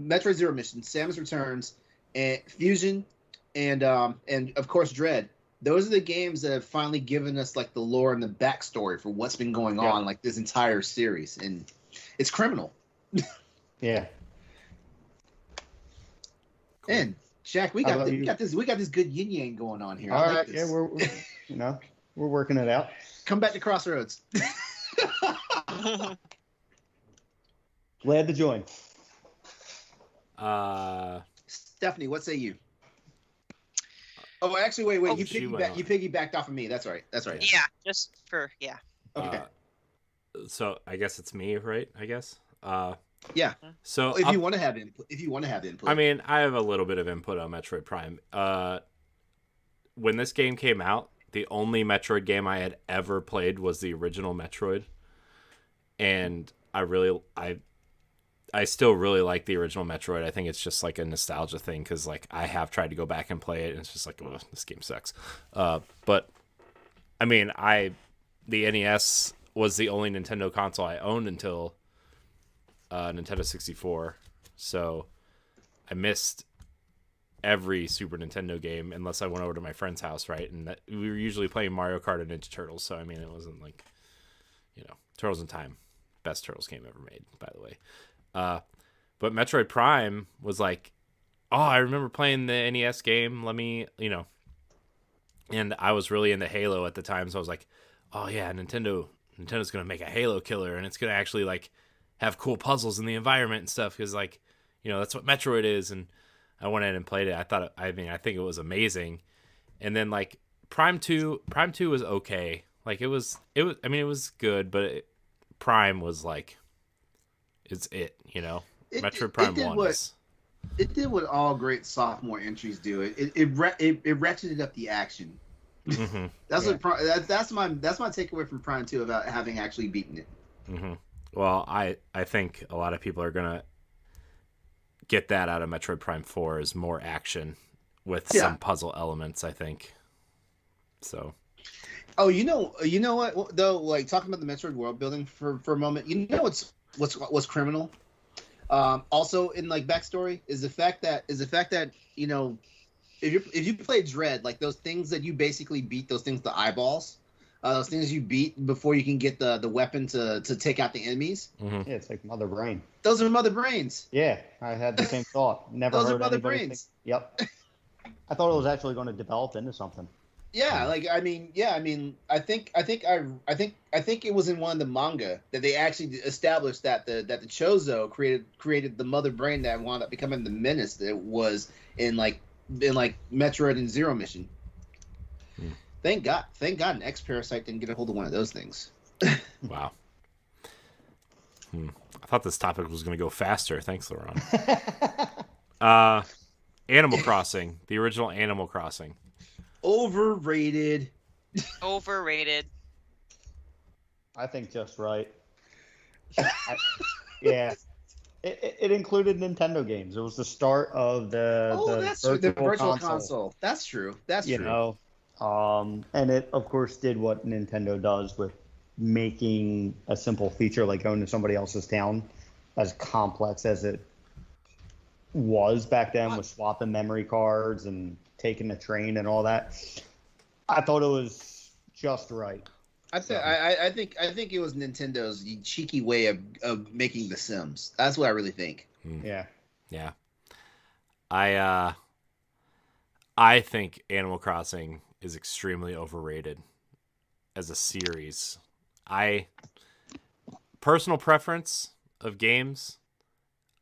Metroid Zero Mission, Samus Returns, and Fusion, and of course Dread. Those are the games that have finally given us like the lore and the backstory for what's been going on like this entire series, and it's criminal. Yeah. And Shaq, we got this good yin yang going on here. All I like right, this. yeah, we're working it out. Come back to Crossroads. Glad to join. Stephanie, what say you? Oh, actually, wait. You piggybacked off of me. That's right. Yeah, just for Okay. So I guess it's me, right? I guess. Yeah. So if you want to have input. I mean, I have a little bit of input on Metroid Prime. When this game came out, the only Metroid game I had ever played was the original Metroid, and I still really like the original Metroid. I think it's just like a nostalgia thing because like I have tried to go back and play it, and it's just like, oh, this game sucks. But I mean, the NES was the only Nintendo console I owned until Nintendo 64, so I missed every Super Nintendo game unless I went over to my friend's house, right? And we were usually playing Mario Kart and Ninja Turtles, so I mean, it wasn't like, Turtles in Time, best Turtles game ever made, by the way. But Metroid Prime was like, oh, I remember playing the NES game. Let me, and I was really into Halo at the time, so I was like, oh yeah, Nintendo's gonna make a Halo killer, and it's gonna actually like have cool puzzles in the environment and stuff because like, that's what Metroid is. And I went in and played it. I think it was amazing. And then like Prime 2 was okay. Like it was good, but Prime was like, it's Metroid Prime 1 is. It did what all great sophomore entries do. It ratcheted up the action. Mm-hmm. That's my takeaway from Prime 2 about having actually beaten it. Mm-hmm. Well, I think a lot of people are gonna get that out of Metroid Prime 4 is more action with some puzzle elements, I think. So. Oh, you know what though? Like talking about the Metroid world building for a moment. What's criminal? Also in like backstory is the fact that if you play Dread, like those things that you basically beat, those things, the eyeballs, those things you beat before you can get the weapon to take out the enemies. Mm-hmm. Yeah, it's like Mother Brain. Those are Mother Brains. Yeah, I had the same thought. Never Those heard are Mother anybody Brains. Yep. I thought it was actually going to develop into something. Yeah, I think it was in one of the manga that they actually established that the Chozo created the Mother Brain that wound up becoming the menace that was in Metroid and Zero Mission. Thank God an X-Parasite didn't get a hold of one of those things. Wow. I thought this topic was going to go faster. Thanks, LeRon. Animal Crossing, the original Animal Crossing. Overrated. I think just right. Yeah. It included Nintendo games. It was the start of the virtual console. That's true. And it of course did what Nintendo does with making a simple feature like going to somebody else's town as complex as it was back then with swapping memory cards and taking the train and all that. I thought it was just right. I think it was Nintendo's cheeky way of making The Sims. That's what I really think. Yeah. Yeah. I think Animal Crossing is extremely overrated as a series. Personal preference of games,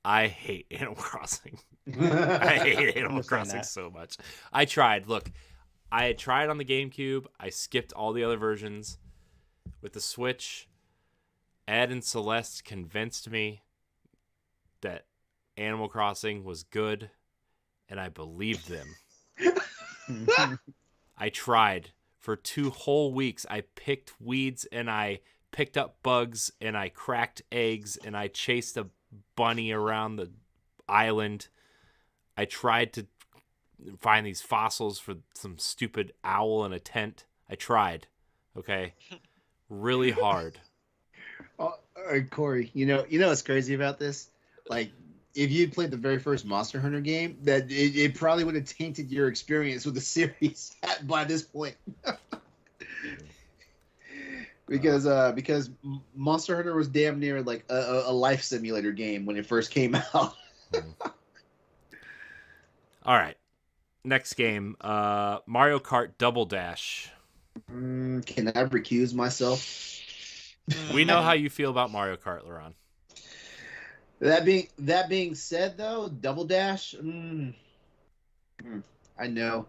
I hate Animal Crossing. I hate Animal Crossing so much. I tried. Look, I had tried on the GameCube. I skipped all the other versions. With the Switch, Ed and Celeste convinced me that Animal Crossing was good, and I believed them. I tried for 2 whole weeks. I picked weeds, and I picked up bugs, and I cracked eggs, and I chased a bunny around the island. I tried to find these fossils for some stupid owl in a tent. I tried, okay? Really hard. All right, Corey. You know what's crazy about this? Like, if you played the very first Monster Hunter game, that it probably would have tainted your experience with the series by this point. because Monster Hunter was damn near like a life simulator game when it first came out. All right. Next game, Mario Kart Double Dash. Can I recuse myself? We know how you feel about Mario Kart, LeRon. That being said, though, Double Dash. I know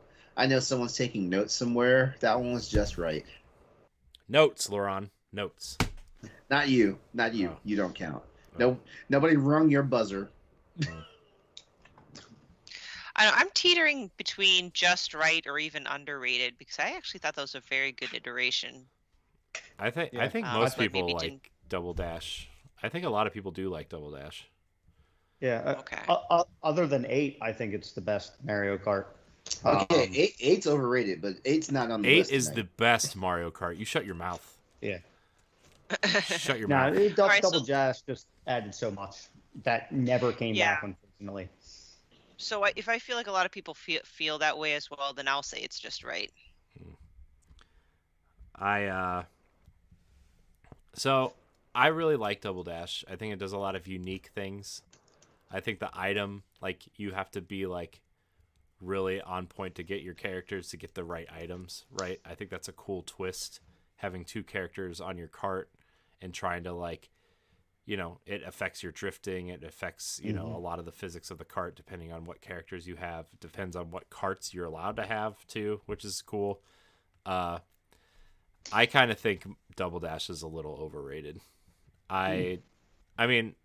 someone's taking notes somewhere. That one was just right. Notes, LeRon. Notes. Not you. Oh. You don't count. No, nobody rung your buzzer. I'm teetering between just right or even underrated because I actually thought that was a very good iteration. I think most people like Double Dash. I think a lot of people do like Double Dash. Yeah. Okay. Other than 8, I think it's the best Mario Kart. Okay, 8's overrated, but 8's not on the 8 list. 8 is the best Mario Kart. You shut your mouth. Yeah. Shut your No, mouth. Double Dash just added so much that never came back, unfortunately. So if I feel like a lot of people feel that way as well, then I'll say it's just right. So I really like Double Dash. I think it does a lot of unique things. I think the item, like, you have to be like really on point to get your characters to get the right items, right? I think that's a cool twist, having 2 characters on your cart and trying to, like, it affects your drifting. It affects, a lot of the physics of the cart depending on what characters you have. It depends on what carts you're allowed to have too, which is cool. I kind of think Double Dash is a little overrated. I mean,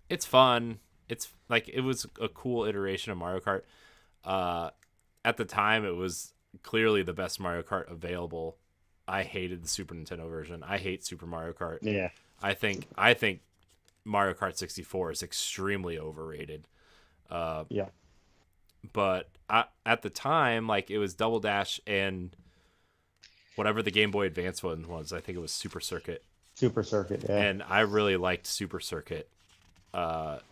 it's fun. It's like, it was a cool iteration of Mario Kart. At the time, it was clearly the best Mario Kart available. I hated the Super Nintendo version. I hate Super Mario Kart. Yeah. I think Mario Kart 64 is extremely overrated. Yeah. But at the time, like, it was Double Dash and whatever the Game Boy Advance one was. I think it was Super Circuit. Super Circuit, yeah. And I really liked Super Circuit. But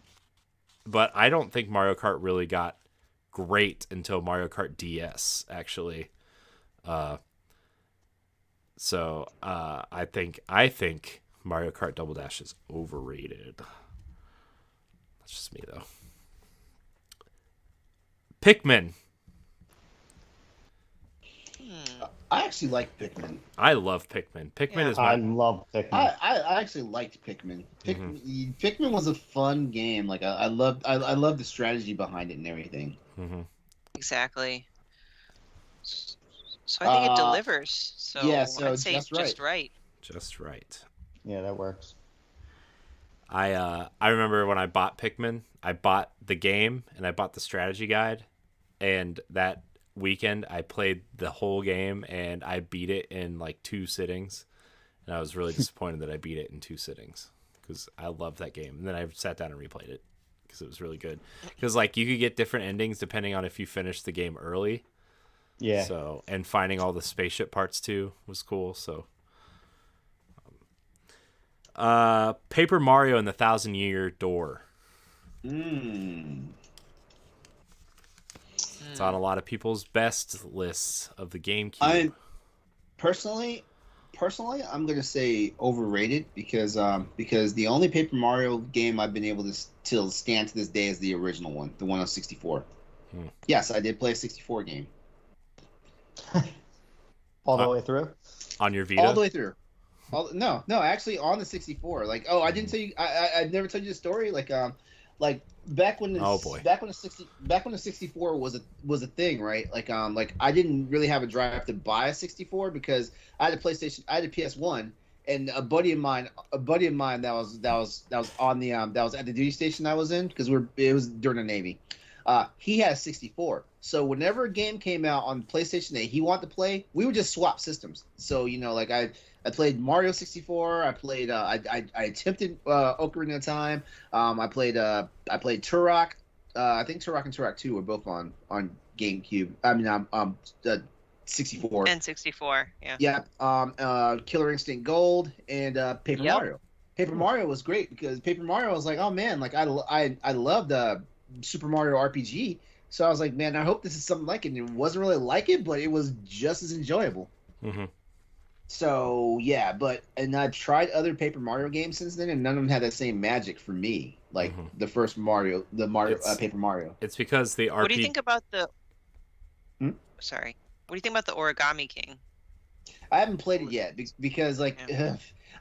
I don't think Mario Kart really got great until Mario Kart DS, actually. So I think Mario Kart Double Dash is overrated. That's just me, though. Pikmin. I actually like Pikmin. I love Pikmin. Pikmin is I my... love Pikmin. I actually liked Pikmin. Pikmin was a fun game. Like, I loved the strategy behind it and everything. Mm-hmm. Exactly. So I think it delivers. So yeah, so I'd say just right. just right. Just right. Yeah, that works. I remember when I bought Pikmin, I bought the game and I bought the strategy guide, and that weekend I played the whole game and I beat it in like 2 sittings, and I was really disappointed that I beat it in 2 sittings because I loved that game. And then I sat down and replayed it because it was really good. Because, like, you could get different endings depending on if you finished the game early. Yeah. So, and finding all the spaceship parts too was cool. So, Paper Mario and the Thousand-Year Door. It's on a lot of people's best lists of the GameCube. Personally, I'm gonna say overrated because the only Paper Mario game I've been able to still stand to this day is the original one, the one on 64. Yes, I did play a 64 game. All the way through? On your Vita? All the way through. No, actually on the 64. Like, I didn't tell you. I never told you the story. Like, like back when Oh, boy. back when the 64 was a thing, right? Like I didn't really have a drive to buy a 64 because I had a PlayStation, I had a PS1, and a buddy of mine that was on the that was at the duty station I was in because it was during the Navy. He had a 64. So whenever a game came out on PlayStation that he wanted to play, we would just swap systems. So like I played Mario 64. I played I attempted Ocarina of Time. I played Turok. I think Turok and Turok 2 were both on GameCube. I mean 64. And 64, yeah. Yeah. Killer Instinct Gold and Paper Yep. Mario. Paper Mario was great because Paper Mario was like, oh man, like I loved Super Mario RPG. So I was like, man, I hope this is something like it. And it wasn't really like it, but it was just as enjoyable. Mm-hmm. So yeah, and I've tried other Paper Mario games since then, and none of them had that same magic for me, like the first Mario, Paper Mario. It's because the RPG. What do you think about the? Hmm? Sorry. What do you think about the Origami King? I haven't played it yet because I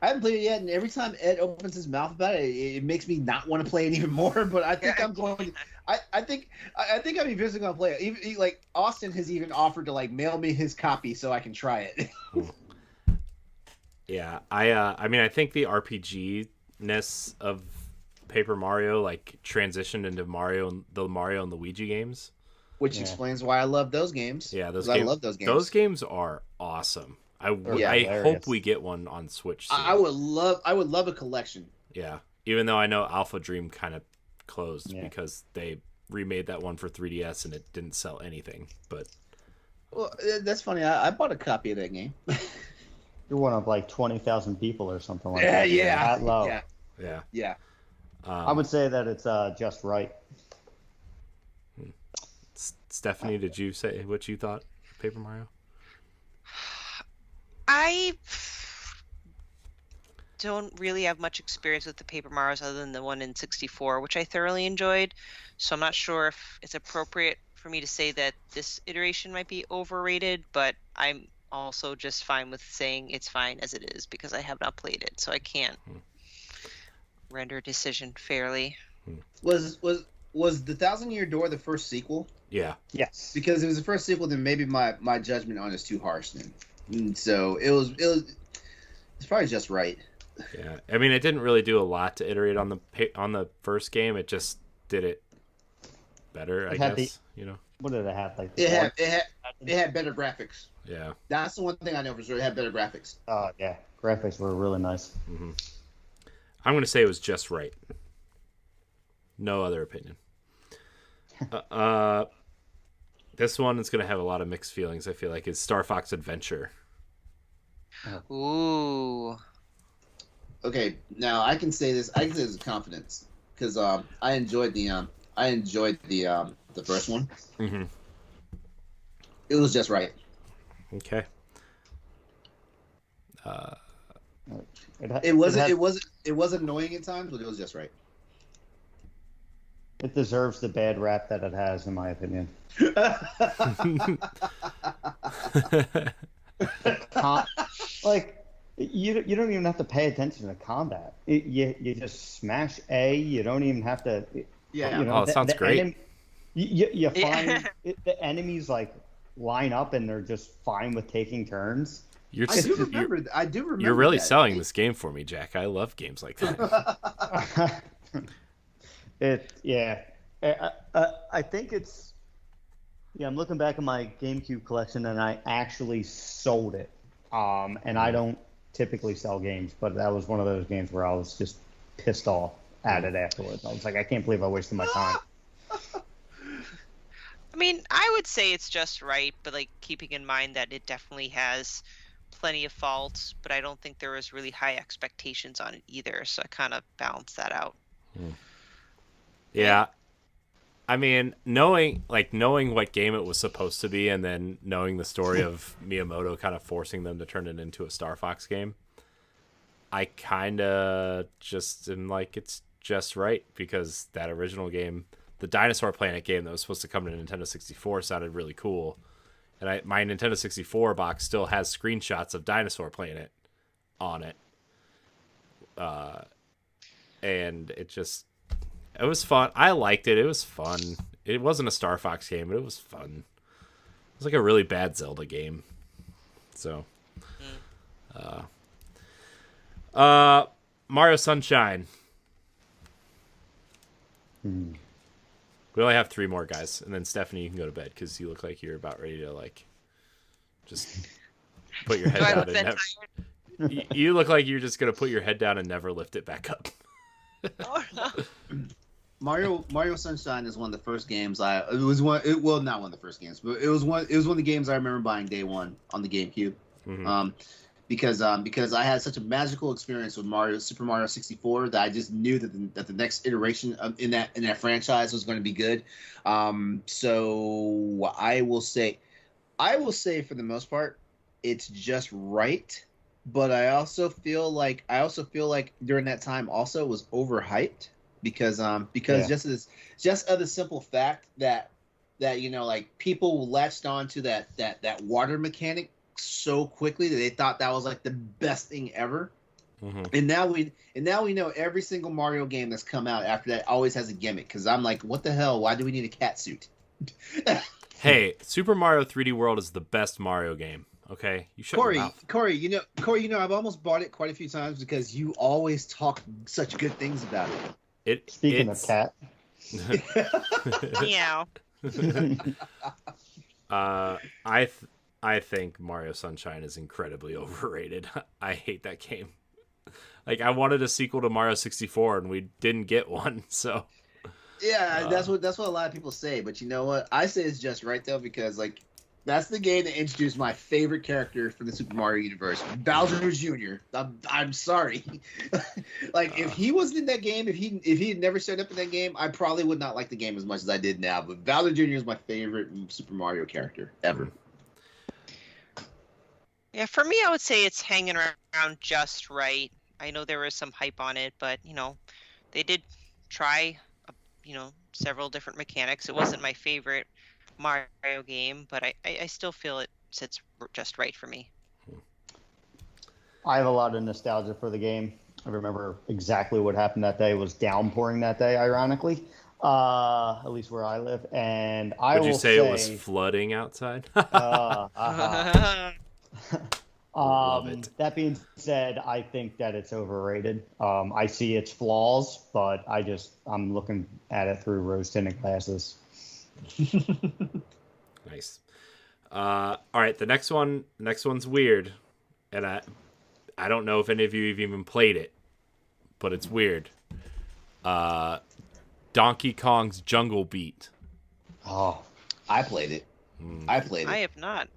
haven't played it yet, and every time Ed opens his mouth about it, it makes me not want to play it even more. But I think I'm going. I think I'm eventually going to play it. Even, like Austin has even offered to like mail me his copy so I can try it. Yeah, I mean, I think the RPG-ness of Paper Mario like transitioned into the Mario and Luigi games, which explains why I love those games. Yeah, I love those games. Those games are awesome. I hope we get one on Switch soon. I would love a collection. Yeah, even though I know Alpha Dream kind of closed because they remade that one for 3DS and it didn't sell anything. But well, that's funny. I bought a copy of that game. You're one of like 20,000 people or something like that. Yeah. That low. Yeah. I would say that it's just right. Stephanie, did you say what you thought of Paper Mario? I don't really have much experience with the Paper Marios other than the one in 64, which I thoroughly enjoyed. So I'm not sure if it's appropriate for me to say that this iteration might be overrated, but I'm also just fine with saying it's fine as it is because I have not played it, so I can't render a decision fairly. Was the Thousand Year Door the first sequel? Yeah. Yes. Because it was the first sequel, then maybe my judgment on it is too harsh then. And so it's probably just right. Yeah, I mean, it didn't really do a lot to iterate on the first game. It just did it better, I guess. What did it have? Like it had better graphics. Yeah, that's the one thing I know for sure. It had better graphics. Oh yeah, graphics were really nice. Mm-hmm. I'm gonna say it was just right. No other opinion. This one is gonna have a lot of mixed feelings. I feel like is Star Fox Adventure. Ooh. Okay, now I can say this. I can say this with confidence because I enjoyed the first one. Mm-hmm. It was just right. Okay. It was annoying at times, but it was just right. It deserves the bad rap that it has, in my opinion. Like you don't even have to pay attention to combat. You just smash A. You don't even have to. Yeah. It sounds great. You find the enemies like line up and they're just fine with taking turns. I do remember. You're really that. selling this game for me, Jack. I love games like that. I think it's. Yeah, I'm looking back at my GameCube collection, and I actually sold it. And I don't typically sell games, but that was one of those games where I was just pissed off at it afterwards. I was like, I can't believe I wasted my time. I mean, I would say it's just right, but like keeping in mind that it definitely has plenty of faults, but I don't think there was really high expectations on it either, so I kind of balanced that out. Yeah. I mean, knowing what game it was supposed to be and then knowing the story of Miyamoto kind of forcing them to turn it into a Star Fox game, I kind of just am like, it's just right because that original game, the Dinosaur Planet game that was supposed to come to Nintendo 64 sounded really cool. And my Nintendo 64 box still has screenshots of Dinosaur Planet on it. And it just... It was fun. I liked it. It was fun. It wasn't a Star Fox game, but it was fun. It was like a really bad Zelda game. So, Mario Sunshine. We only have 3 more guys, and then Stephanie, you can go to bed because you look like you're about ready to like just put your head down and never. You look like you're just gonna put your head down and never lift it back up. Oh, no. Mario Sunshine is one of the first games not one of the first games, but it was one of the games I remember buying day one on the GameCube. Mm-hmm. Because I had such a magical experience with Super Mario 64 that I just knew that the next iteration in that franchise was going to be good. So I will say for the most part, it's just right. But I also feel like during that time also was overhyped because just of the simple fact that like people latched on to that water mechanic so quickly that they thought that was like the best thing ever. Mm-hmm. And now we know every single Mario game that's come out after that always has a gimmick, because I'm like, what the hell, why do we need a cat suit? Hey, Super Mario 3D World is the best Mario game. Okay, you shut your mouth. Corey, I've almost bought it quite a few times because you always talk such good things about it. Speaking of cat. Meow. I think Mario Sunshine is incredibly overrated. I hate that game. Like, I wanted a sequel to Mario 64 and we didn't get one, so yeah, that's what a lot of people say, but you know what? I say it's just right though, because like that's the game that introduced my favorite character from the Super Mario universe, Bowser Jr. I'm sorry. Like, if he wasn't in that game, if he had never showed up in that game, I probably would not like the game as much as I did now. But Bowser Jr. is my favorite Super Mario character ever. Yeah, for me, I would say it's hanging around just right. I know there was some hype on it, but they did try, several different mechanics. It wasn't my favorite Mario game, but I still feel it sits just right for me. I have a lot of nostalgia for the game. I remember exactly what happened that day. It was downpouring that day, ironically, at least where I live. And would you say it was flooding outside? Love it. That being said, I think that it's overrated. I see its flaws, but I'm looking at it through rose-tinted glasses. Nice. All right, the next one's weird, and I don't know if any of you have even played it, but it's weird. Donkey Kong's Jungle Beat. Oh, I played it. I have not.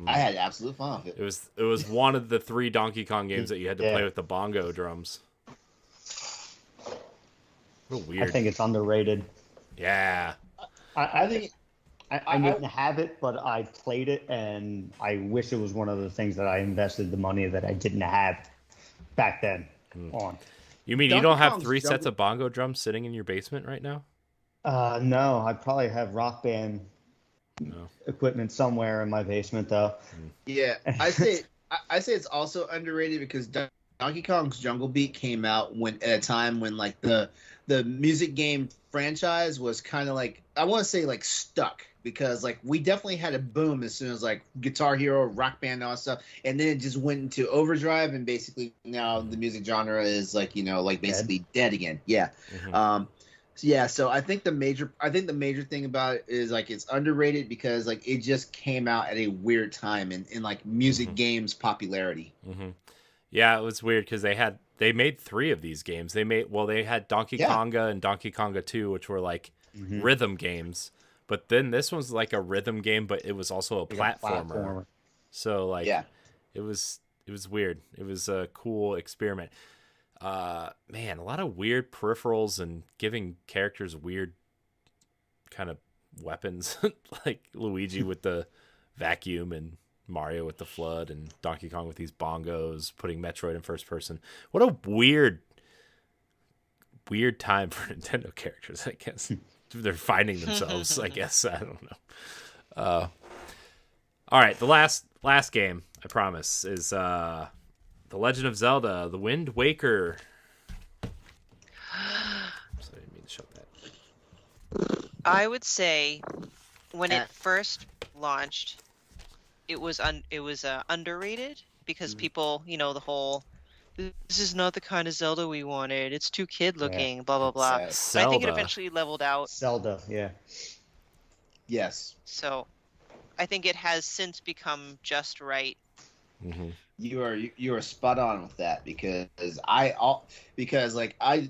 I had absolute fun with it. It was one of the 3 Donkey Kong games that you had to play with the bongo drums. Real weird. I think it's underrated. Yeah. I think I didn't have it, but I played it, and I wish it was one of the things that I invested the money that I didn't have back then on. You mean you don't have 3 sets of bongo drums sitting in your basement right now? No, I probably have Rock Band equipment somewhere in my basement, though. Yeah, I say it's also underrated because Donkey Kong's Jungle Beat came out at a time when like the music game franchise was kind of like, I want to say like stuck, because like we definitely had a boom as soon as like Guitar Hero, Rock Band, and all that stuff, and then it just went into overdrive, and basically now the music genre is like basically dead again. Yeah. Mm-hmm. So I think the major thing about it is like it's underrated because like it just came out at a weird time in like music games popularity. Mm-hmm. Yeah, it was weird because they made 3 of these games. They had Donkey Konga and Donkey Konga 2, which were like rhythm games. But then this one's like a rhythm game, but it was also a platformer. So like, it was weird. It was a cool experiment. Man, a lot of weird peripherals and giving characters weird kind of weapons, like Luigi with the vacuum and Mario with the flood and Donkey Kong with these bongos, putting Metroid in first person. What a weird time for Nintendo characters, I guess. They're finding themselves, I guess. I don't know. All right, the last game, I promise, is The Legend of Zelda: The Wind Waker. Sorry, I didn't mean to shut that. I would say when Uh, it first launched, it was underrated because people, the whole this is not the kind of Zelda we wanted. It's too kid Yeah. looking, blah blah blah. uh, But I think it Zelda. eventually leveled out. Zelda, yeah. yes, So I think it has since become just right. Hmm. you are spot on with that because like I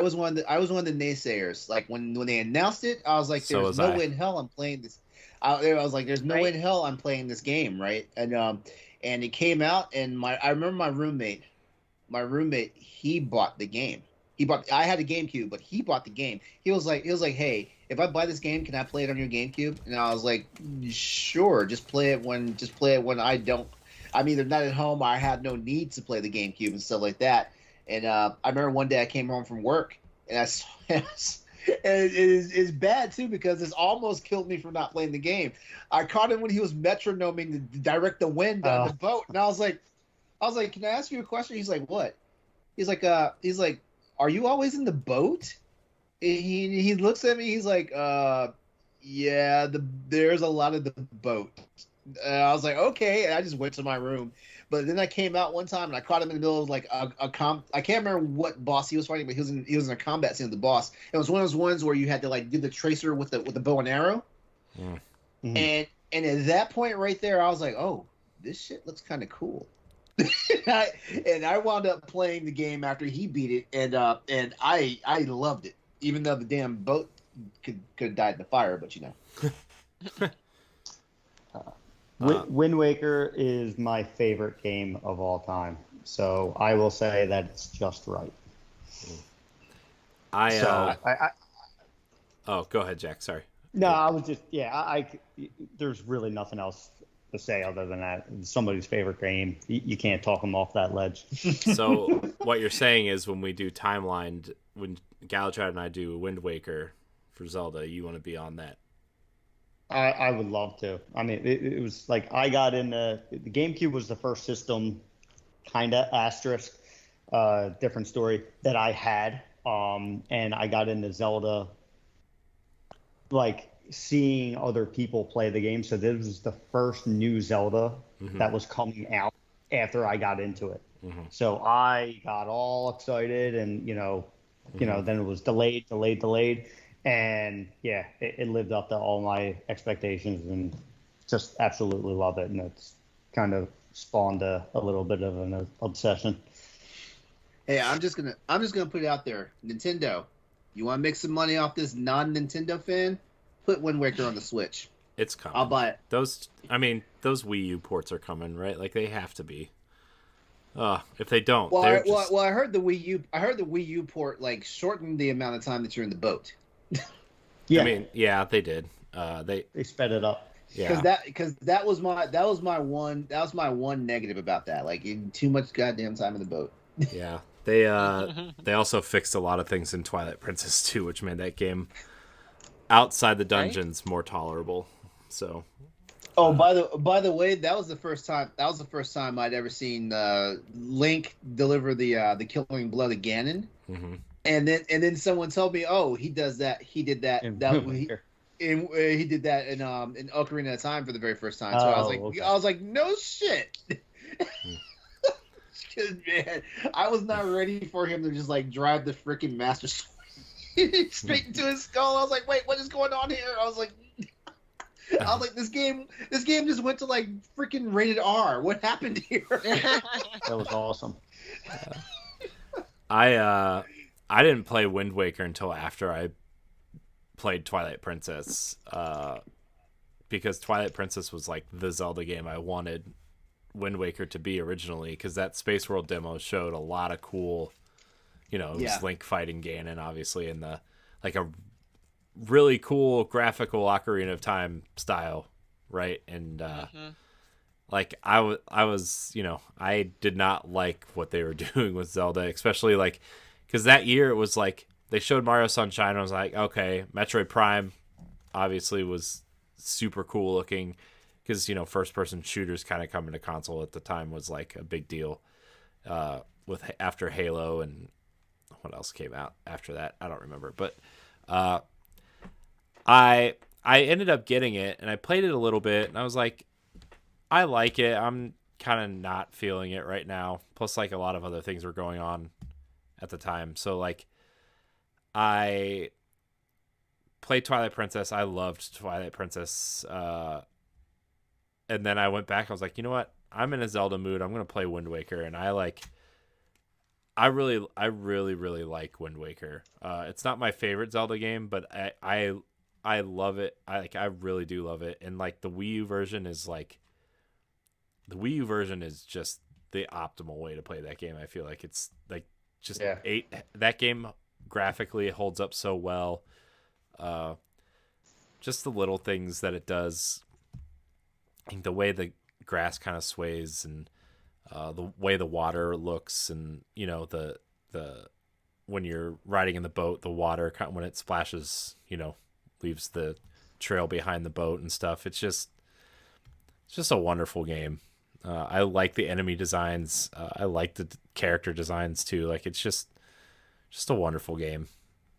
was one of the naysayers. Like when they announced it, I was like, So "There's was no I. way in hell I'm playing this." I was like, "There's no way Right? in hell I'm playing this game, right?" And it came out, and I remember my roommate, he bought the game. I had a GameCube, but he bought the game. He was like, "Hey, if I buy this game, can I play it on your GameCube?" And I was like, "Sure, just play it when I don't. I'm either not at home or I have no need to play the GameCube and stuff like that." And I remember one day I came home from work and I saw and it's bad too because this almost killed me from not playing the game. I caught him when he was metronoming to direct the wind on the boat, and I was like, "Can I ask you a question?" He's like, "What?" He's like, "Are you always in the boat?" He looks at me. He's like, yeah, there's a lot of the boat." I was like, "Okay," and I just went to my room. But then I came out one time and I caught him in the middle of like I can't remember what boss he was fighting, but he was in a combat scene with the boss. It was one of those ones where you had to like do the tracer with the bow and arrow. Mm. Mhm. And at that point right there, I was like, "Oh, this shit looks kind of cool." and I wound up playing the game after he beat it, and I loved it, even though the damn boat could have died in the fire, but you know. Wind Waker is my favorite game of all time. So I will say that it's just right. Oh, go ahead, Jack. Sorry. No, I was just, there's really nothing else to say other than that. It's somebody's favorite game. You can't talk them off that ledge. So what you're saying is when we do timeline, when Galachad and I do Wind Waker for Zelda, you want to be on that. I would love to. I mean, it was like I got in the GameCube was the first system, kind of asterisk, different story that I had. And I got into Zelda, like seeing other people play the game. So this was the first new Zelda that was coming out after I got into it. So I got all excited, and then it was delayed. And yeah, it lived up to all my expectations, and just absolutely love it. And it's kind of spawned a little bit of an obsession. Hey, I'm just gonna put it out there. Nintendo, you want to make some money off this non-Nintendo fan? Put Wind Waker on the Switch. It's coming. I'll buy it. Those Wii U ports are coming, right? Like they have to be. If they don't, Well, they're well, just... well, I heard the Wii U port like shortened the amount of time that you're in the boat. Yeah, I mean, yeah, they did. they sped it up. Yeah. Because that was my one negative about that. Like too much goddamn time in the boat. Yeah. They also fixed a lot of things in Twilight Princess too, which made that game outside the dungeons more tolerable. So Oh, by the way, that was the first time I'd ever seen Link deliver the killing blow to Ganon. mm-hmm. And then someone told me, "Oh, he does that. He did that. In He did that in Ocarina of Time for the very first time." So okay. I was like, "No shit." 'Cause, man, I was not ready for him to just like drive the freaking Master Sword straight into his skull. I was like, "Wait, what is going on here?" I was like, "This game just went to like freaking rated R. What happened here?" That was awesome. I didn't play Wind Waker until after I played Twilight Princess, because Twilight Princess was like the Zelda game I wanted Wind Waker to be originally, because that Space World demo showed a lot of cool, it was Link fighting Ganon, obviously, in the like a really cool graphical Ocarina of Time style, right? And like I was, I did not like what they were doing with Zelda, especially like because that year it was like they showed Mario Sunshine. And I was like, okay, Metroid Prime obviously was super cool looking because first person shooters kind of coming to console at the time was like a big deal. With after Halo and what else came out after that, I don't remember, but I ended up getting it, and I played it a little bit, and I was like, I like it. I'm kind of not feeling it right now. Plus, like, a lot of other things were going on at the time. So, like, I played Twilight Princess. I loved Twilight Princess. And then I went back. I was like, you know what? I'm in a Zelda mood. I'm going to play Wind Waker. And I really like Wind Waker. It's not my favorite Zelda game, but I love it. I really do love it. And like the Wii U version is just the optimal way to play that game. I feel like it's like just that game graphically holds up so well. Just the little things that it does. I think the way the grass kind of sways and the way the water looks, and you know the when you're riding in the boat, the water when it splashes, leaves the trail behind the boat and stuff. It's just a wonderful game. I like the enemy designs. I like the character designs too. Like it's just a wonderful game.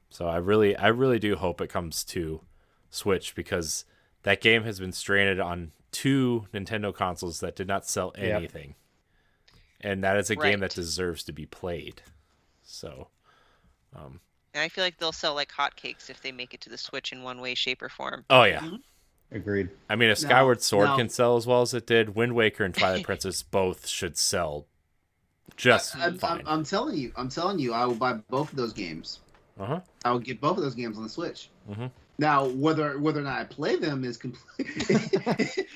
So I really do hope it comes to Switch, because that game has been stranded on 2 Nintendo consoles that did not sell anything. And that is a game that deserves to be played. So, and I feel like they'll sell like hotcakes if they make it to the Switch in one way, shape, or form. Oh yeah, Agreed. I mean, if Skyward Sword can sell as well as it did, Wind Waker and Twilight Princess both should sell just fine. I'm telling you, I will buy both of those games. I will get both of those games on the Switch. Now, whether or not I play them is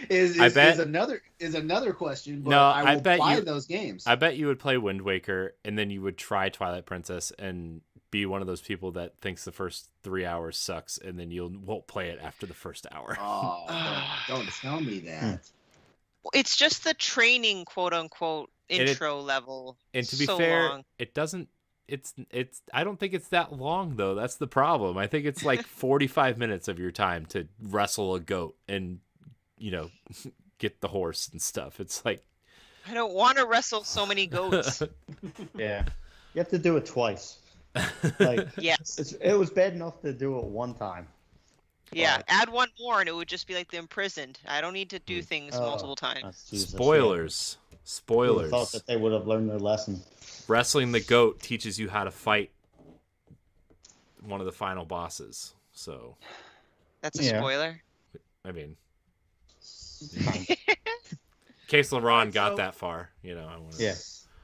another question. But I will buy those games. I bet you would play Wind Waker, and then you would try Twilight Princess, and be one of those people that thinks the first 3 hours sucks, and then you won't play it after the first hour. Oh, don't tell me that. It's just the training, quote unquote, intro level. And to be fair, it doesn't. It's I don't think it's that long though. That's the problem. I think it's like 45 minutes of your time to wrestle a goat and get the horse and stuff. It's like, I don't want to wrestle so many goats. Yeah. You have to do it twice. Like, yes. It was bad enough to do it one time. Yeah, add one more and it would just be like the imprisoned. I don't need to do things multiple times. Spoilers. I thought that they would have learned their lesson. Wrestling the goat teaches you how to fight one of the final bosses. So that's a spoiler. I mean, in case LeRon got that far, I want to.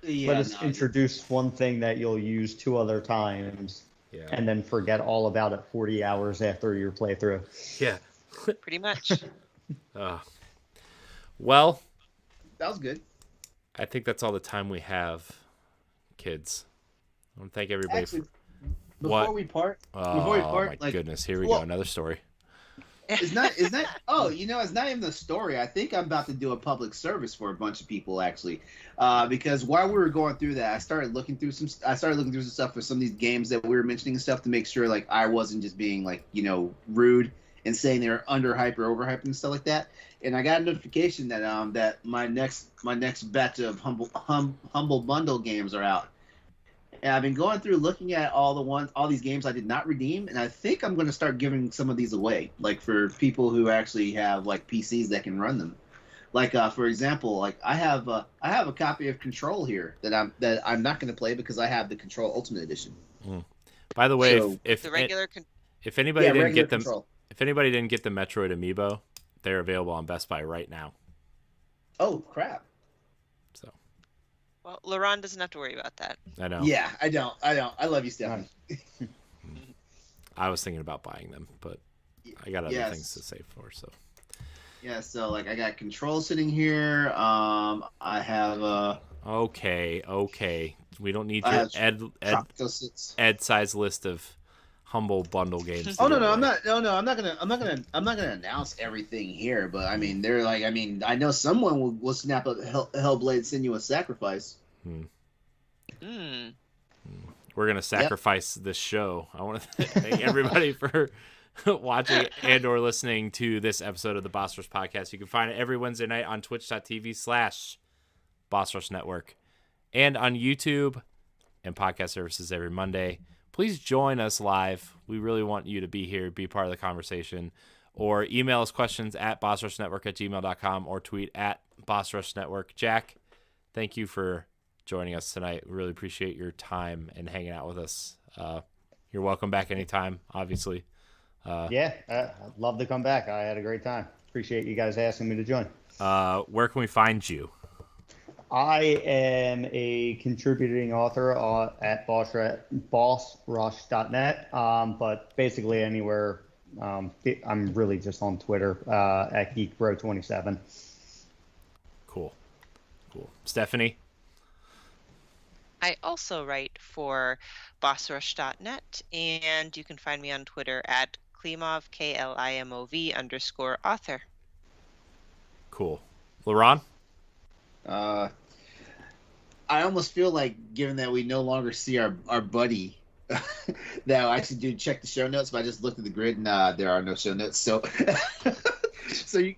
But it's introduced one thing that you'll use 2 other times, and then forget all about it 40 hours after your playthrough. Yeah, pretty much. Well, that was good. I think that's all the time we have, kids. I want to thank everybody before we part. Oh my goodness! Here we go. Another story. It's not. It's not even the story. I think I'm about to do a public service for a bunch of people actually, because while we were going through that, I started looking through some stuff for some of these games that we were mentioning and stuff to make sure like I wasn't just being like rude and saying they're underhyped or overhyped and stuff like that. And I got a notification that that my next batch of humble bundle games are out. And I've been going through looking at all these games I did not redeem, and I think I'm going to start giving some of these away, like for people who actually have like PCs that can run them. Like for example, like I have a copy of Control here that I'm not going to play because I have the Control Ultimate Edition. By the way, So, if The regular if anybody didn't get them, Control. if anybody didn't get the Metroid Amiibo, they're available on Best Buy right now. Oh crap! So well, LeRon doesn't have to worry about that. I know. Yeah, I don't. I love you, Stephanie. I was thinking about buying them, but I got other things to save for. So yeah, so like I got Control sitting here. I have Okay. We don't need your Ed size list of humble bundle games. Oh no, I'm not gonna announce everything here, but I mean I know someone will snap up Hellblade Senua's Sacrifice. We're gonna sacrifice this show. I want to thank everybody for watching and or listening to this episode of the Boss Rush Podcast. You can find it every Wednesday night on twitch.tv/Boss Rush Network and on YouTube and podcast services every Monday. please join us live. We really want you to be here, be part of the conversation. Or email us questions at bossrushnetwork@gmail.com or tweet at bossrushnetwork. Jack, thank you for joining us tonight. We really appreciate your time and hanging out with us. You're welcome back anytime, obviously. I'd love to come back. I had a great time. Appreciate you guys asking me to join. Where can we find you? I am a contributing author at bossrush.net, but basically anywhere. I'm really just on Twitter at GeekBro27. Cool. Stephanie? I also write for bossrush.net, and you can find me on Twitter at Klimov, KLIMOV_author. Cool. LeRon? I almost feel like, given that we no longer see our buddy, that I should check the show notes, but I just looked at the grid and there are no show notes. So so you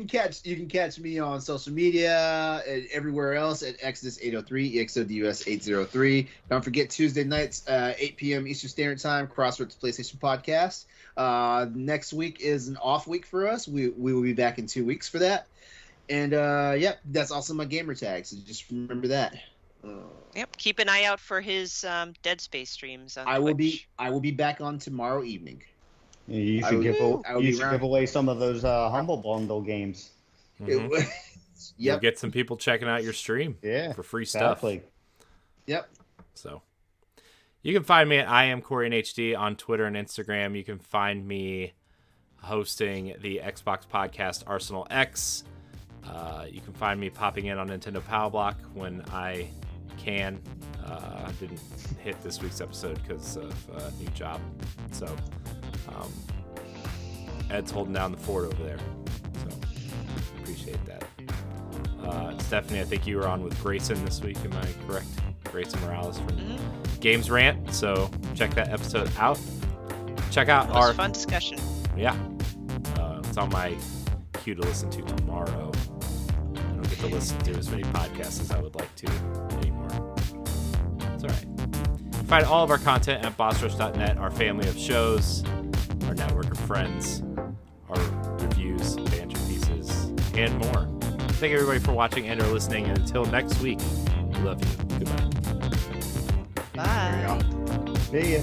can catch me on social media and everywhere else at Exodus803, EXODUS803. Don't forget Tuesday nights, 8 p.m. Eastern Standard Time, Crossroads PlayStation Podcast. Next week is an off week for us. We will be back in 2 weeks for that. And that's also my gamer tag, so just remember that. Yep. Keep an eye out for his Dead Space streams on Twitch. I will be back on tomorrow evening. You should give away some of those Humble Bundle games. Mm-hmm. You'll get some people checking out your stream for free stuff. Yep. So you can find me at I am Corey HD on Twitter and Instagram. You can find me hosting the Xbox podcast Arsenal X. You can find me popping in on Nintendo Power Block when I can. I didn't hit this week's episode because of a new job. So Ed's holding down the fort over there. So appreciate that. Stephanie, I think you were on with Grayson this week. Am I correct? Grayson Morales from Games Rant. So check that episode out. Check out our fun discussion. Yeah. It's on my queue to listen to tomorrow. I don't get to listen to as many podcasts as I would like to anymore. It's all right. You can find all of our content at bossrush.net, our family of shows, our network of friends, our reviews, banter pieces, and more. Thank everybody for watching and or listening. And until next week, we love you. Goodbye. Bye. See ya.